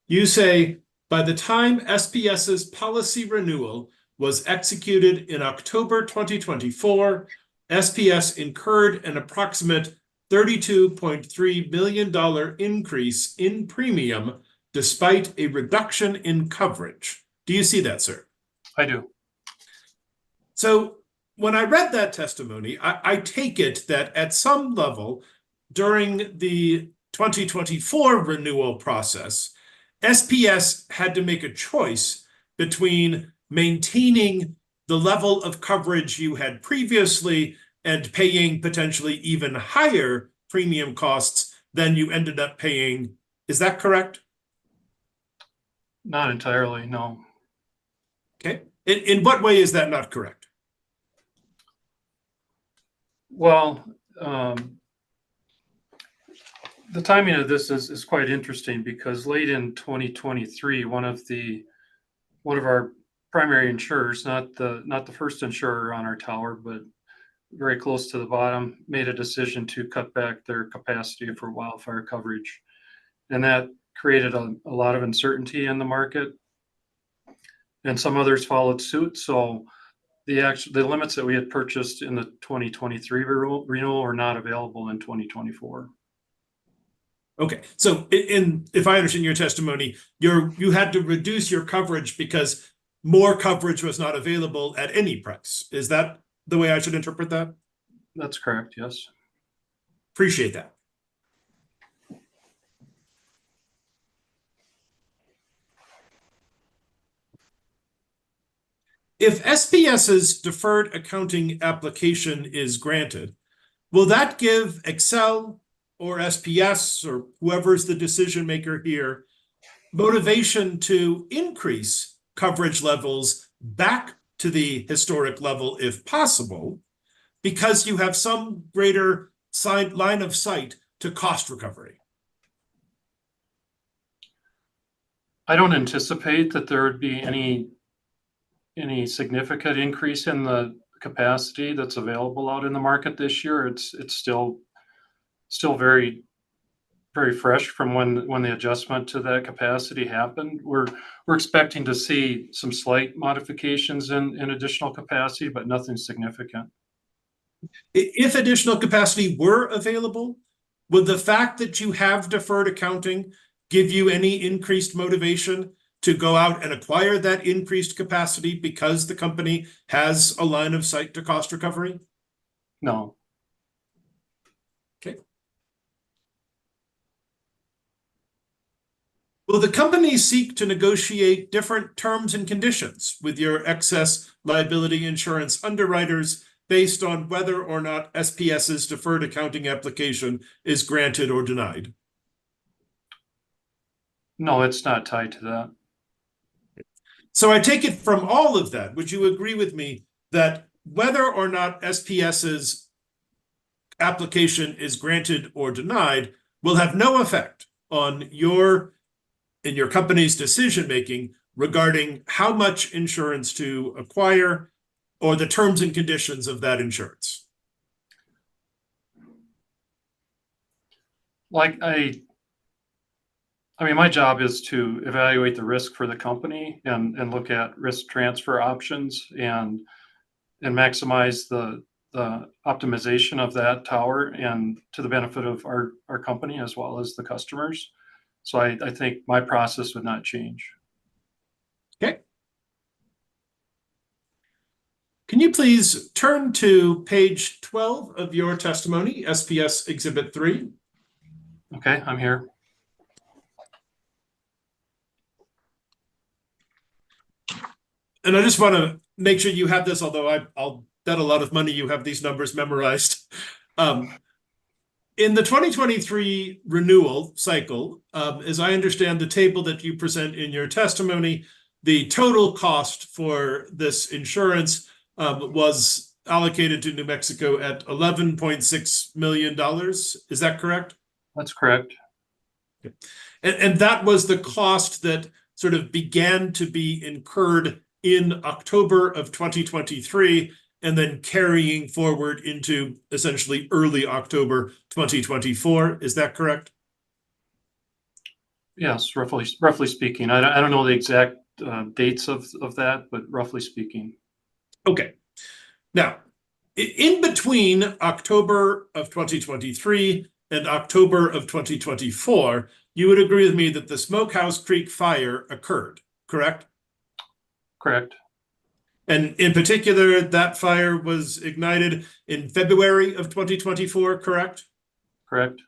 You say, by the time SPS's policy renewal was executed in October 2024, SPS incurred an approximate $32.3 million increase in premium despite a reduction in coverage. Do you see that, sir? I do. So when I read that testimony, I take it that at some level during the 2024 renewal process, SPS had to make a choice between maintaining the level of coverage you had previously and paying potentially even higher premium costs than you ended up paying. Is that correct? Not entirely, no. Okay. In what way is that not correct? Well, the timing of this is quite interesting because late in 2023, one of our primary insurers, not the first insurer on our tower, but very close to the bottom, made a decision to cut back their capacity for wildfire coverage. And that created a lot of uncertainty in the market. And some others followed suit. So the limits that we had purchased in the 2023 renewal are not available in 2024. Okay, so if I understand your testimony, you had to reduce your coverage because more coverage was not available at any price. Is that the way I should interpret that? That's correct, yes. Appreciate that. If SPS's deferred accounting application is granted, will that give Excel or SPS or whoever's the decision maker here motivation to increase coverage levels back to the historic level if possible, because you have some greater line of sight to cost recovery? I don't anticipate that there would be any significant increase in the capacity that's available out in the market this year. It's still very fresh from when the adjustment to that capacity happened. We're expecting to see some slight modifications in additional capacity, but nothing significant. If additional capacity were available, would the fact that you have deferred accounting give you any increased motivation to go out and acquire that increased capacity because the company has a line of sight to cost recovery? No. Okay. Will the company seek to negotiate different terms and conditions with your excess liability insurance underwriters based on whether or not SPS's deferred accounting application is granted or denied? No, it's not tied to that. So I take it from all of that, would you agree with me that whether or not SPS's application is granted or denied will have no effect on your company's decision-making regarding how much insurance to acquire or the terms and conditions of that insurance? I mean, my job is to evaluate the risk for the company and look at risk transfer options and maximize the optimization of that tower and to the benefit of our company as well as the customers. So I think my process would not change. Okay. Can you please turn to page 12 of your testimony, SPS Exhibit 3? Okay, I'm here. And I just want to make sure you have this, although I'll bet a lot of money you have these numbers memorized. In the 2023 renewal cycle, as I understand the table that you present in your testimony, the total cost for this insurance was allocated to New Mexico at $11.6 million. Is that correct? That's correct. Okay. And that was the cost that sort of began to be incurred in October of 2023 and then carrying forward into essentially early October 2024. Is that correct? Yes, roughly speaking. I don't know the exact dates of that, but roughly speaking. Okay. Now, in between October of 2023 and October of 2024, you would agree with me that the Smokehouse Creek fire occurred, correct? Correct. And in particular, that fire was ignited in February of 2024, correct? Correct.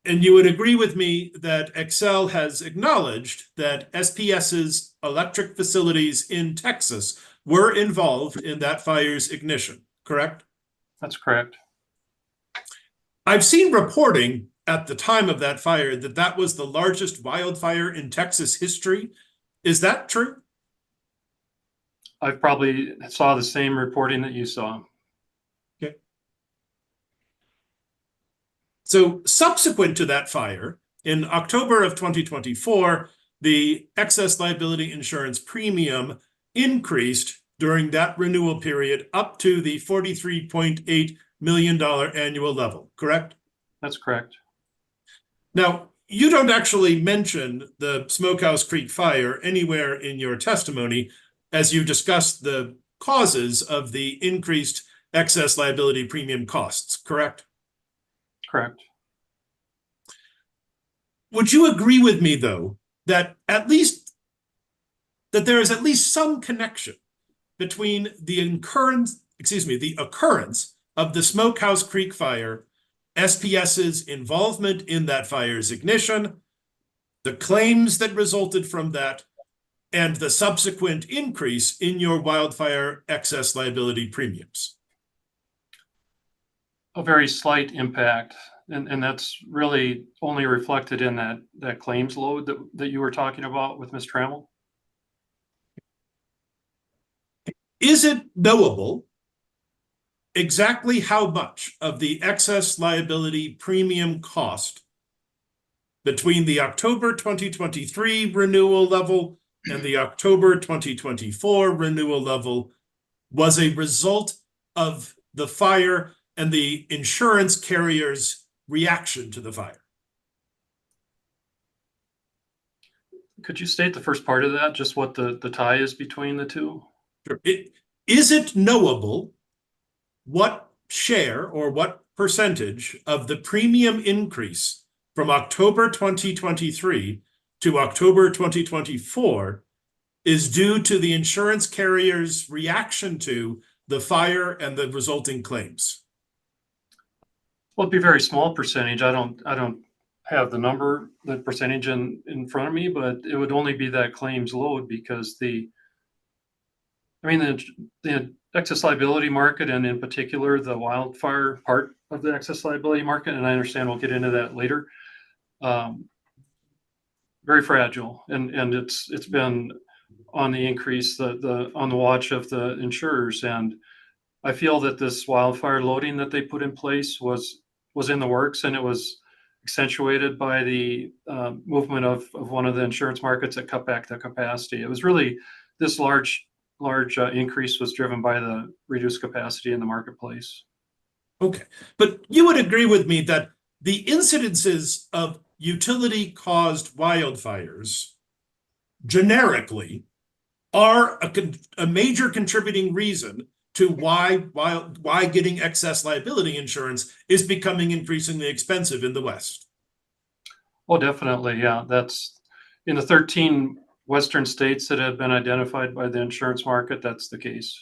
And you would agree with me that Excel has acknowledged that SPS's electric facilities in Texas were involved in that fire's ignition, correct? That's correct. I've seen reporting at the time of that fire that that was the largest wildfire in Texas history. Is that true? I probably saw the same reporting that you saw. Okay. So subsequent to that fire, in October of 2024, the excess liability insurance premium increased during that renewal period up to the $43.8 million annual level, correct? That's correct. Now, you don't actually mention the Smokehouse Creek fire anywhere in your testimony as you discuss the causes of the increased excess liability premium costs, correct? Correct. Would you agree with me, though, that there is at least some connection between the occurrence of the Smokehouse Creek fire, SPS's involvement in that fire's ignition, the claims that resulted from that, and the subsequent increase in your wildfire excess liability premiums? A very slight impact. And that's really only reflected in that claims load that you were talking about with Ms. Trammell. Is it knowable exactly how much of the excess liability premium cost between the October 2023 renewal level and the October 2024 renewal level was a result of the fire and the insurance carrier's reaction to the fire? Could you state the first part of that, just what the tie is between the two? Sure. Is it knowable what share or what percentage of the premium increase from October 2023 to October 2024 is due to the insurance carrier's reaction to the fire and the resulting claims? Well, it'd be a very small percentage. I don't have the percentage in front of me, but it would only be that claims load because the excess liability market, and in particular the wildfire part of the excess liability market, and I understand we'll get into that later, very fragile, and it's been on the increase, on the watch of the insurers. And I feel that this wildfire loading that they put in place was in the works, and it was accentuated by the movement of one of the insurance markets that cut back the capacity. It was really this large increase was driven by the reduced capacity in the marketplace. Okay, but you would agree with me that the incidences of utility-caused wildfires generically are a major contributing reason to why getting excess liability insurance is becoming increasingly expensive in the West. Oh, definitely, yeah. That's in the 13 Western states that have been identified by the insurance market, that's the case.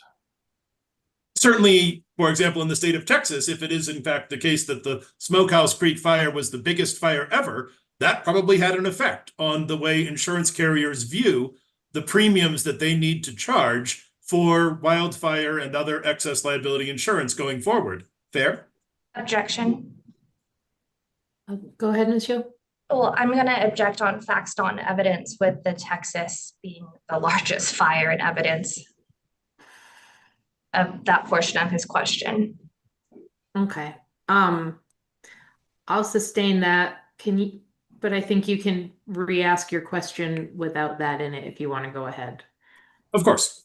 Certainly, for example, in the state of Texas, if it is in fact the case that the Smokehouse Creek fire was the biggest fire ever, that probably had an effect on the way insurance carriers view the premiums that they need to charge for wildfire and other excess liability insurance going forward. Fair? Objection. Go ahead, Ms. Yo. Well, I'm going to object on facts, not evidence, with the Texas being the largest fire in evidence of that portion of his question. Okay. I'll sustain that. But I think you can re-ask your question without that in it if you want to go ahead. Of course.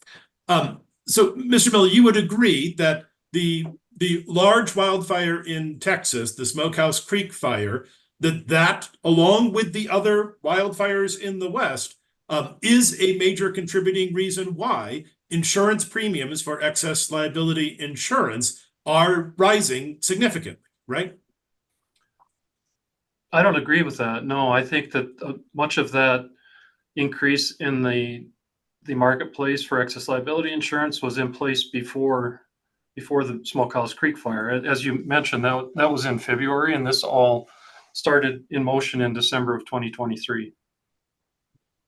So, Mr. Miller, you would agree that the large wildfire in Texas, the Smokehouse Creek fire, that along with the other wildfires in the West, is a major contributing reason why insurance premiums for excess liability insurance are rising significantly, right? I don't agree with that. No, I think that much of that increase in the marketplace for excess liability insurance was in place before the Smokehouse Creek fire. As you mentioned, that was in February, and this all started in motion in December of 2023.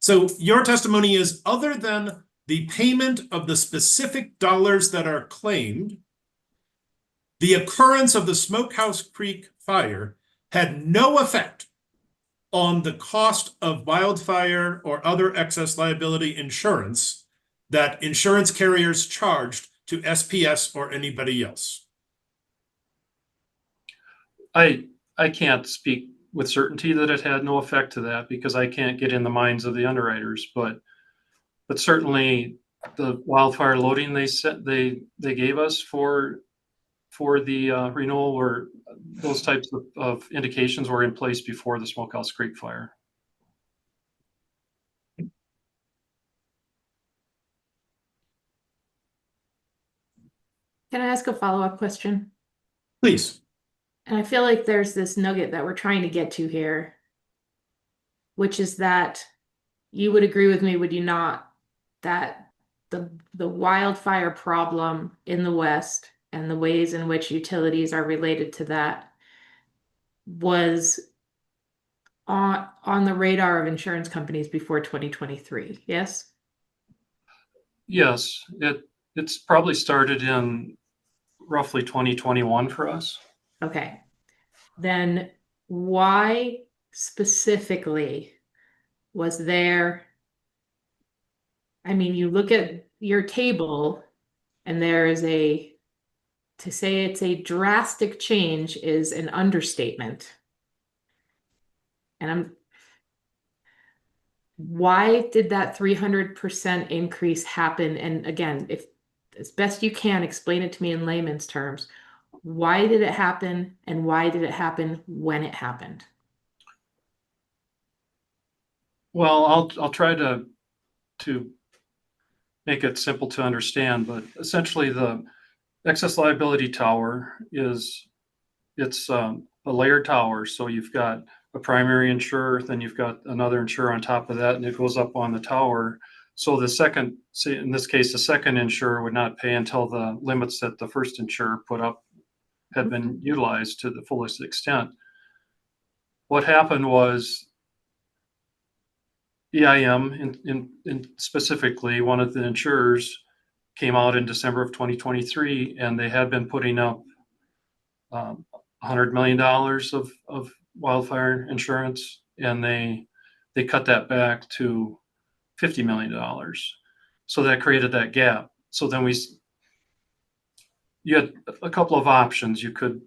So your testimony is, other than the payment of the specific dollars that are claimed, the occurrence of the Smokehouse Creek fire had no effect on the cost of wildfire or other excess liability insurance that insurance carriers charged to SPS or anybody else. I can't speak with certainty that it had no effect to that because I can't get in the minds of the underwriters, but certainly the wildfire loading they gave us for for the renewal were, those types of indications were in place before the Smokehouse Creek fire. Can I ask a follow-up question? Please. And I feel like there's this nugget that we're trying to get to here, which is that you would agree with me, would you not, that the wildfire problem in the West and the ways in which utilities are related to that was on the radar of insurance companies before 2023, yes? Yes, it's probably started in roughly 2021 for us. Okay. Then why specifically was there, I mean, you look at your table and there is to say it's a drastic change is an understatement. And why did that 300% increase happen? And again, if as best you can, explain it to me in layman's terms. Why did it happen and why did it happen when it happened? Well, I'll try to make it simple to understand, but essentially the excess liability tower it's a layered tower. So you've got a primary insurer, then you've got another insurer on top of that, and it goes up on the tower. So the second, say in this case, the second insurer would not pay until the limits that the first insurer put up had been utilized to the fullest extent. What happened was EIM, in specifically, one of the insurers came out in December of 2023, and they had been putting up $100 million of wildfire insurance, and they cut that back to $50 million. So that created that gap. So then you had a couple of options. You could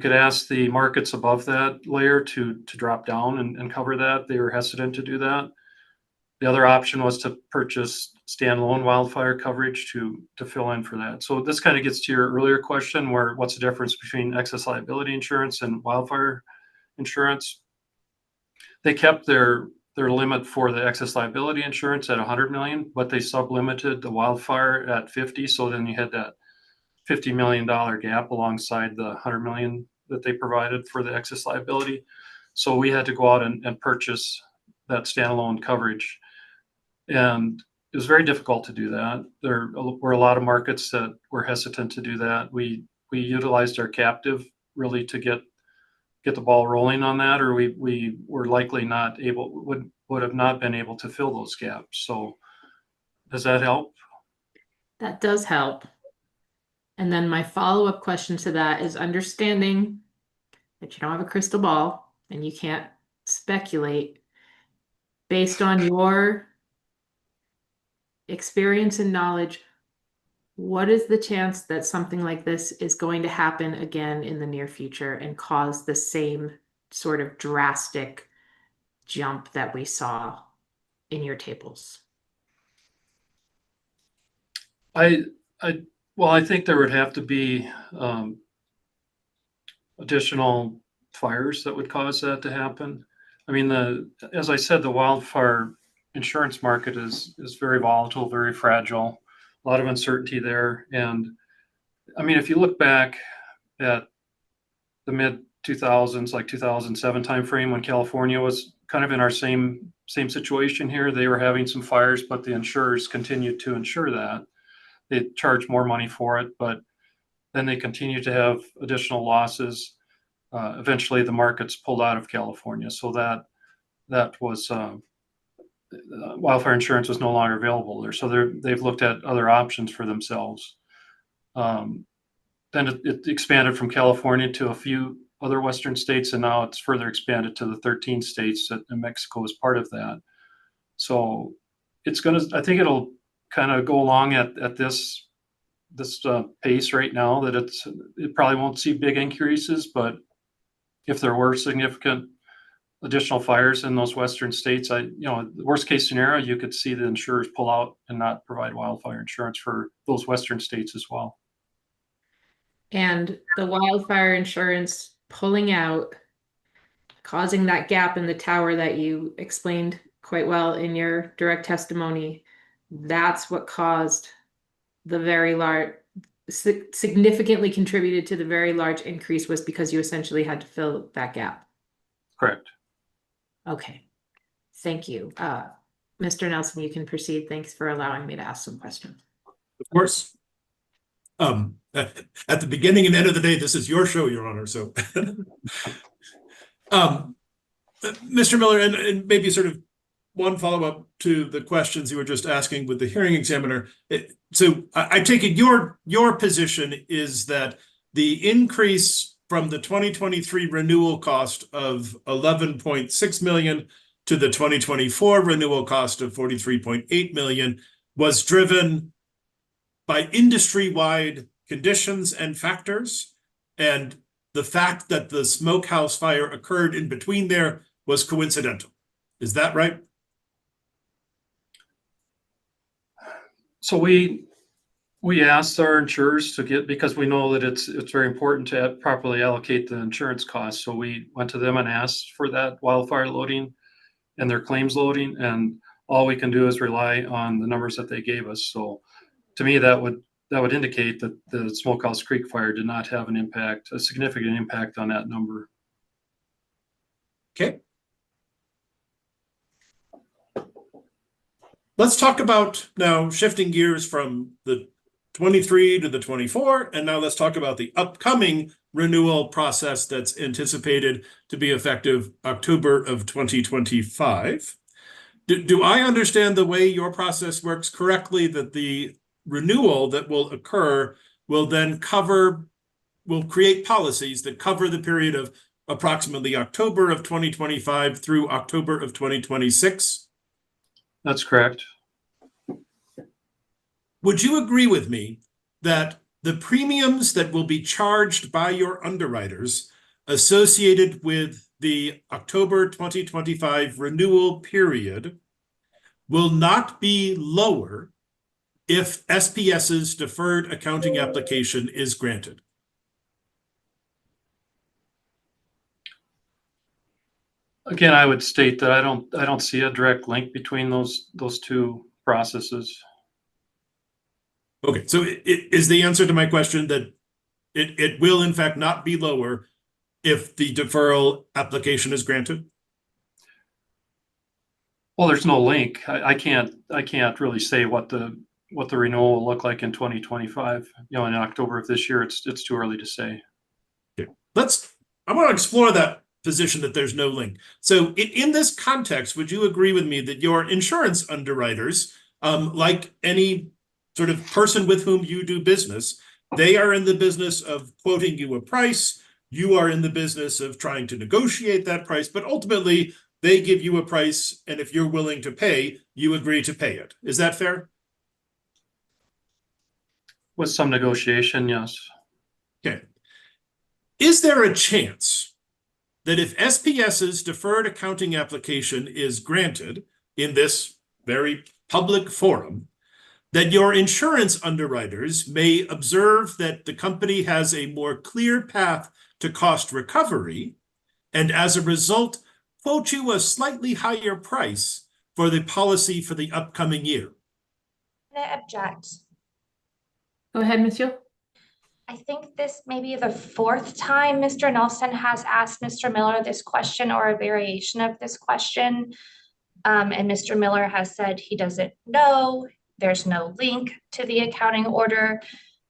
ask the markets above that layer to drop down and cover that. They were hesitant to do that. The other option was to purchase standalone wildfire coverage to fill in for that. So this kind of gets to your earlier question, where what's the difference between excess liability insurance and wildfire insurance? They kept their limit for the excess liability insurance at 100 million, but they sublimited the wildfire at 50. So then you had that $50 million gap alongside the 100 million that they provided for the excess liability. So we had to go out and purchase that standalone coverage. And it was very difficult to do that. There were a lot of markets that were hesitant to do that. We utilized our captive really to get the ball rolling on that, or we were likely not able, would have not been able to fill those gaps. So does that help? That does help. And then my follow-up question to that is understanding that you don't have a crystal ball and you can't speculate based on your experience and knowledge. What is the chance that something like this is going to happen again in the near future and cause the same sort of drastic jump that we saw in your tables? I think there would have to be additional fires that would cause that to happen. I mean, as I said, the wildfire insurance market is very volatile, very fragile, a lot of uncertainty there. And I mean, if you look back at the mid 2000s, like 2007 timeframe, when California was kind of in our same situation here, they were having some fires, but the insurers continued to insure that. They charged more money for it, but then they continued to have additional losses. Eventually, the markets pulled out of California, so that was wildfire insurance was no longer available there. So they've looked at other options for themselves. Then it expanded from California to a few other Western states, and now it's further expanded to the 13 states, and Mexico is part of that. So I think it'll kind of go along at this pace right now, that it probably won't see big increases, but if there were significant additional fires in those Western states, the worst case scenario, you could see the insurers pull out and not provide wildfire insurance for those Western states as well. and the wildfire insurance pulling out, causing that gap in the tower that you explained quite well in your direct testimony, that's what caused the very large, significantly contributed to the very large increase, was because you essentially had to fill that gap. Correct. Okay, thank you. Mr. Nelson, you can proceed. Thanks for allowing me to ask some questions. Of course. At the beginning and end of the day, this is your show, Your Honor, so. Mr. Miller, and maybe sort of one follow-up to the questions you were just asking with the hearing examiner. So I take it your position is that the increase from the 2023 renewal cost of 11.6 million to the 2024 renewal cost of 43.8 million was driven by industry-wide conditions and factors, and the fact that the smokehouse fire occurred in between there was coincidental. Is that right? So we asked our insurers to get, because we know that it's very important to properly allocate the insurance costs. So we went to them and asked for that wildfire loading and their claims loading, and all we can do is rely on the numbers that they gave us. So to me, that would indicate that the Smokehouse Creek fire did not have a significant impact on that number. Okay. Let's talk about now shifting gears from the 23 to the 24, and now let's talk about the upcoming renewal process that's anticipated to be effective October of 2025. Do I understand the way your process works correctly, that the renewal that will occur will then will create policies that cover the period of approximately October of 2025 through October of 2026? That's correct. Would you agree with me that the premiums that will be charged by your underwriters associated with the October 2025 renewal period will not be lower if SPS's deferred accounting application is granted? Again, I would state that I don't see a direct link between those two processes. Okay, so is the answer to my question that it will in fact not be lower if the deferral application is granted? Well, there's no link. I can't really say what the renewal will look like in 2025. In October of this year, it's too early to say. Okay, I want to explore that position that there's no link. So in this context, would you agree with me that your insurance underwriters, like any sort of person with whom you do business, they are in the business of quoting you a price, you are in the business of trying to negotiate that price, but ultimately they give you a price, and if you're willing to pay, you agree to pay it. Is that fair? With some negotiation, yes. Okay. Is there a chance that if SPS's deferred accounting application is granted in this very public forum, that your insurance underwriters may observe that the company has a more clear path to cost recovery, and as a result, quote you a slightly higher price for the policy for the upcoming year? I object. Go ahead, Monsieur. I think this may be the fourth time Mr. Nelson has asked Mr. Miller this question or a variation of this question. And Mr. Miller has said he doesn't know. There's no link to the accounting order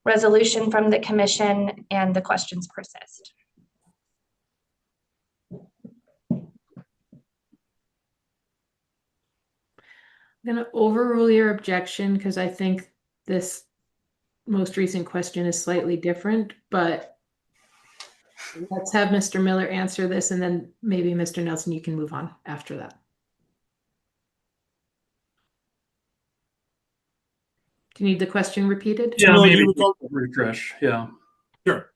resolution from the commission, and the questions persist. I'm going to overrule your objection because I think this most recent question is slightly different, but let's have Mr. Miller answer this, and then maybe Mr. Nelson, you can move on after that. Do you need the question repeated? Yeah, Well, maybe you would- refresh. Yeah. Sure.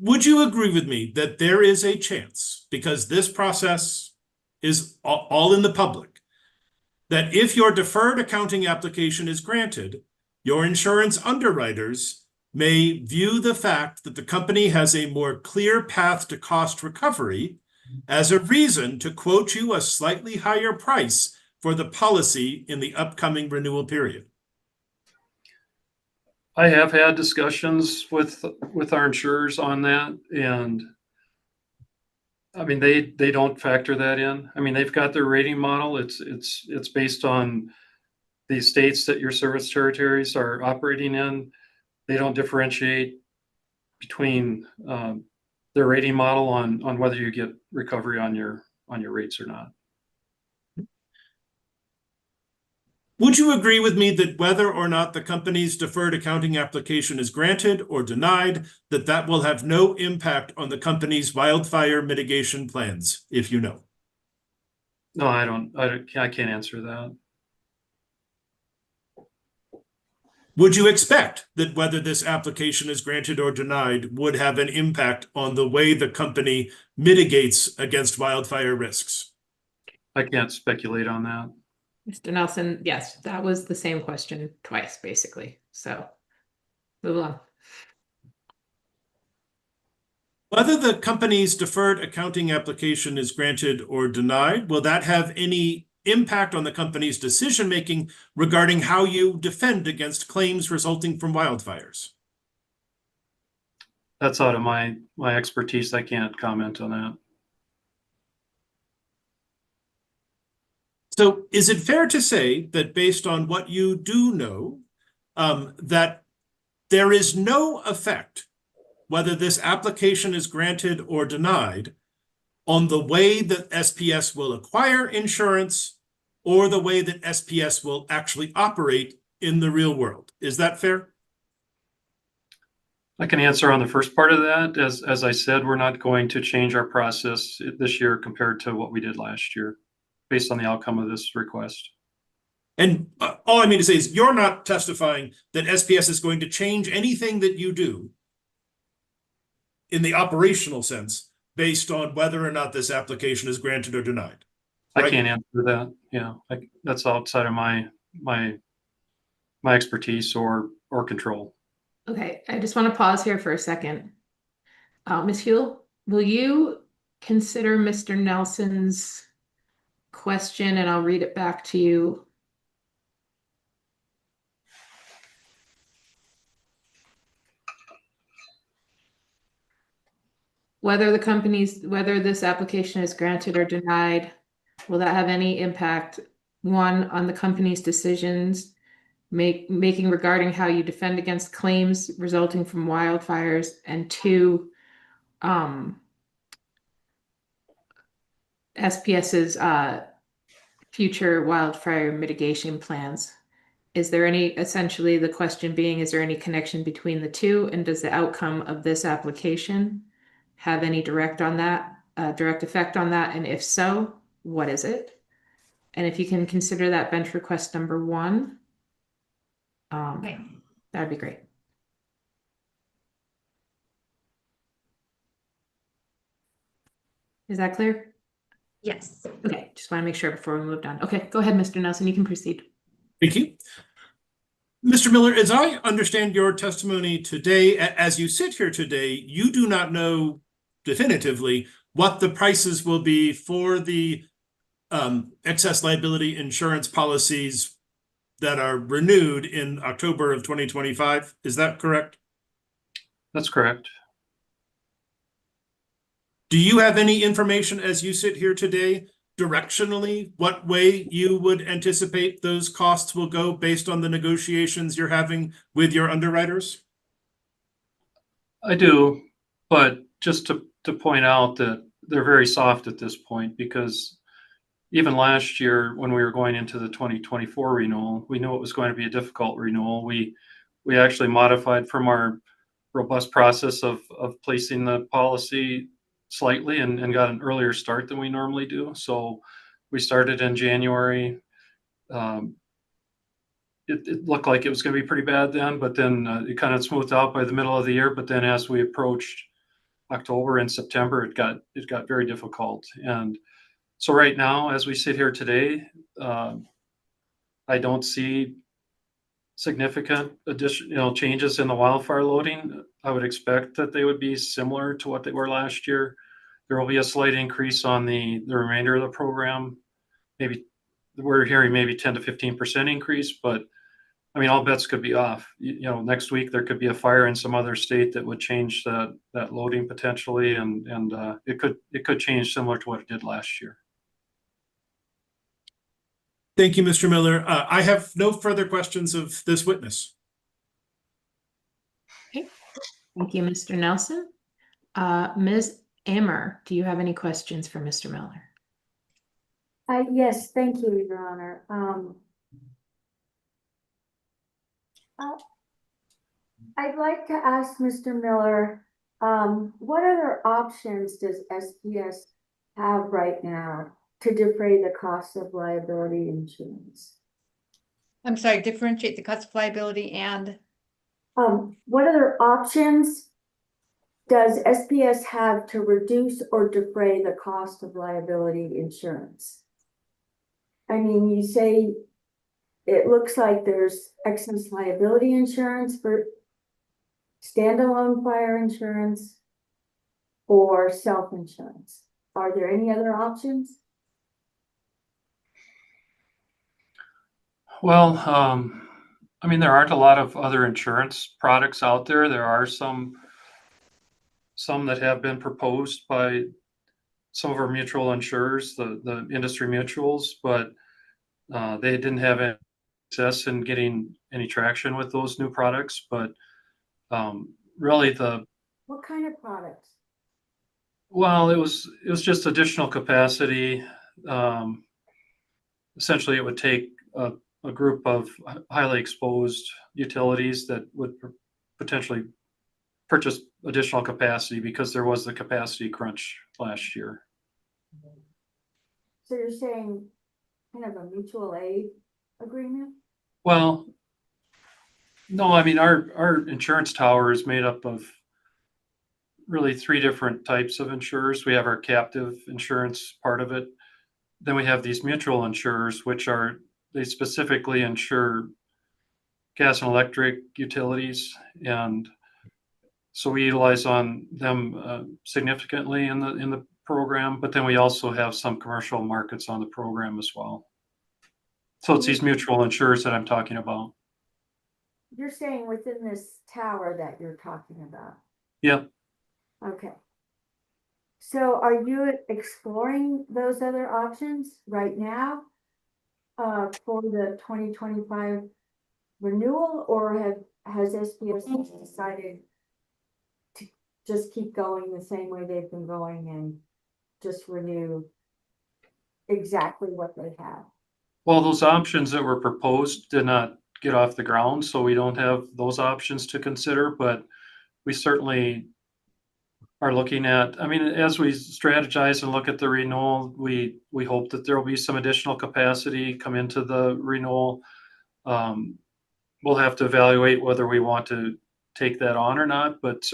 Would you agree with me that there is a chance, because this process is all in the public, that if your deferred accounting application is granted, your insurance underwriters may view the fact that the company has a more clear path to cost recovery as a reason to quote you a slightly higher price for the policy in the upcoming renewal period. I have had discussions with our insurers on that, and I mean, they don't factor that in. I mean, they've got their rating model. It's based on the states that your service territories are operating in. They don't differentiate between their rating model on whether you get recovery on your rates or not. Would you agree with me that whether or not the company's deferred accounting application is granted or denied, that will have no impact on the company's wildfire mitigation plans, if you know? No, I can't answer that. Would you expect that whether this application is granted or denied would have an impact on the way the company mitigates against wildfire risks? I can't speculate on that. Mr. Nelson, yes, that was the same question twice, basically. So move along. Whether the company's deferred accounting application is granted or denied, will that have any impact on the company's decision-making regarding how you defend against claims resulting from wildfires? That's out of my expertise. I can't comment on that. So is it fair to say that based on what you do know, that there is no effect, whether this application is granted or denied, on the way that SPS will acquire insurance or the way that SPS will actually operate in the real world? Is that fair? I can answer on the first part of that. As I said, we're not going to change our process this year compared to what we did last year, based on the outcome of this request. And all I mean to say is you're not testifying that SPS is going to change anything that you do in the operational sense based on whether or not this application is granted or denied. Right? I can't answer that. Yeah, that's outside of my expertise or control. Okay, I just want to pause here for a second. Ms. Huell, will you consider Mr. Nelson's question, and I'll read it back to you. Whether this application is granted or denied, will that have any impact, one, on the company's decisions making regarding how you defend against claims resulting from wildfires, and two, SPS's future wildfire mitigation plans? Is there any, essentially the question being, is there any connection between the two, and does the outcome of this application have any direct effect on that? And if so, what is it? And if you can consider that bench request number 1, Okay. that'd be great. Is that clear? Yes. Okay, just want to make sure before we moved on. Okay, go ahead, Mr. Nelson, you can proceed. Thank you. Mr. Miller, as I understand your testimony today, as you sit here today, you do not know definitively what the prices will be for the excess liability insurance policies that are renewed in October of 2025. Is that correct? That's correct. Do you have any information as you sit here today, directionally, what way you would anticipate those costs will go based on the negotiations you're having with your underwriters? I do, but just to point out that they're very soft at this point, because even last year when we were going into the 2024 renewal, we knew it was going to be a difficult renewal. We actually modified from our robust process of placing the policy slightly and got an earlier start than we normally do. So we started in January. It looked like it was going to be pretty bad then, but then it kind of smoothed out by the middle of the year. But then as we approached October and September, it got very difficult. And so right now, as we sit here today, I don't see significant changes in the wildfire loading, I would expect that they would be similar to what they were last year. There will be a slight increase on the remainder of the program. Maybe we're hearing maybe 10 to 15% increase, but I mean, all bets could be off. Next week there could be a fire in some other state that would change that loading potentially, and it could change similar to what it did last year. Thank you, Mr. Miller. I have no further questions of this witness. Okay. Thank you, Mr. Nelson. Ms. Ammer, do you have any questions for Mr. Miller? Yes, thank you, Your Honor. I'd like to ask Mr. Miller, what other options does SPS have right now to defray the cost of liability insurance? I'm sorry, differentiate the cost of liability and What other options does SPS have to reduce or defray the cost of liability insurance? I mean, you say it looks like there's excess liability insurance for standalone fire insurance or self-insurance. Are there any other options? Well, I mean, there aren't a lot of other insurance products out there. There are some that have been proposed by some of our mutual insurers, the industry mutuals, but they didn't have any success in getting any traction with those new products. But really, What kind of products? well, it was just additional capacity. Essentially, it would take a group of highly exposed utilities that would potentially purchase additional capacity because there was the capacity crunch last year. So you're saying kind of a mutual aid agreement? Well, no, I mean, our insurance tower is made up of really three different types of insurers. We have our captive insurance part of it. Then we have these mutual insurers, which they specifically insure gas and electric utilities. And so we utilize on them significantly in the program, but then we also have some commercial markets on the program as well. So it's these mutual insurers that I'm talking about. You're saying within this tower that you're talking about? Yeah. Okay. So are you exploring those other options right now for the 2025 renewal, or has SPS decided to just keep going the same way they've been going and just renew exactly what they have? Well, those options that were proposed did not get off the ground, so we don't have those options to consider, but we certainly are looking at, I mean, as we strategize and look at the renewal, we hope that there will be some additional capacity come into the renewal. We'll have to evaluate whether we want to take that on or not, but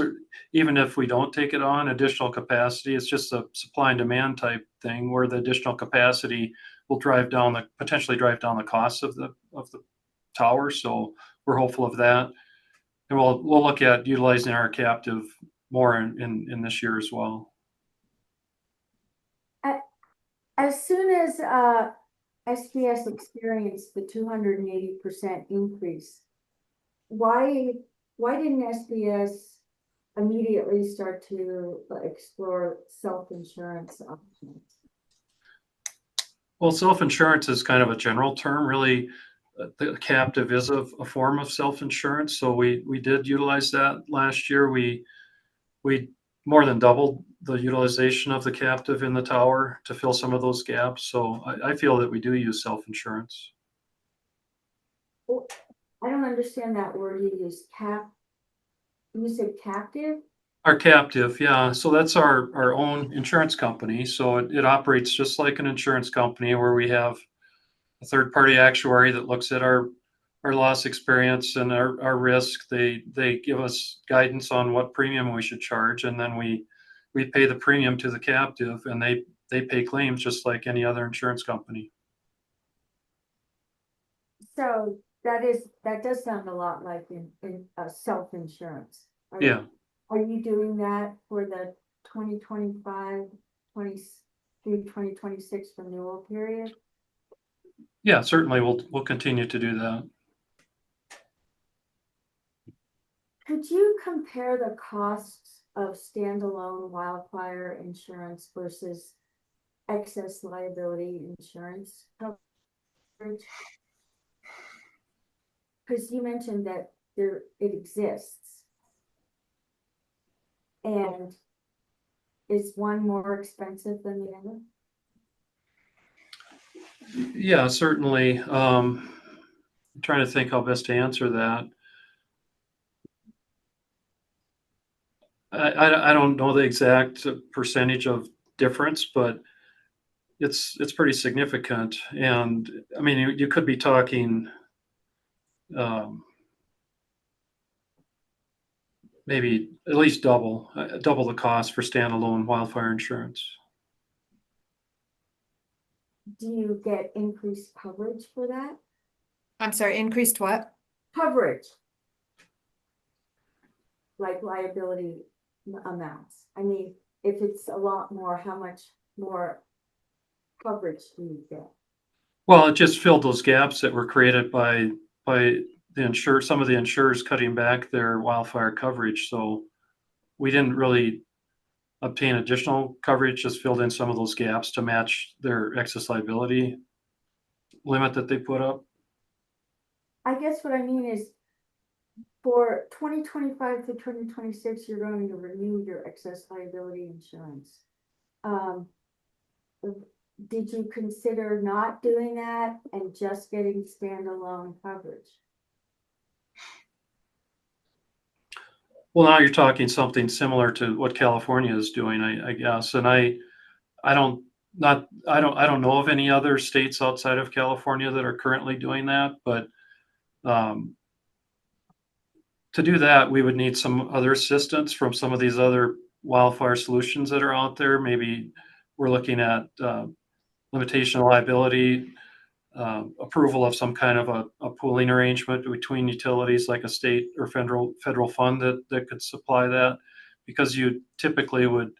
even if we don't take it on, additional capacity, it's just a supply and demand type thing where the additional capacity will potentially drive down the cost of the tower. So we're hopeful of that. And we'll look at utilizing our captive more in this year as well. As soon as SPS experienced the 280% increase, why didn't SPS immediately start to explore self-insurance options? Well, self-insurance is kind of a general term. Really, the captive is a form of self-insurance. So we did utilize that last year. We more than doubled the utilization of the captive in the tower to fill some of those gaps. So I feel that we do use self-insurance. Well, I don't understand that word you use. You said captive? Our captive, yeah. So that's our own insurance company. So it operates just like an insurance company where we have a third-party actuary that looks at our loss experience and our risk. They give us guidance on what premium we should charge, and then we pay the premium to the captive, and they pay claims just like any other insurance company. So that does sound a lot like self-insurance. Yeah, Are you doing that for the 2025, 20 through 2026 renewal period? yeah, certainly we'll continue to do that. Could you compare the costs of standalone wildfire insurance versus excess liability insurance coverage? Because you mentioned that it exists. And is one more expensive than the other? Yeah, certainly. I'm trying to think how best to answer that. I don't know the exact percentage of difference, but it's pretty significant. And I mean, you could be talking maybe at least double the cost for standalone wildfire insurance. Do you get increased coverage for that? I'm sorry, increased what? Coverage. Like liability amounts. I mean, if it's a lot more, how much more coverage do you get? Well, it just filled those gaps that were created by some of the insurers cutting back their wildfire coverage. So we didn't really obtain additional coverage, just filled in some of those gaps to match their excess liability limit that they put up. I guess what I mean is for 2025 to 2026, you're going to renew your excess liability insurance. Did you consider not doing that and just getting standalone coverage? Well, now you're talking something similar to what California is doing, I guess. And I don't know of any other states outside of California that are currently doing that, but to do that, we would need some other assistance from some of these other wildfire solutions that are out there. Maybe we're looking at limitation of liability, approval of some kind of a pooling arrangement between utilities, like a state or federal fund that could supply that, because you typically would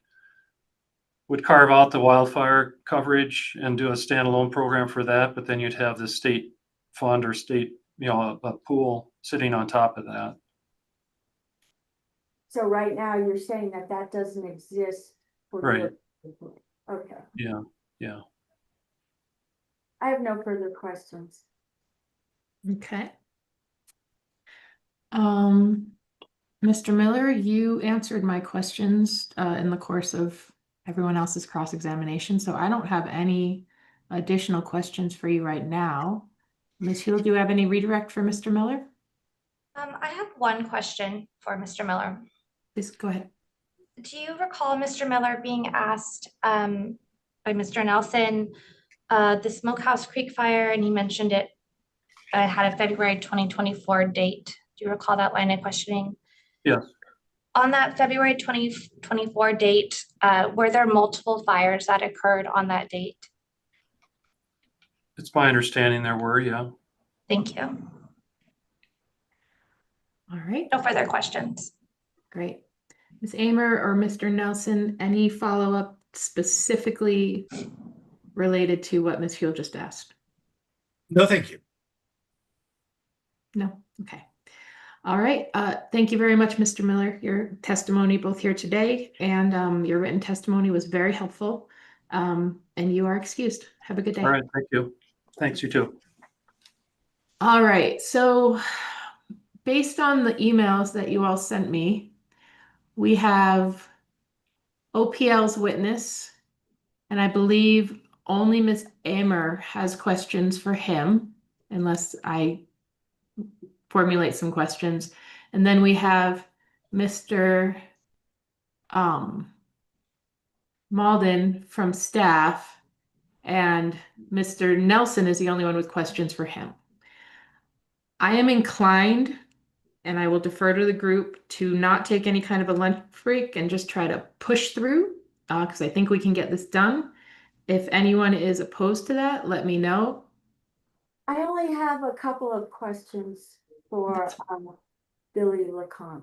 carve out the wildfire coverage and do a standalone program for that, but then you'd have the state fund or state, a pool sitting on top of that. So right now you're saying that that doesn't exist for Right. Okay. Yeah. I have no further questions. Okay. Mr. Miller, you answered my questions in the course of everyone else's cross-examination, so I don't have any additional questions for you right now. Ms. Hill, do you have any redirect for Mr. Miller? I have one question for Mr. Miller. Please go ahead. Do you recall Mr. Miller being asked by Mr. Nelson the Smokehouse Creek fire, and he mentioned it had a February 2024 date? Do you recall that line of questioning? Yes. On that February 2024 date, were there multiple fires that occurred on that date? It's my understanding there were, yeah. Thank you. All right. No further questions. Great. Ms. Amer or Mr. Nelson, any follow-up specifically related to what Ms. Hill just asked? No, thank you. No? Okay. All right. Thank you very much, Mr. Miller. Your testimony both here today and your written testimony was very helpful. And you are excused. Have a good day. All right, thank you. Thanks, you too. All right. So based on the emails that you all sent me, we have OPL's witness, and I believe only Ms. Amer has questions for him, unless I formulate some questions. And then we have Mr. Malden from staff, and Mr. Nelson is the only one with questions for him. I am inclined, and I will defer to the group, to not take any kind of a lunch break and just try to push through, because I think we can get this done. If anyone is opposed to that, let me know. I only have a couple of questions for Billy LeCompte.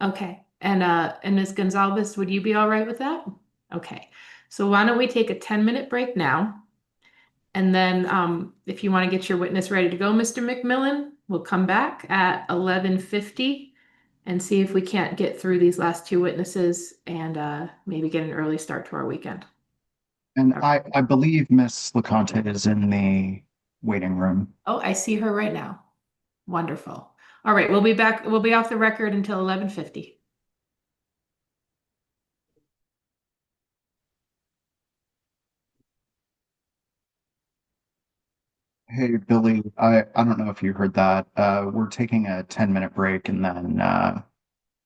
Okay, and Ms. Gonzalez, would you be all right with that? Okay, so why don't we take a 10-minute break now? And then if you want to get your witness ready to go, Mr. McMillan, we'll come back at 11:50 and see if we can't get through these last two witnesses and maybe get an early start to our weekend. And I believe Miss LeConte is in the waiting room. Oh, I see her right now. Wonderful. All right, we'll be back. We'll be off the record until 11:50. Hey, Billy, I don't know if you heard that. We're taking a 10-minute break and then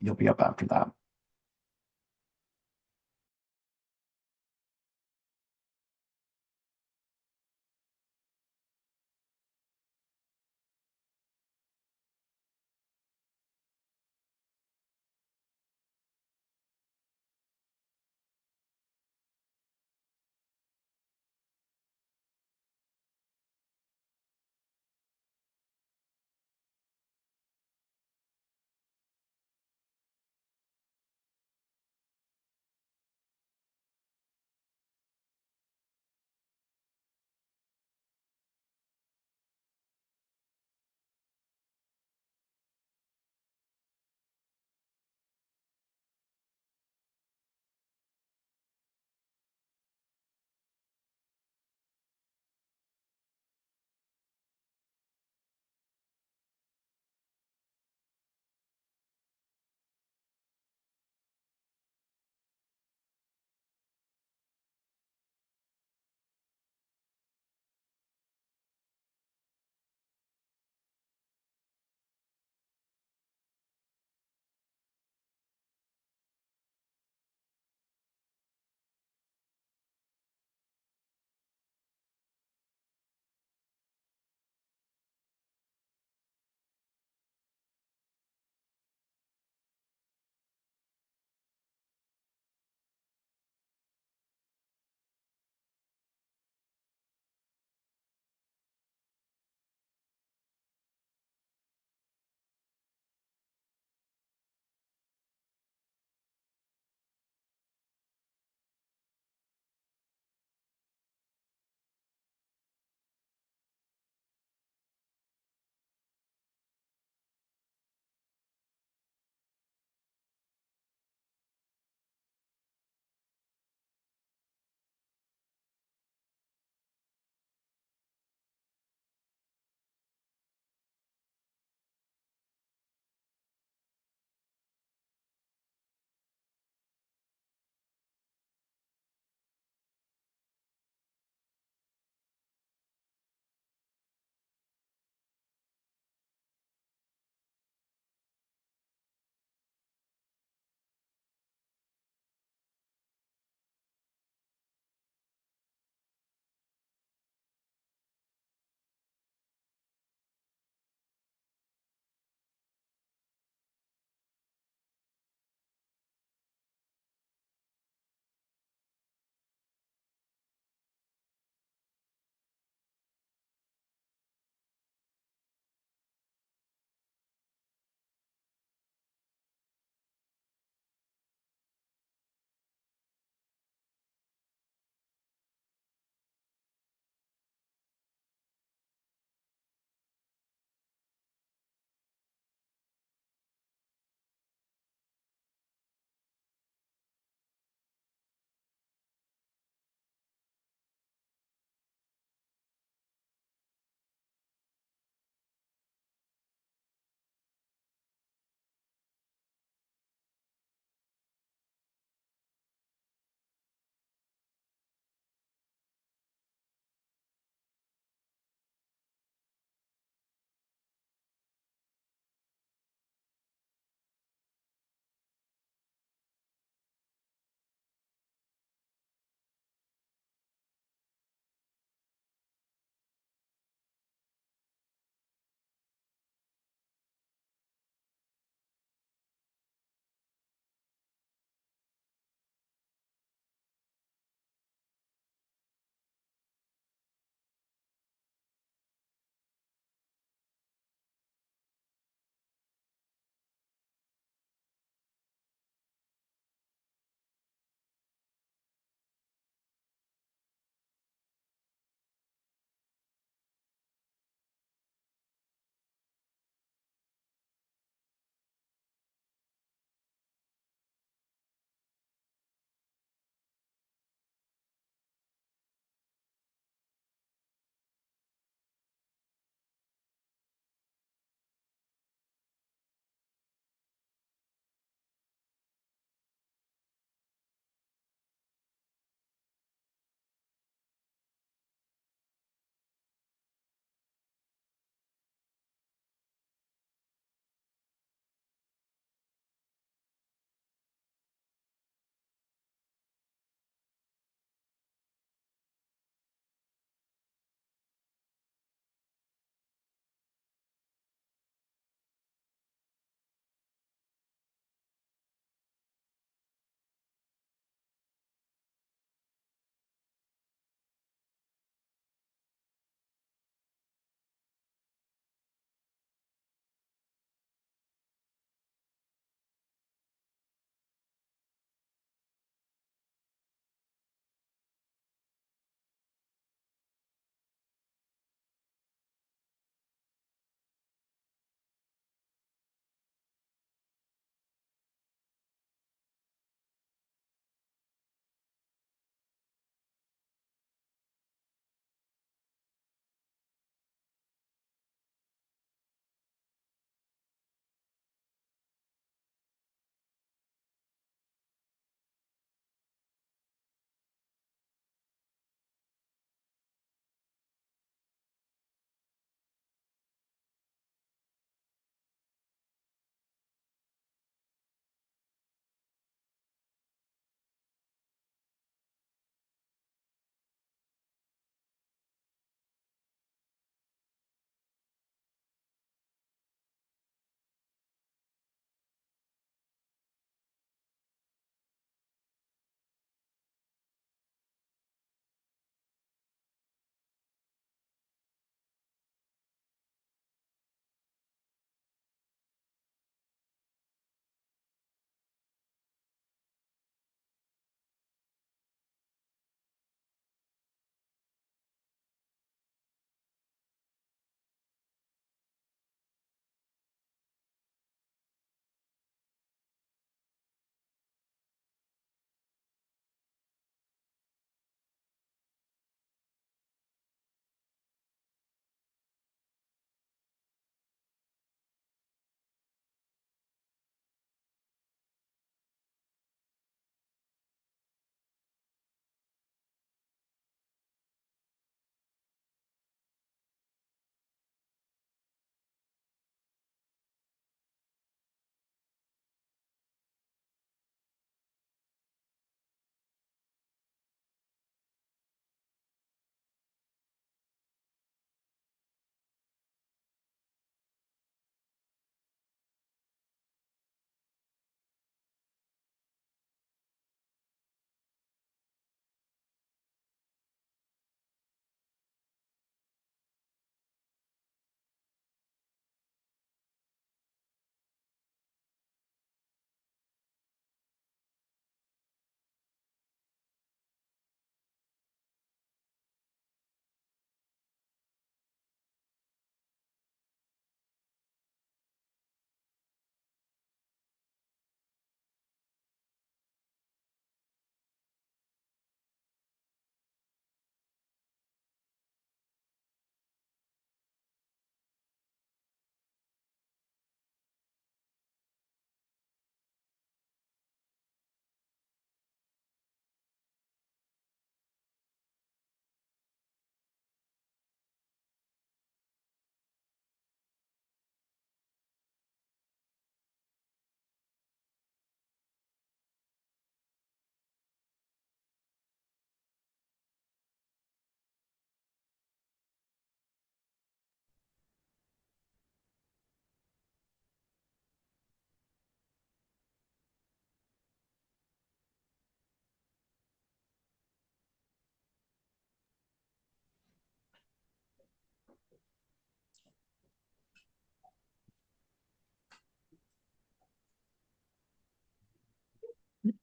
you'll be up after that.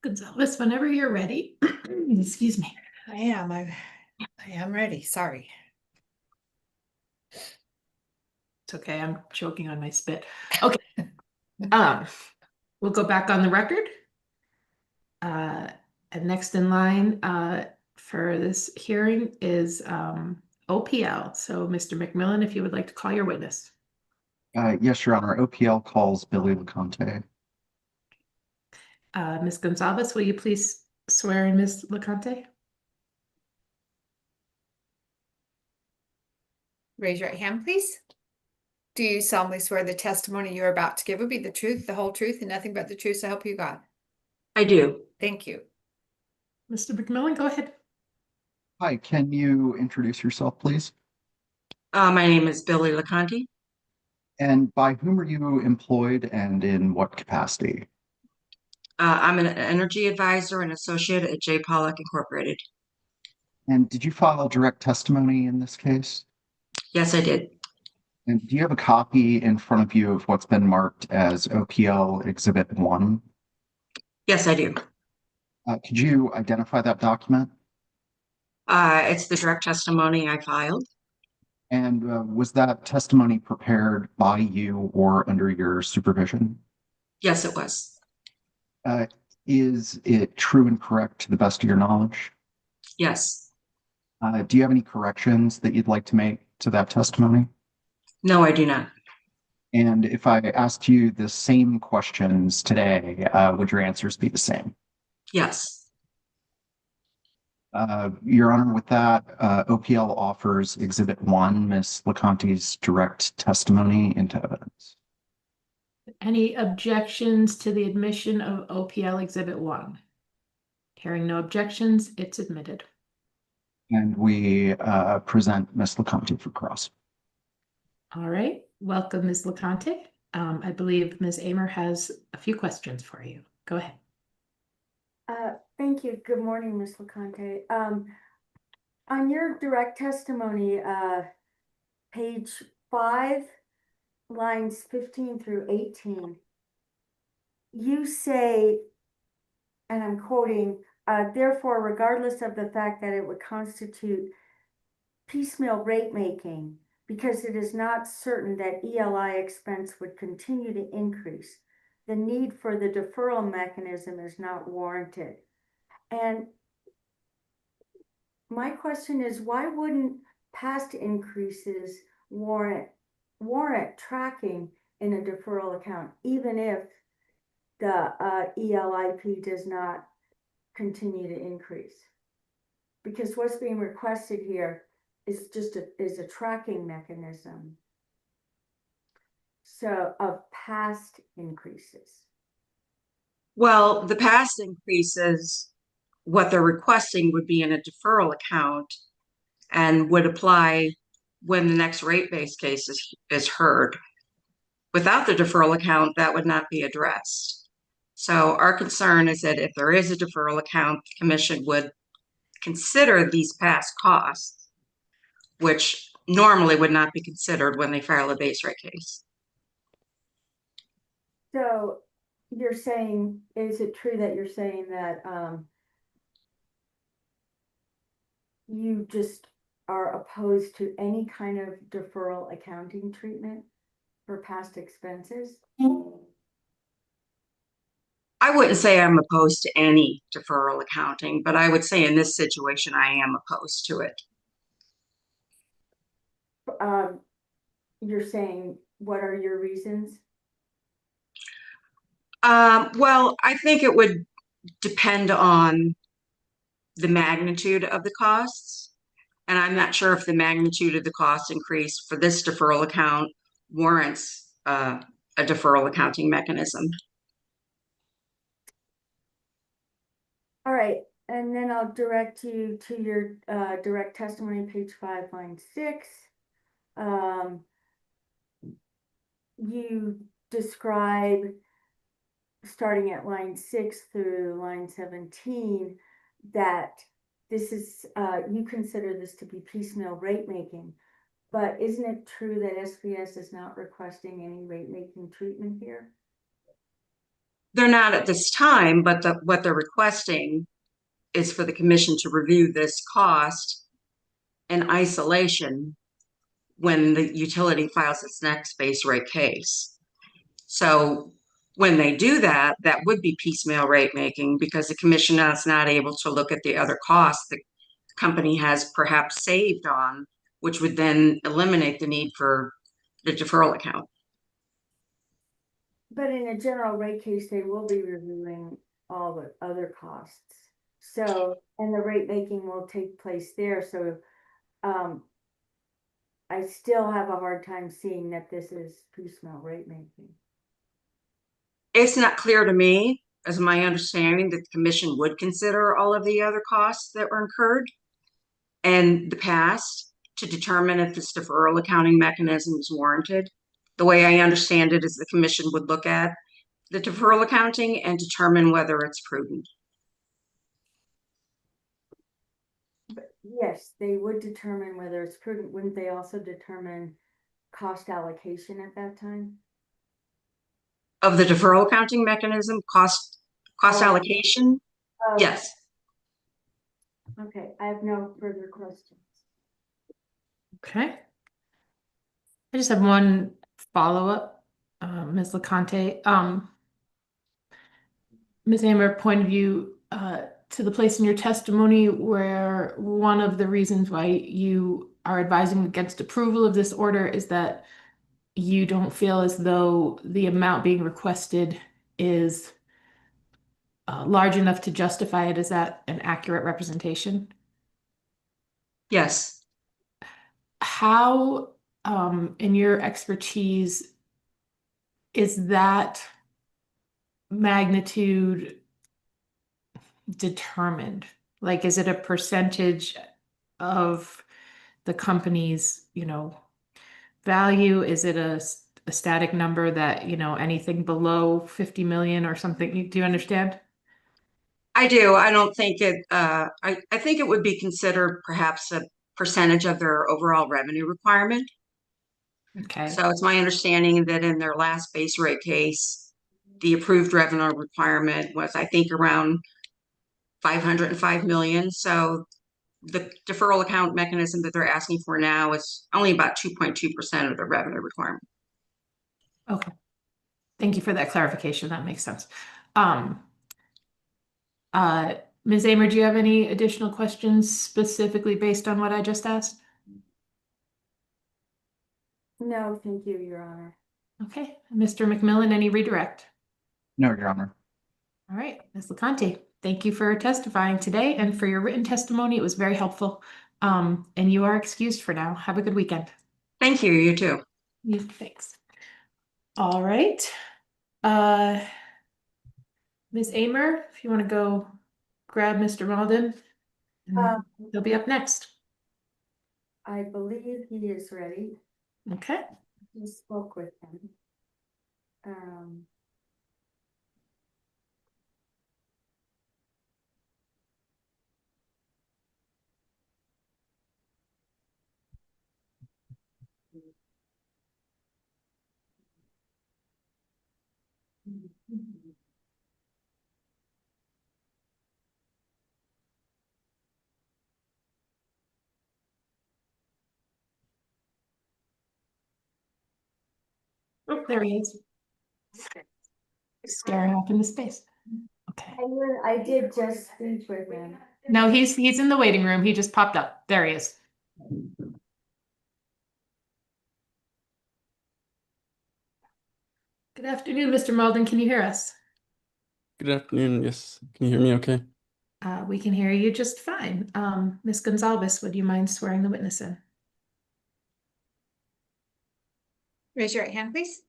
Gonzalez, whenever you're ready. Excuse me. I am ready, sorry. It's okay, I'm choking on my spit. Okay. Um, we'll go back on the record. And next in line for this hearing is OPL. So Mr. McMillan, if you would like to call your witness. Yes, Your Honor. OPL calls Billy LeConte. Ms. Gonzalez, will you please swear in Ms. LeConte? Raise your right hand, please. Do you solemnly swear the testimony you're about to give will be the truth, the whole truth, and nothing but the truth, so help you God? I do. Thank you. Mr. McMillan, go ahead. Hi, can you introduce yourself, please? My name is Billy LeConte. And by whom are you employed and in what capacity? I'm an energy advisor and associate at J. Pollock Incorporated. And did you file direct testimony in this case? Yes, I did. And do you have a copy in front of you of what's been marked as OPL Exhibit 1? Yes, I do. Could you identify that document? It's the direct testimony I filed. And was that testimony prepared by you or under your supervision? Yes, it was. Is it true and correct to the best of your knowledge? Yes. Do you have any corrections that you'd like to make to that testimony? No, I do not. And if I asked you the same questions today, would your answers be the same? Yes. Your Honor, with that, OPL offers Exhibit 1, Ms. LeConte's direct testimony into evidence. Any objections to the admission of OPL Exhibit 1? Hearing no objections, it's admitted. And we present Ms. LeConte for cross. All right, welcome, Ms. LeConte. I believe Ms. Amer has a few questions for you. Go ahead. Thank you. Good morning, Ms. LeConte. On your direct testimony, page 5, lines 15 through 18, you say, and I'm quoting, therefore, regardless of the fact that it would constitute piecemeal rate making, because it is not certain that ELI expense would continue to increase, the need for the deferral mechanism is not warranted. And my question is, why wouldn't past increases warrant tracking in a deferral account, even if the ELIP does not continue to increase? Because what's being requested here is just a tracking mechanism. So of past increases. Well, the past increases, what they're requesting would be in a deferral account and would apply when the next rate base case is heard. Without the deferral account, that would not be addressed. So our concern is that if there is a deferral account, the commission would consider these past costs, which normally would not be considered when they file a base rate case. So you're saying, is it true that you're saying that you just are opposed to any kind of deferral accounting treatment for past expenses? I wouldn't say I'm opposed to any deferral accounting, but I would say in this situation, I am opposed to it. You're saying, what are your reasons? Well, I think it would depend on the magnitude of the costs. And I'm not sure if the magnitude of the cost increase for this deferral account warrants a deferral accounting mechanism. All right, and then I'll direct you to your direct testimony, page 5, line 6. You describe, starting at line 6 through line 17, that this is, you consider this to be piecemeal rate making, but isn't it true that SPS is not requesting any rate making treatment here? They're not at this time, but what they're requesting is for the commission to review this cost in isolation when the utility files its next base rate case. So when they do that, that would be piecemeal rate making because the commission is not able to look at the other costs the company has perhaps saved on, which would then eliminate the need for the deferral account. But in a general rate case, they will be reviewing all the other costs. So, and the rate making will take place there, so, I still have a hard time seeing that this is piecemeal rate making. It's not clear to me, as my understanding, that the commission would consider all of the other costs that were incurred in the past to determine if this deferral accounting mechanism is warranted. The way I understand it is the commission would look at the deferral accounting and determine whether it's prudent. But yes, they would determine whether it's prudent. Wouldn't they also determine cost allocation at that time? Of the deferral accounting mechanism, cost Oh. allocation, Oh, yes. okay, I have no further questions. Okay. I just have one follow-up, Ms. LeConte. Ms. Amber, point of view, to the place in your testimony where one of the reasons why you are advising against approval of this order is that you don't feel as though the amount being requested is large enough to justify it. Is that an accurate representation? Yes. How, in your expertise, is that magnitude determined? Like, is it a percentage of the company's, value? Is it a static number that, anything below 50 million or something? Do you understand? I do. I don't think it, I think it would be considered perhaps a percentage of their overall revenue requirement. Okay. So it's my understanding that in their last base rate case, the approved revenue requirement was, I think, around 505 million. So the deferral account mechanism that they're asking for now is only about 2.2% of the revenue requirement. Okay. Thank you for that clarification. That makes sense. Ms. Amer, do you have any additional questions specifically based on what I just asked? No, thank you, Your Honor. Okay. Mr. McMillan, any redirect? No, Your Honor. All right, Ms. LeConte, thank you for testifying today and for your written testimony. It was very helpful. And you are excused for now. Have a good weekend. Thank you. You too. Thanks. All right. Ms. Amer, if you want to go grab Mr. Malden, and he'll be up next. I believe he is ready. Okay. We spoke with him. Oh, there he is. Staring off into space. Okay. I did just speak with him. No, he's in the waiting room. He just popped up. There he is. Good afternoon, Mr. Malden. Can you hear us? Good afternoon. Yes. Can you hear me okay? We can hear you just fine. Ms. Gonzalez, would you mind swearing the witness in? Raise your right hand, please.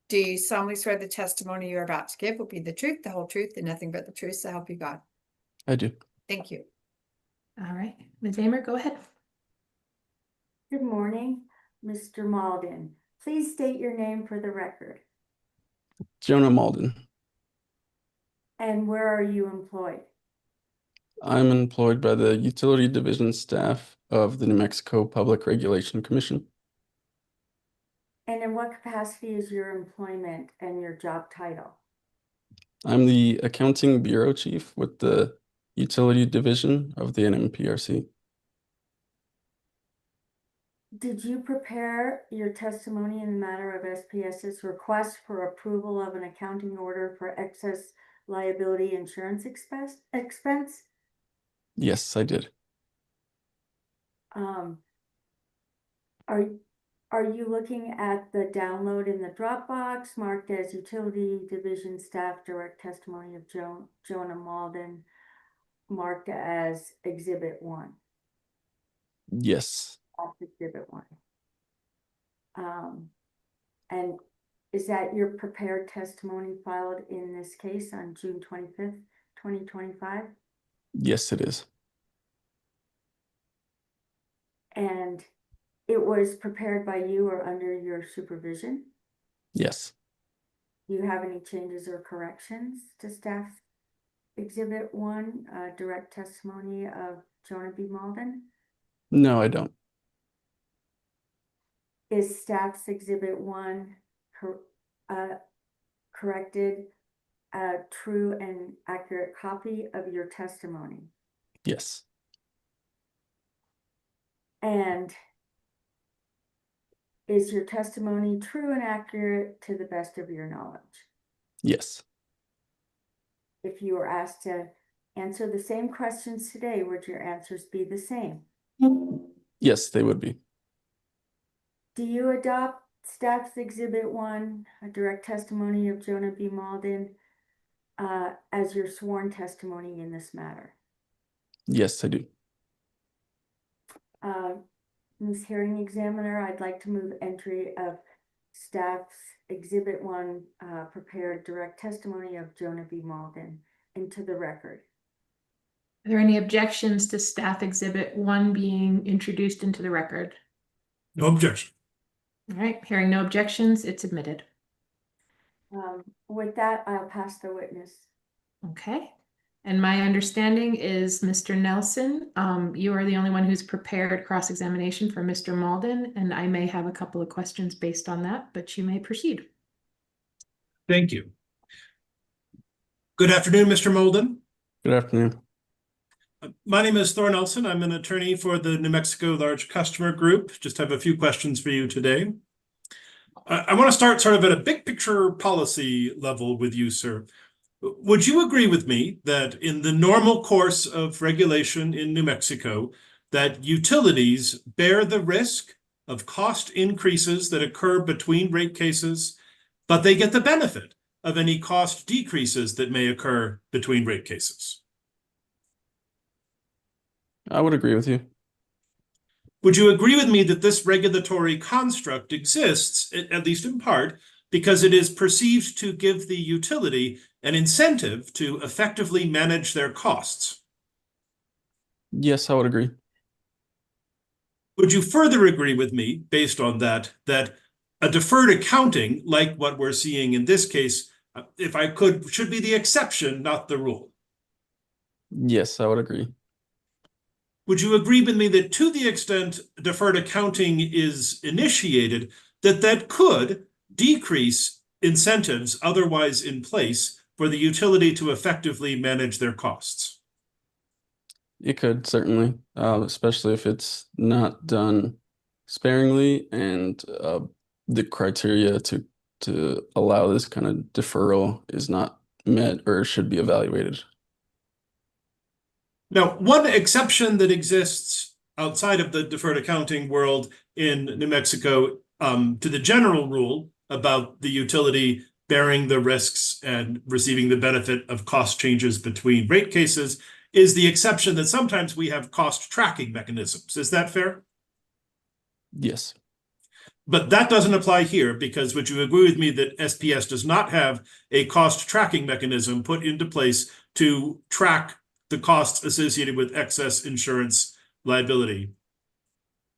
Do you solemnly swear the testimony you're about to give will be the truth, the whole truth, and nothing but the truth, so help you God? I do. Thank you. All right, Ms. Amer, go ahead. Good morning, Mr. Malden. Please state your name for the record. Jonah Malden. And where are you employed? I'm employed by the Utility Division staff of the New Mexico Public Regulation Commission. And in what capacity is your employment and your job title? I'm the accounting bureau chief with the utility division of the NMPRC. Did you prepare your testimony in the matter of SPS's request for approval of an accounting order for excess liability insurance expense? Yes, I did. Um, are you looking at the download in the Dropbox marked as utility division staff direct testimony of Jonah Malden, marked as Exhibit 1? Yes. That's Exhibit 1. And is that your prepared testimony filed in this case on June 25th, 2025? Yes, it is. And it was prepared by you or under your supervision? Yes. Do you have any changes or corrections to staff Exhibit 1, direct testimony of Jonah B. Malden? No, I don't. Is staff's Exhibit 1 corrected, a true and accurate copy of your testimony? Yes. And is your testimony true and accurate to the best of your knowledge? Yes. If you were asked to answer the same questions today, would your answers be the same? Yes, they would be. Do you adopt staff's Exhibit 1, a direct testimony of Jonah B. Malden, as your sworn testimony in this matter? Yes, I do. Ms. Hearing Examiner, I'd like to move entry of staff's Exhibit 1, prepared direct testimony of Jonah B. Malden into the record. Are there any objections to staff Exhibit 1 being introduced into the record? No objection. All right, hearing no objections, it's admitted. With that, I'll pass the witness. Okay. And my understanding is, Mr. Nelson, you are the only one who's prepared cross-examination for Mr. Malden, and I may have a couple of questions based on that, but you may proceed. Thank you. Good afternoon, Mr. Malden. Good afternoon. My name is Thor Nelson. I'm an attorney for the New Mexico Large Customer Group. Just have a few questions for you today. I want to start sort of at a big picture policy level with you, sir. Would you agree with me that in the normal course of regulation in New Mexico, that utilities bear the risk of cost increases that occur between rate cases, but they get the benefit of any cost decreases that may occur between rate cases? I would agree with you. Would you agree with me that this regulatory construct exists, at least in part, because it is perceived to give the utility an incentive to effectively manage their costs? Yes, I would agree. Would you further agree with me, based on that, that a deferred accounting, like what we're seeing in this case, if I could, should be the exception, not the rule? Yes, I would agree. Would you agree with me that to the extent deferred accounting is initiated, that could decrease incentives otherwise in place for the utility to effectively manage their costs? It could, certainly, especially if it's not done sparingly and the criteria to allow this kind of deferral is not met or should be evaluated. Now, one exception that exists outside of the deferred accounting world in New Mexico to the general rule about the utility bearing the risks and receiving the benefit of cost changes between rate cases is the exception that sometimes we have cost tracking mechanisms. Is that fair? Yes. But that doesn't apply here, because would you agree with me that SPS does not have a cost tracking mechanism put into place to track the costs associated with excess insurance liability?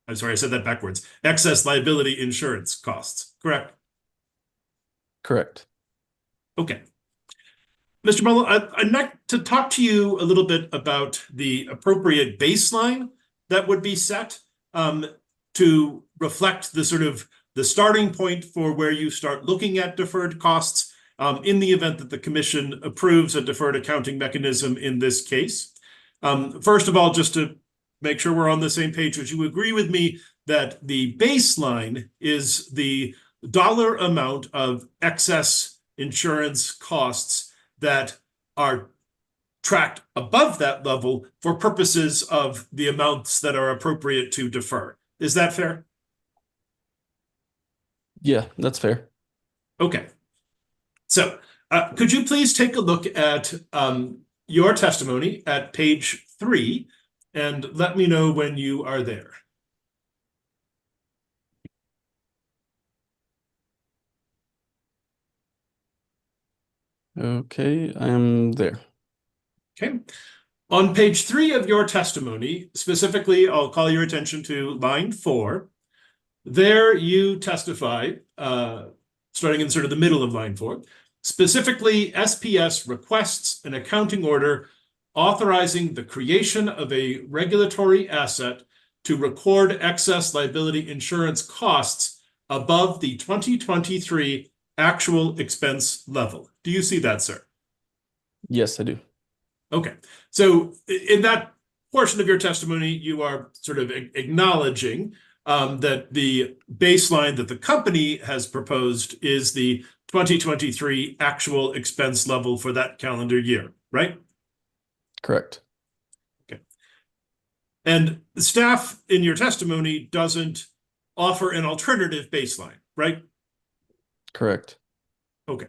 I'm sorry, I said that backwards. Excess liability insurance costs, correct? Correct. Okay. Mr. Mullen, I'd like to talk to you a little bit about the appropriate baseline that would be set to reflect the sort of the starting point for where you start looking at deferred costs, in the event that the commission approves a deferred accounting mechanism in this case. First of all, just to make sure we're on the same page, would you agree with me that the baseline is the dollar amount of excess insurance costs that are tracked above that level for purposes of the amounts that are appropriate to defer? Is that fair? Yeah, that's fair. Okay. So could you please take a look at your testimony at page 3 and let me know when you are there. Okay, I am there. Okay. On page 3 of your testimony, specifically, I'll call your attention to line 4. There you testify, starting in sort of the middle of line 4. Specifically, SPS requests an accounting order authorizing the creation of a regulatory asset to record excess liability insurance costs above the 2023 actual expense level. Do you see that, sir? Yes, I do. Okay. So in that portion of your testimony, you are sort of acknowledging that the baseline that the company has proposed is the 2023 actual expense level for that calendar year, right? Correct. Okay. And the staff in your testimony doesn't offer an alternative baseline, right? Correct. Okay.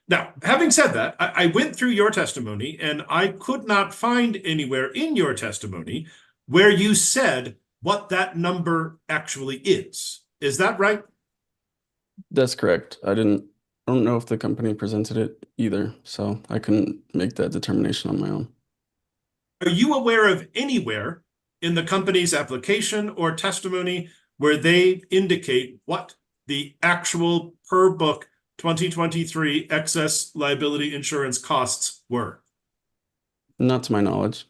Now, having said that, I went through your testimony and I could not find anywhere in your testimony where you said what that number actually is. Is that right? That's correct. I don't know if the company presented it either, so I couldn't make that determination on my own. Are you aware of anywhere in the company's application or testimony where they indicate what the actual per book 2023 excess liability insurance costs were? Not to my knowledge.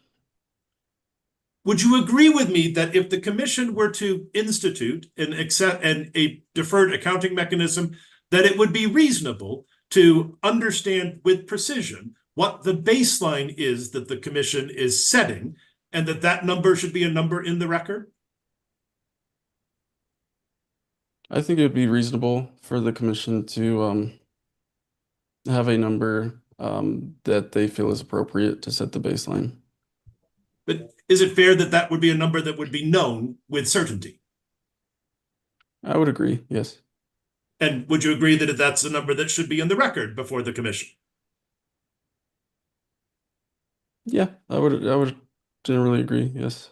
Would you agree with me that if the commission were to institute a deferred accounting mechanism, that it would be reasonable to understand with precision what the baseline is that the commission is setting, and that that number should be a number in the record? I think it would be reasonable for the commission to have a number that they feel is appropriate to set the baseline. But is it fair that that would be a number that would be known with certainty? I would agree, yes. And would you agree that that's a number that should be in the record before the commission? Yeah, I would generally agree, yes.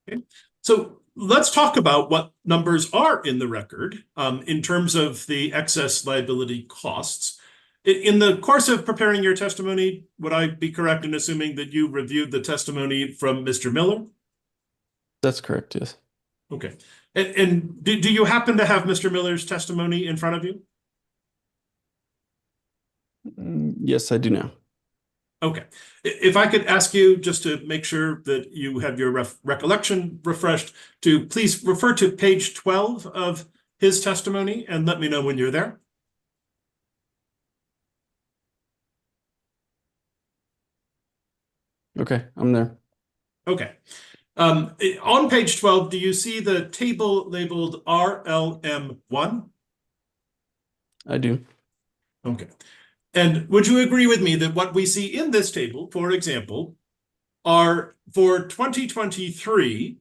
Okay. So let's talk about what numbers are in the record in terms of the excess liability costs. In the course of preparing your testimony, would I be correct in assuming that you reviewed the testimony from Mr. Miller? That's correct, yes. Okay. And do you happen to have Mr. Miller's testimony in front of you? Yes, I do now. Okay. If I could ask you, just to make sure that you have your recollection refreshed, to please refer to page 12 of his testimony and let me know when you're there. Okay, I'm there. Okay. On page 12, do you see the table labeled RLM1? I do. Okay. And would you agree with me that what we see in this table, for example, are for 2023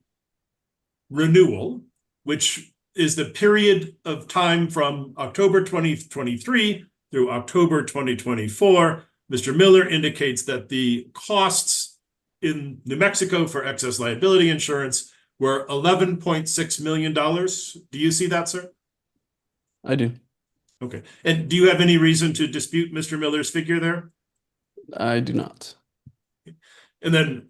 renewal, which is the period of time from October 2023 through October 2024. Mr. Miller indicates that the costs in New Mexico for excess liability insurance were $11.6 million. Do you see that, sir? I do. Okay. And do you have any reason to dispute Mr. Miller's figure there? I do not. And then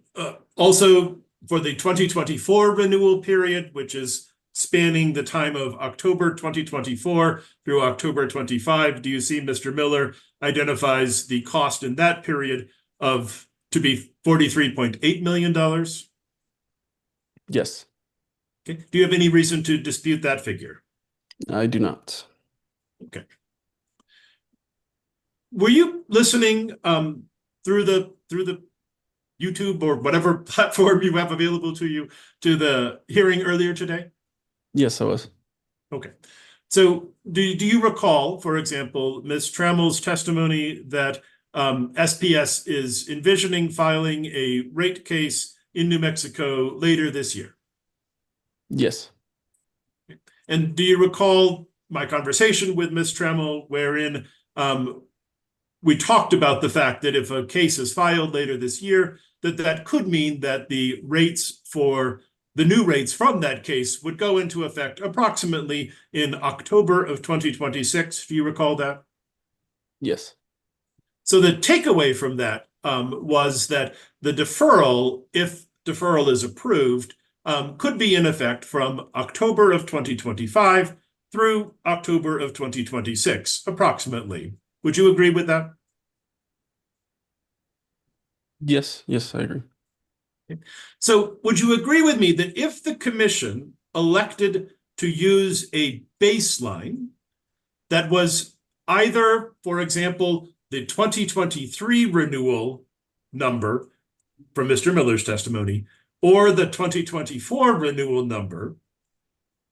also for the 2024 renewal period, which is spanning the time of October 2024 through October 25, do you see Mr. Miller identifies the cost in that period to be $43.8 million? Yes. Okay. Do you have any reason to dispute that figure? I do not. Okay. Were you listening through the YouTube or whatever platform you have available to you to the hearing earlier today? Yes, I was. Okay. So do you recall, for example, Ms. Trammell's testimony that SPS is envisioning filing a rate case in New Mexico later this year? Yes. And do you recall my conversation with Ms. Trammell wherein we talked about the fact that if a case is filed later this year, that could mean that the rates for the new rates from that case would go into effect approximately in October of 2026. Do you recall that? Yes. So the takeaway from that was that the deferral, if deferral is approved, could be in effect from October of 2025 through October of 2026, approximately. Would you agree with that? Yes. Yes, I agree. So would you agree with me that if the commission elected to use a baseline that was either, for example, the 2023 renewal number from Mr. Miller's testimony or the 2024 renewal number,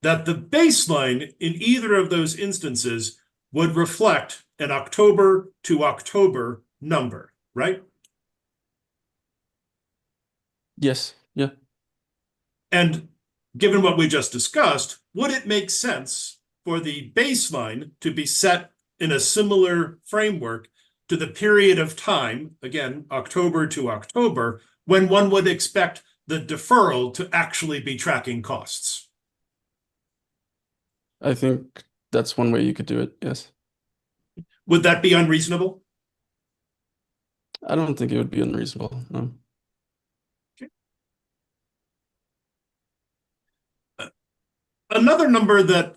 that the baseline in either of those instances would reflect an October to October number, right? Yes. Yeah. And given what we just discussed, would it make sense for the baseline to be set in a similar framework to the period of time, again, October to October, when one would expect the deferral to actually be tracking costs? I think that's one way you could do it. Yes. Would that be unreasonable? I don't think it would be unreasonable. No. Another number that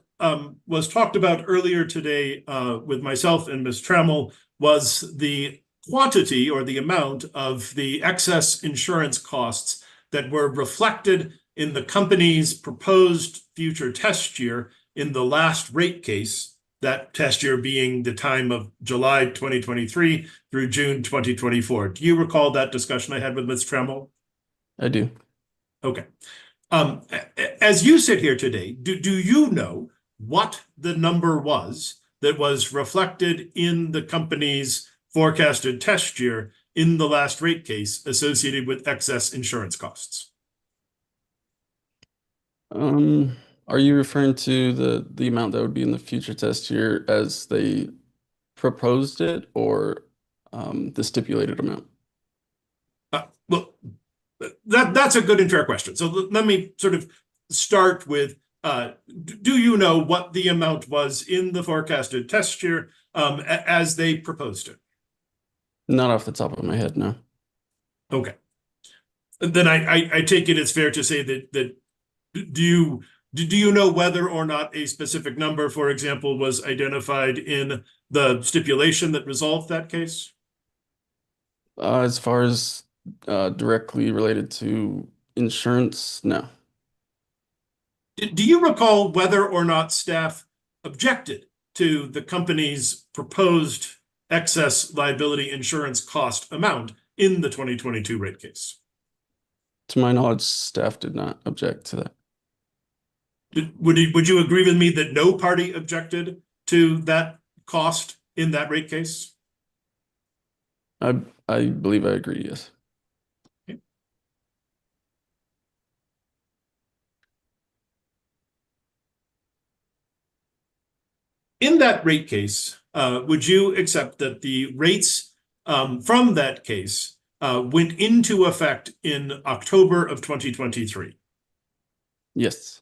was talked about earlier today with myself and Ms. Trammell was the quantity or the amount of the excess insurance costs that were reflected in the company's proposed future test year in the last rate case, that test year being the time of July 2023 through June 2024. Do you recall that discussion I had with Ms. Trammell? I do. Okay. As you sit here today, do you know what the number was that was reflected in the company's forecasted test year in the last rate case associated with excess insurance costs? Are you referring to the amount that would be in the future test year as they proposed it, or the stipulated amount? Well, that's a good and fair question. So let me sort of start with, do you know what the amount was in the forecasted test year as they proposed it? Not off the top of my head, no. Okay. Then I take it it's fair to say that do you know whether or not a specific number, for example, was identified in the stipulation that resolved that case? As far as directly related to insurance, no. Do you recall whether or not staff objected to the company's proposed excess liability insurance cost amount in the 2022 rate case? To my knowledge, staff did not object to that. Would you agree with me that no party objected to that cost in that rate case? I believe I agree, yes. In that rate case, would you accept that the rates from that case went into effect in October of 2023? Yes.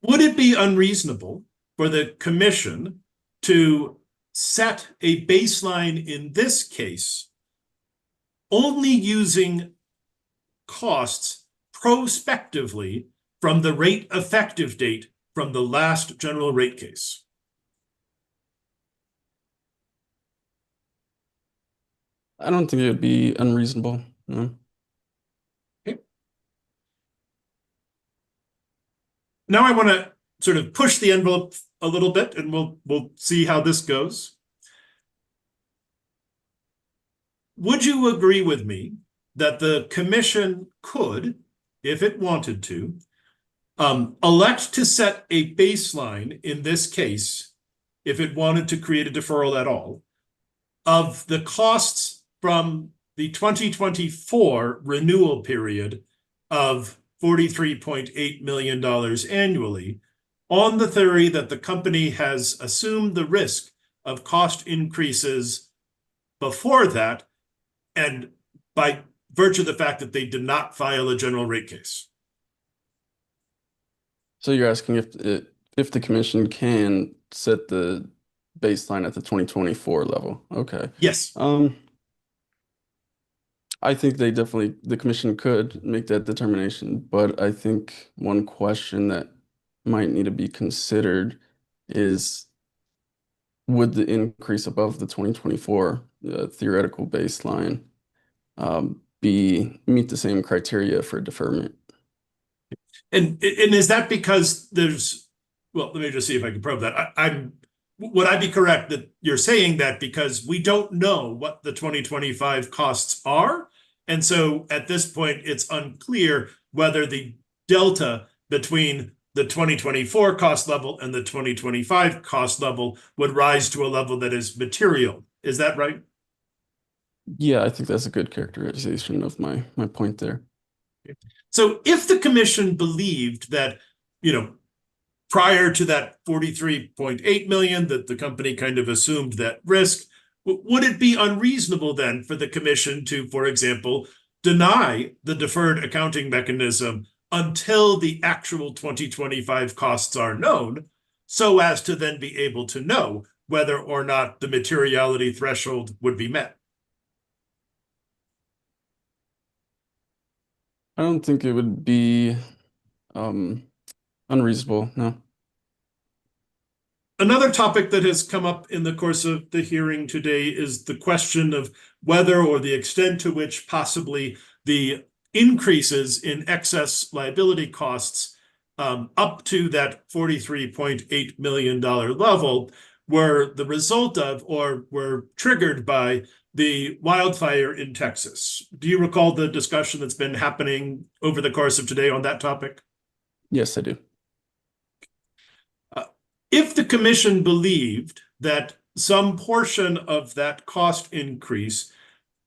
Would it be unreasonable for the commission to set a baseline in this case only using costs prospectively from the rate effective date from the last general rate case? I don't think it would be unreasonable, no. Okay. Now I want to sort of push the envelope a little bit, and we'll see how this goes. Would you agree with me that the commission could, if it wanted to, elect to set a baseline in this case, if it wanted to create a deferral at all, of the costs from the 2024 renewal period of $43.8 million annually, on the theory that the company has assumed the risk of cost increases before that, and by virtue of the fact that they did not file a general rate case. So you're asking if the commission can set the baseline at the 2024 level. Okay. Yes. I think the commission could make that determination, but I think one question that might need to be considered is, would the increase above the 2024 theoretical baseline meet the same criteria for deferment? And is that because well, let me just see if I can probe that. Would I be correct that you're saying that because we don't know what the 2025 costs are? And so at this point, it's unclear whether the delta between the 2024 cost level and the 2025 cost level would rise to a level that is material. Is that right? Yeah, I think that's a good characterization of my point there. So if the commission believed that, prior to that 43.8 million, that the company kind of assumed that risk, would it be unreasonable then for the commission to, for example, deny the deferred accounting mechanism until the actual 2025 costs are known, so as to then be able to know whether or not the materiality threshold would be met? I don't think it would be unreasonable, no. Another topic that has come up in the course of the hearing today is the question of whether or the extent to which possibly the increases in excess liability costs up to that $43.8 million level were the result of or were triggered by the wildfire in Texas. Do you recall the discussion that's been happening over the course of today on that topic? Yes, I do. If the commission believed that some portion of that cost increase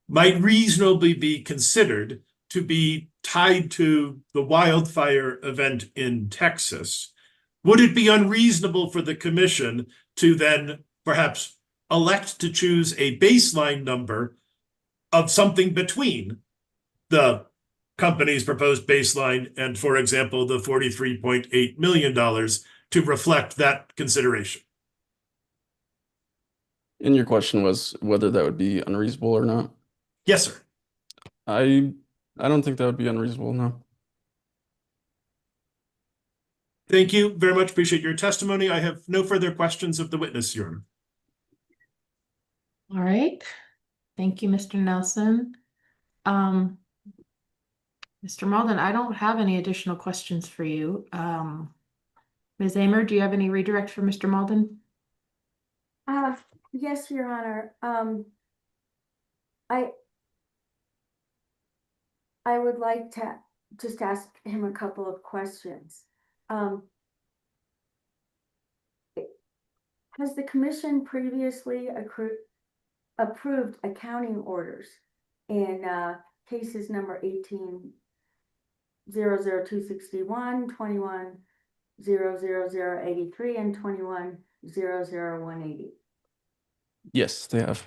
might reasonably be considered to be tied to the wildfire event in Texas, would it be unreasonable for the commission to then perhaps elect to choose a baseline number of something between the company's proposed baseline and, for example, the $43.8 million to reflect that consideration? And your question was whether that would be unreasonable or not? Yes, sir. I don't think that would be unreasonable, no. Thank you very much. Appreciate your testimony. I have no further questions of the witness, Your Honor. All right. Thank you, Mr. Nelson. Mr. Malden, I don't have any additional questions for you. Ms. Amer, do you have any redirect for Mr. Malden? Yes, Your Honor. I would like to just ask him a couple of questions. Has the commission previously approved accounting orders in cases number 18-00261, 21-00083, and 21-00180? Yes, they have.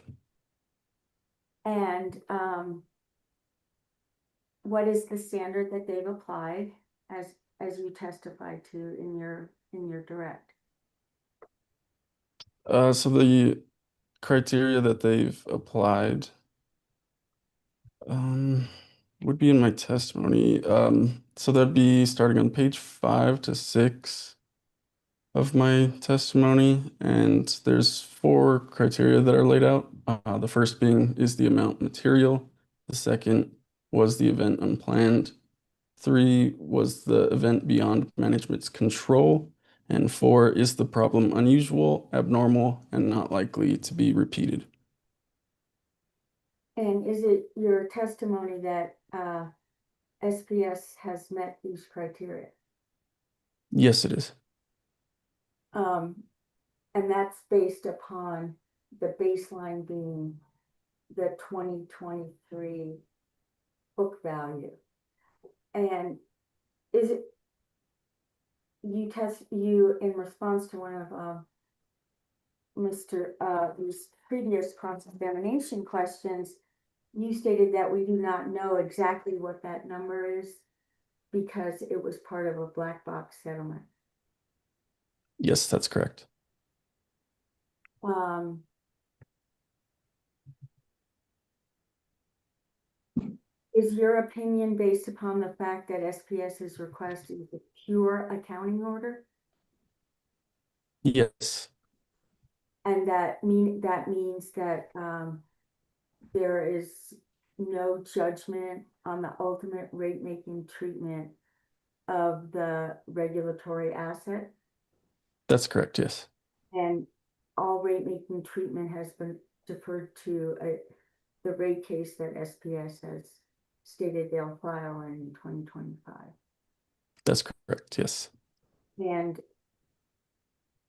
And what is the standard that they've applied as you testified to in your direct? So the criteria that they've applied would be in my testimony. So that'd be starting on page 5 to 6 of my testimony, and there's 4 criteria that are laid out. The first being, is the amount material? The second, was the event unplanned? 3, was the event beyond management's control? And 4, is the problem unusual, abnormal, and not likely to be repeated? And is it your testimony that SPS has met these criteria? Yes, it is. And that's based upon the baseline being the 2023 book value. And is it, you in response to one of these previous cross-examination questions, you stated that we do not know exactly what that number is because it was part of a black box settlement. Yes, that's correct. Is your opinion based upon the fact that SPS's request is a pure accounting order? Yes, And that means that there is no judgment on the ultimate rate making treatment of the regulatory asset, that's correct. Yes, and all rate making treatment has been deferred to the rate case that SPS has stated they'll file in 2025. that's correct. Yes, And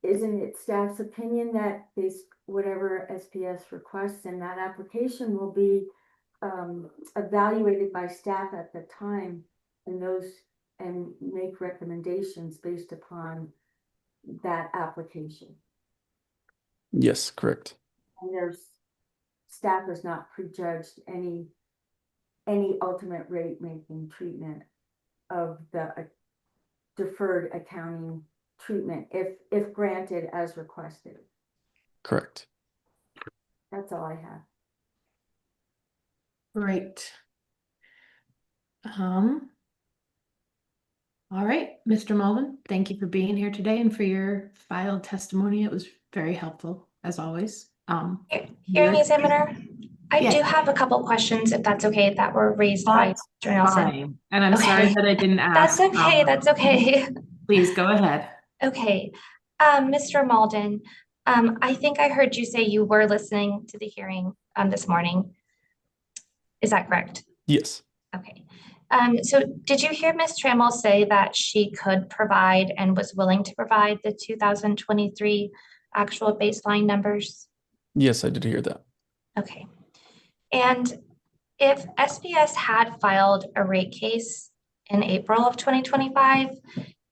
isn't it staff's opinion that whatever SPS requests in that application will be evaluated by staff at the time, and make recommendations based upon that application? yes, correct. And staff has not prejudged any ultimate rate making treatment of the deferred accounting treatment if granted as requested. Correct. That's all I have. Great. All right, Mr. Mullen, thank you for being here today and for your filed testimony. It was very helpful, as always. Hearing examiner, I Yes. do have a couple questions, if that's okay, that were raised by That's Mr. Nelson. fine. And I'm Okay. sorry that I didn't ask. That's okay, that's okay. Please go ahead. Okay, Mr. Malden, I think I heard you say you were listening to the hearing this morning. Is that correct? Yes, Okay. So did you hear Ms. Trammell say that she could provide and was willing to provide the 2023 actual baseline numbers? yes, I did hear that. Okay. And if SPS had filed a rate case in April of 2025,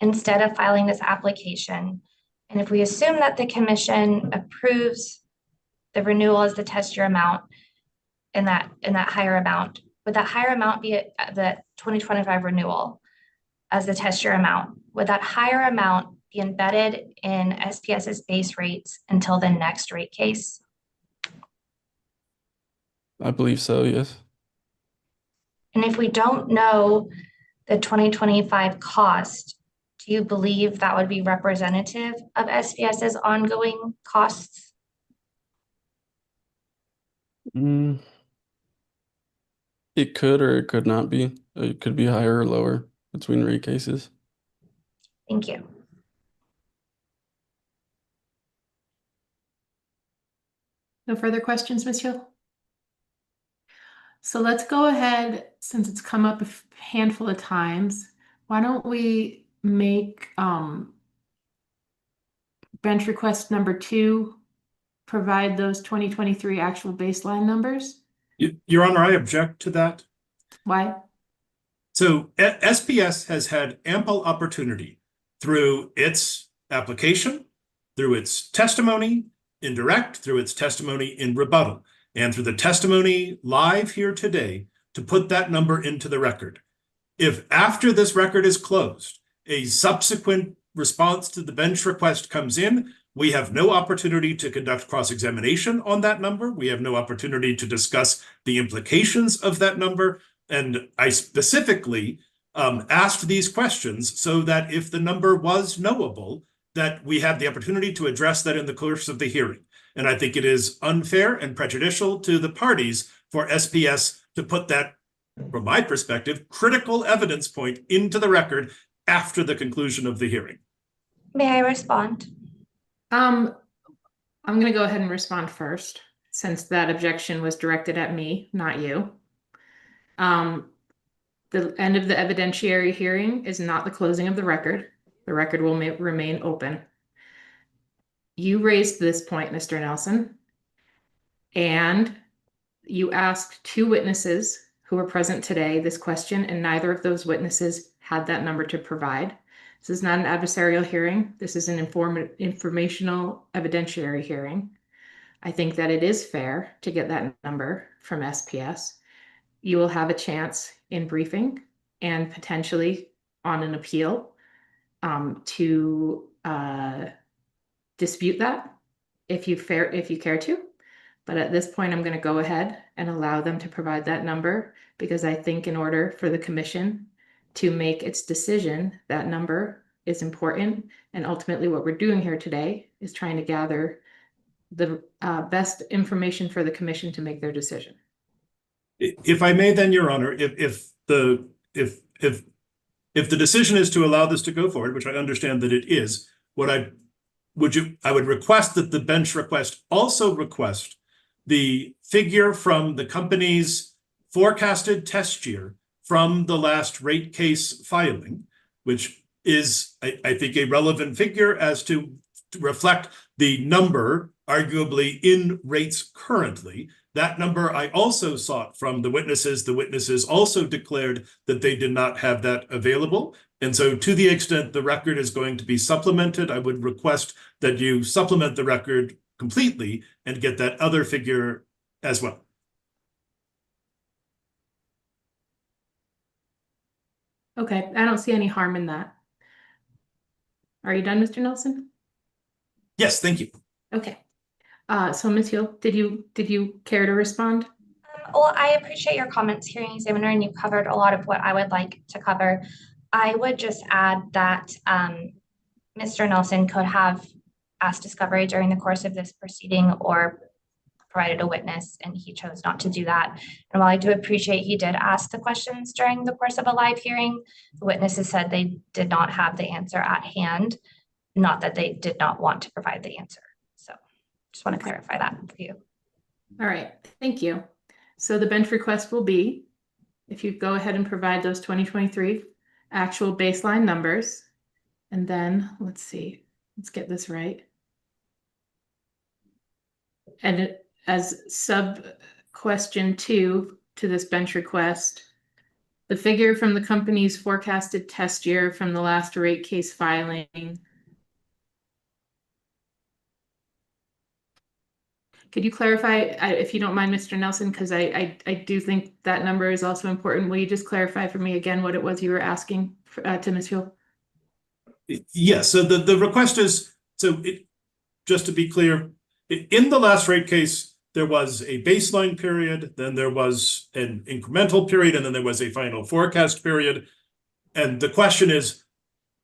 instead of filing this application, and if we assume that the commission approves the renewal as the test year amount in that higher amount, would that higher amount be the 2025 renewal as the test year amount? Would that higher amount be embedded in SPS's base rates until the next rate case? I believe so, yes. And if we don't know the 2025 cost, do you believe that would be representative of SPS's ongoing costs? It could or it could not be. It could be higher or lower between rate cases. Thank you. No further questions, Ms. Hill? So let's go ahead, since it's come up a handful of times, why don't we make bench request number 2, provide those 2023 actual baseline numbers? Your Honor, I object to that. Why? So SPS has had ample opportunity through its application, through its testimony in direct, through its testimony in rebuttal, and through the testimony live here today to put that number into the record. If after this record is closed, a subsequent response to the bench request comes in, we have no opportunity to conduct cross-examination on that number. We have no opportunity to discuss the implications of that number. And I specifically asked these questions so that if the number was knowable, that we had the opportunity to address that in the course of the hearing. And I think it is unfair and prejudicial to the parties for SPS to put that, from my perspective, critical evidence point into the record after the conclusion of the hearing. May I respond? I'm gonna go ahead and respond first, since that objection was directed at me, not you. The end of the evidentiary hearing is not the closing of the record. The record will remain open. You raised this point, Mr. Nelson, and you asked two witnesses who were present today this question, and neither of those witnesses had that number to provide. This is not an adversarial hearing. This is an informational evidentiary hearing. I think that it is fair to get that number from SPS. You will have a chance in briefing and potentially on an appeal to dispute that if you care to. But at this point, I'm going to go ahead and allow them to provide that number, because I think in order for the commission to make its decision, that number is important. And ultimately, what we're doing here today is trying to gather the best information for the commission to make their decision. If I may, then, Your Honor, if the decision is to allow this to go forward, which I understand that it is, I would request that the bench request also request the figure from the company's forecasted test year from the last rate case filing, which is, I think, a relevant figure as to reflect the number arguably in rates currently. That number I also sought from the witnesses. The witnesses also declared that they did not have that available. And so to the extent the record is going to be supplemented, I would request that you supplement the record completely and get that other figure as well. Okay, I don't see any harm in that. Are you done, Mr. Nelson? Yes, thank you. Okay. So Ms. Hill, did you care to respond? Well, I appreciate your comments, hearing examiner, and you covered a lot of what I would like to cover. I would just add that Mr. Nelson could have asked discovery during the course of this proceeding or provided a witness, and he chose not to do that. And while I do appreciate he did ask the questions during the course of a live hearing, the witnesses said they did not have the answer at hand, not that they did not want to provide the answer. So just want to clarify that for you. All right, thank you. So the bench request will be, if you go ahead and provide those 2023 actual baseline numbers, and then let's see, let's get this right. And as sub question 2 to this bench request, the figure from the company's forecasted test year from the last rate case filing. Could you clarify, if you don't mind, Mr. Nelson, because I do think that number is also important. Will you just clarify for me again what it was you were asking to Ms. Hill? Yes, so the request is, just to be clear, in the last rate case, there was a baseline period, then there was an incremental period, and then there was a final forecast period. And the question is,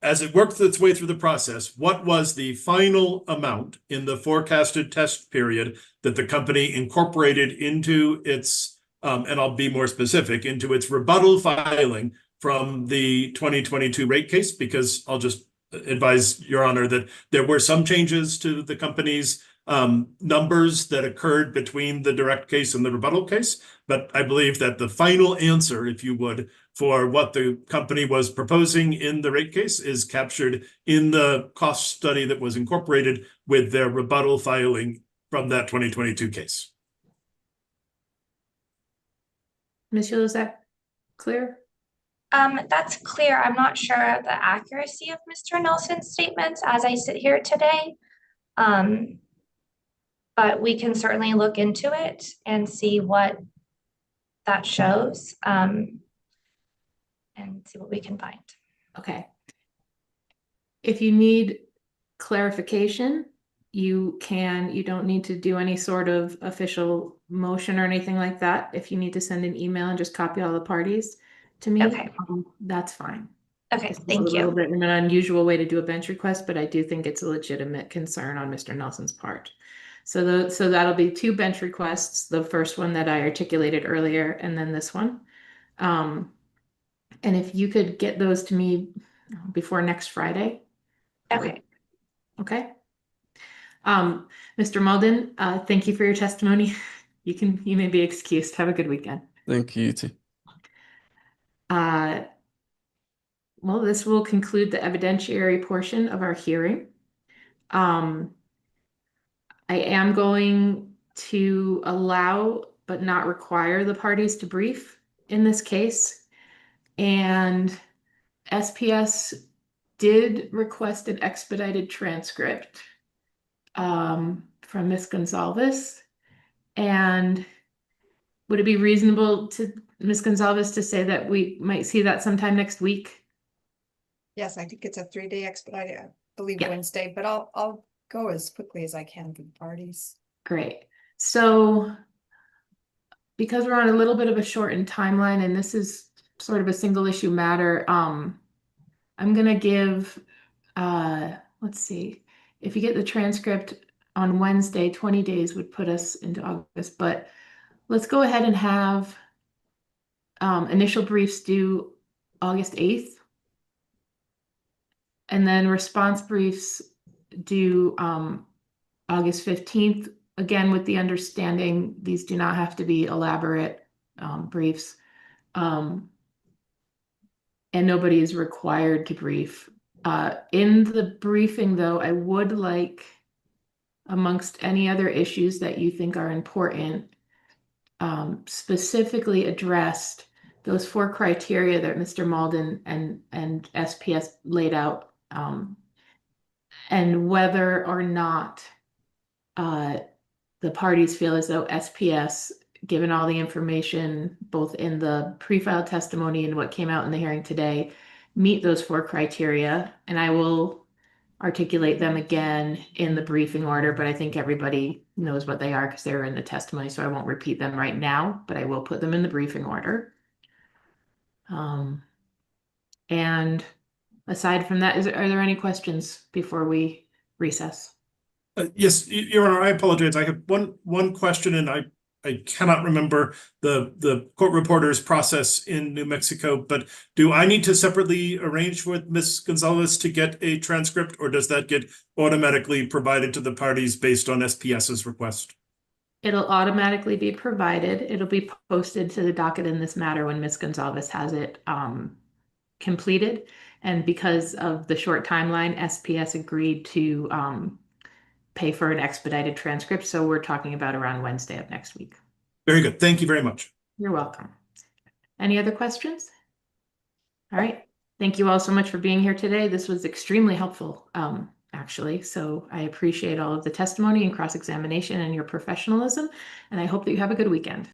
as it worked its way through the process, what was the final amount in the forecasted test period that the company incorporated into its, and I'll be more specific, into its rebuttal filing from the 2022 rate case? Because I'll just advise Your Honor that there were some changes to the company's numbers that occurred between the direct case and the rebuttal case. But I believe that the final answer, if you would, for what the company was proposing in the rate case is captured in the cost study that was incorporated with their rebuttal filing from that 2022 case. Ms. Hill, is that clear? That's clear. I'm not sure of the accuracy of Mr. Nelson's statements as I sit here today. But we can certainly look into it and see what that shows, and see what we can find. Okay. If you need clarification, you don't need to do any sort of official motion or anything like that. If you need to send an email and just copy all the parties to me, Okay. That's fine. Okay, This is thank a little you. bit an unusual way to do a bench request, but I do think it's a legitimate concern on Mr. Nelson's part. So that'll be 2 bench requests, the first one that I articulated earlier, and then this one. And if you could get those to me before next Friday, Okay. Okay. Mr. Malden, thank you for your testimony. You may be excused. Have a good weekend. Thank you, too. Well, this will conclude the evidentiary portion of our hearing. I am going to allow but not require the parties to brief in this case. And SPS did request an expedited transcript from Ms. Gonzalez. And would it be reasonable to Ms. Gonzalez to say that we might see that sometime next week? Yes, I think it's a 3-day expedited, I believe Yeah. Wednesday, but I'll go as quickly as I can for the parties. Great. So because we're on a little bit of a shortened timeline and this is sort of a single issue matter, I'm gonna give, let's see, if you get the transcript on Wednesday, 20 days would put us into August, but let's go ahead and have initial briefs due August 8th. And then response briefs due August 15th, again, with the understanding these do not have to be elaborate briefs. And nobody is required to brief. In the briefing, though, I would like, amongst any other issues that you think are important, specifically addressed those 4 criteria that Mr. Malden and SPS laid out, and whether or not the parties feel as though SPS, given all the information, both in the pre-filed testimony and what came out in the hearing today, meet those 4 criteria. And I will articulate them again in the briefing order, but I think everybody knows what they are because they were in the testimony, so I won't repeat them right now, but I will put them in the briefing order. And aside from that, are there any questions before we recess? Yes, Your Honor, I apologize. I have one question, and I cannot remember the court reporter's process in New Mexico, but do I need to separately arrange with Ms. Gonzalez to get a transcript, or does that get automatically provided to the parties based on SPS's request? It'll automatically be provided. It'll be posted to the docket in this matter when Ms. Gonzalez has it completed. And because of the short timeline, SPS agreed to pay for an expedited transcript. So we're talking about around Wednesday of next week. Very good. Thank you very much. You're welcome. Any other questions? All right. Thank you all so much for being here today. This was extremely helpful, actually. So I appreciate all of the testimony and cross-examination and your professionalism. And I hope that you have a good weekend.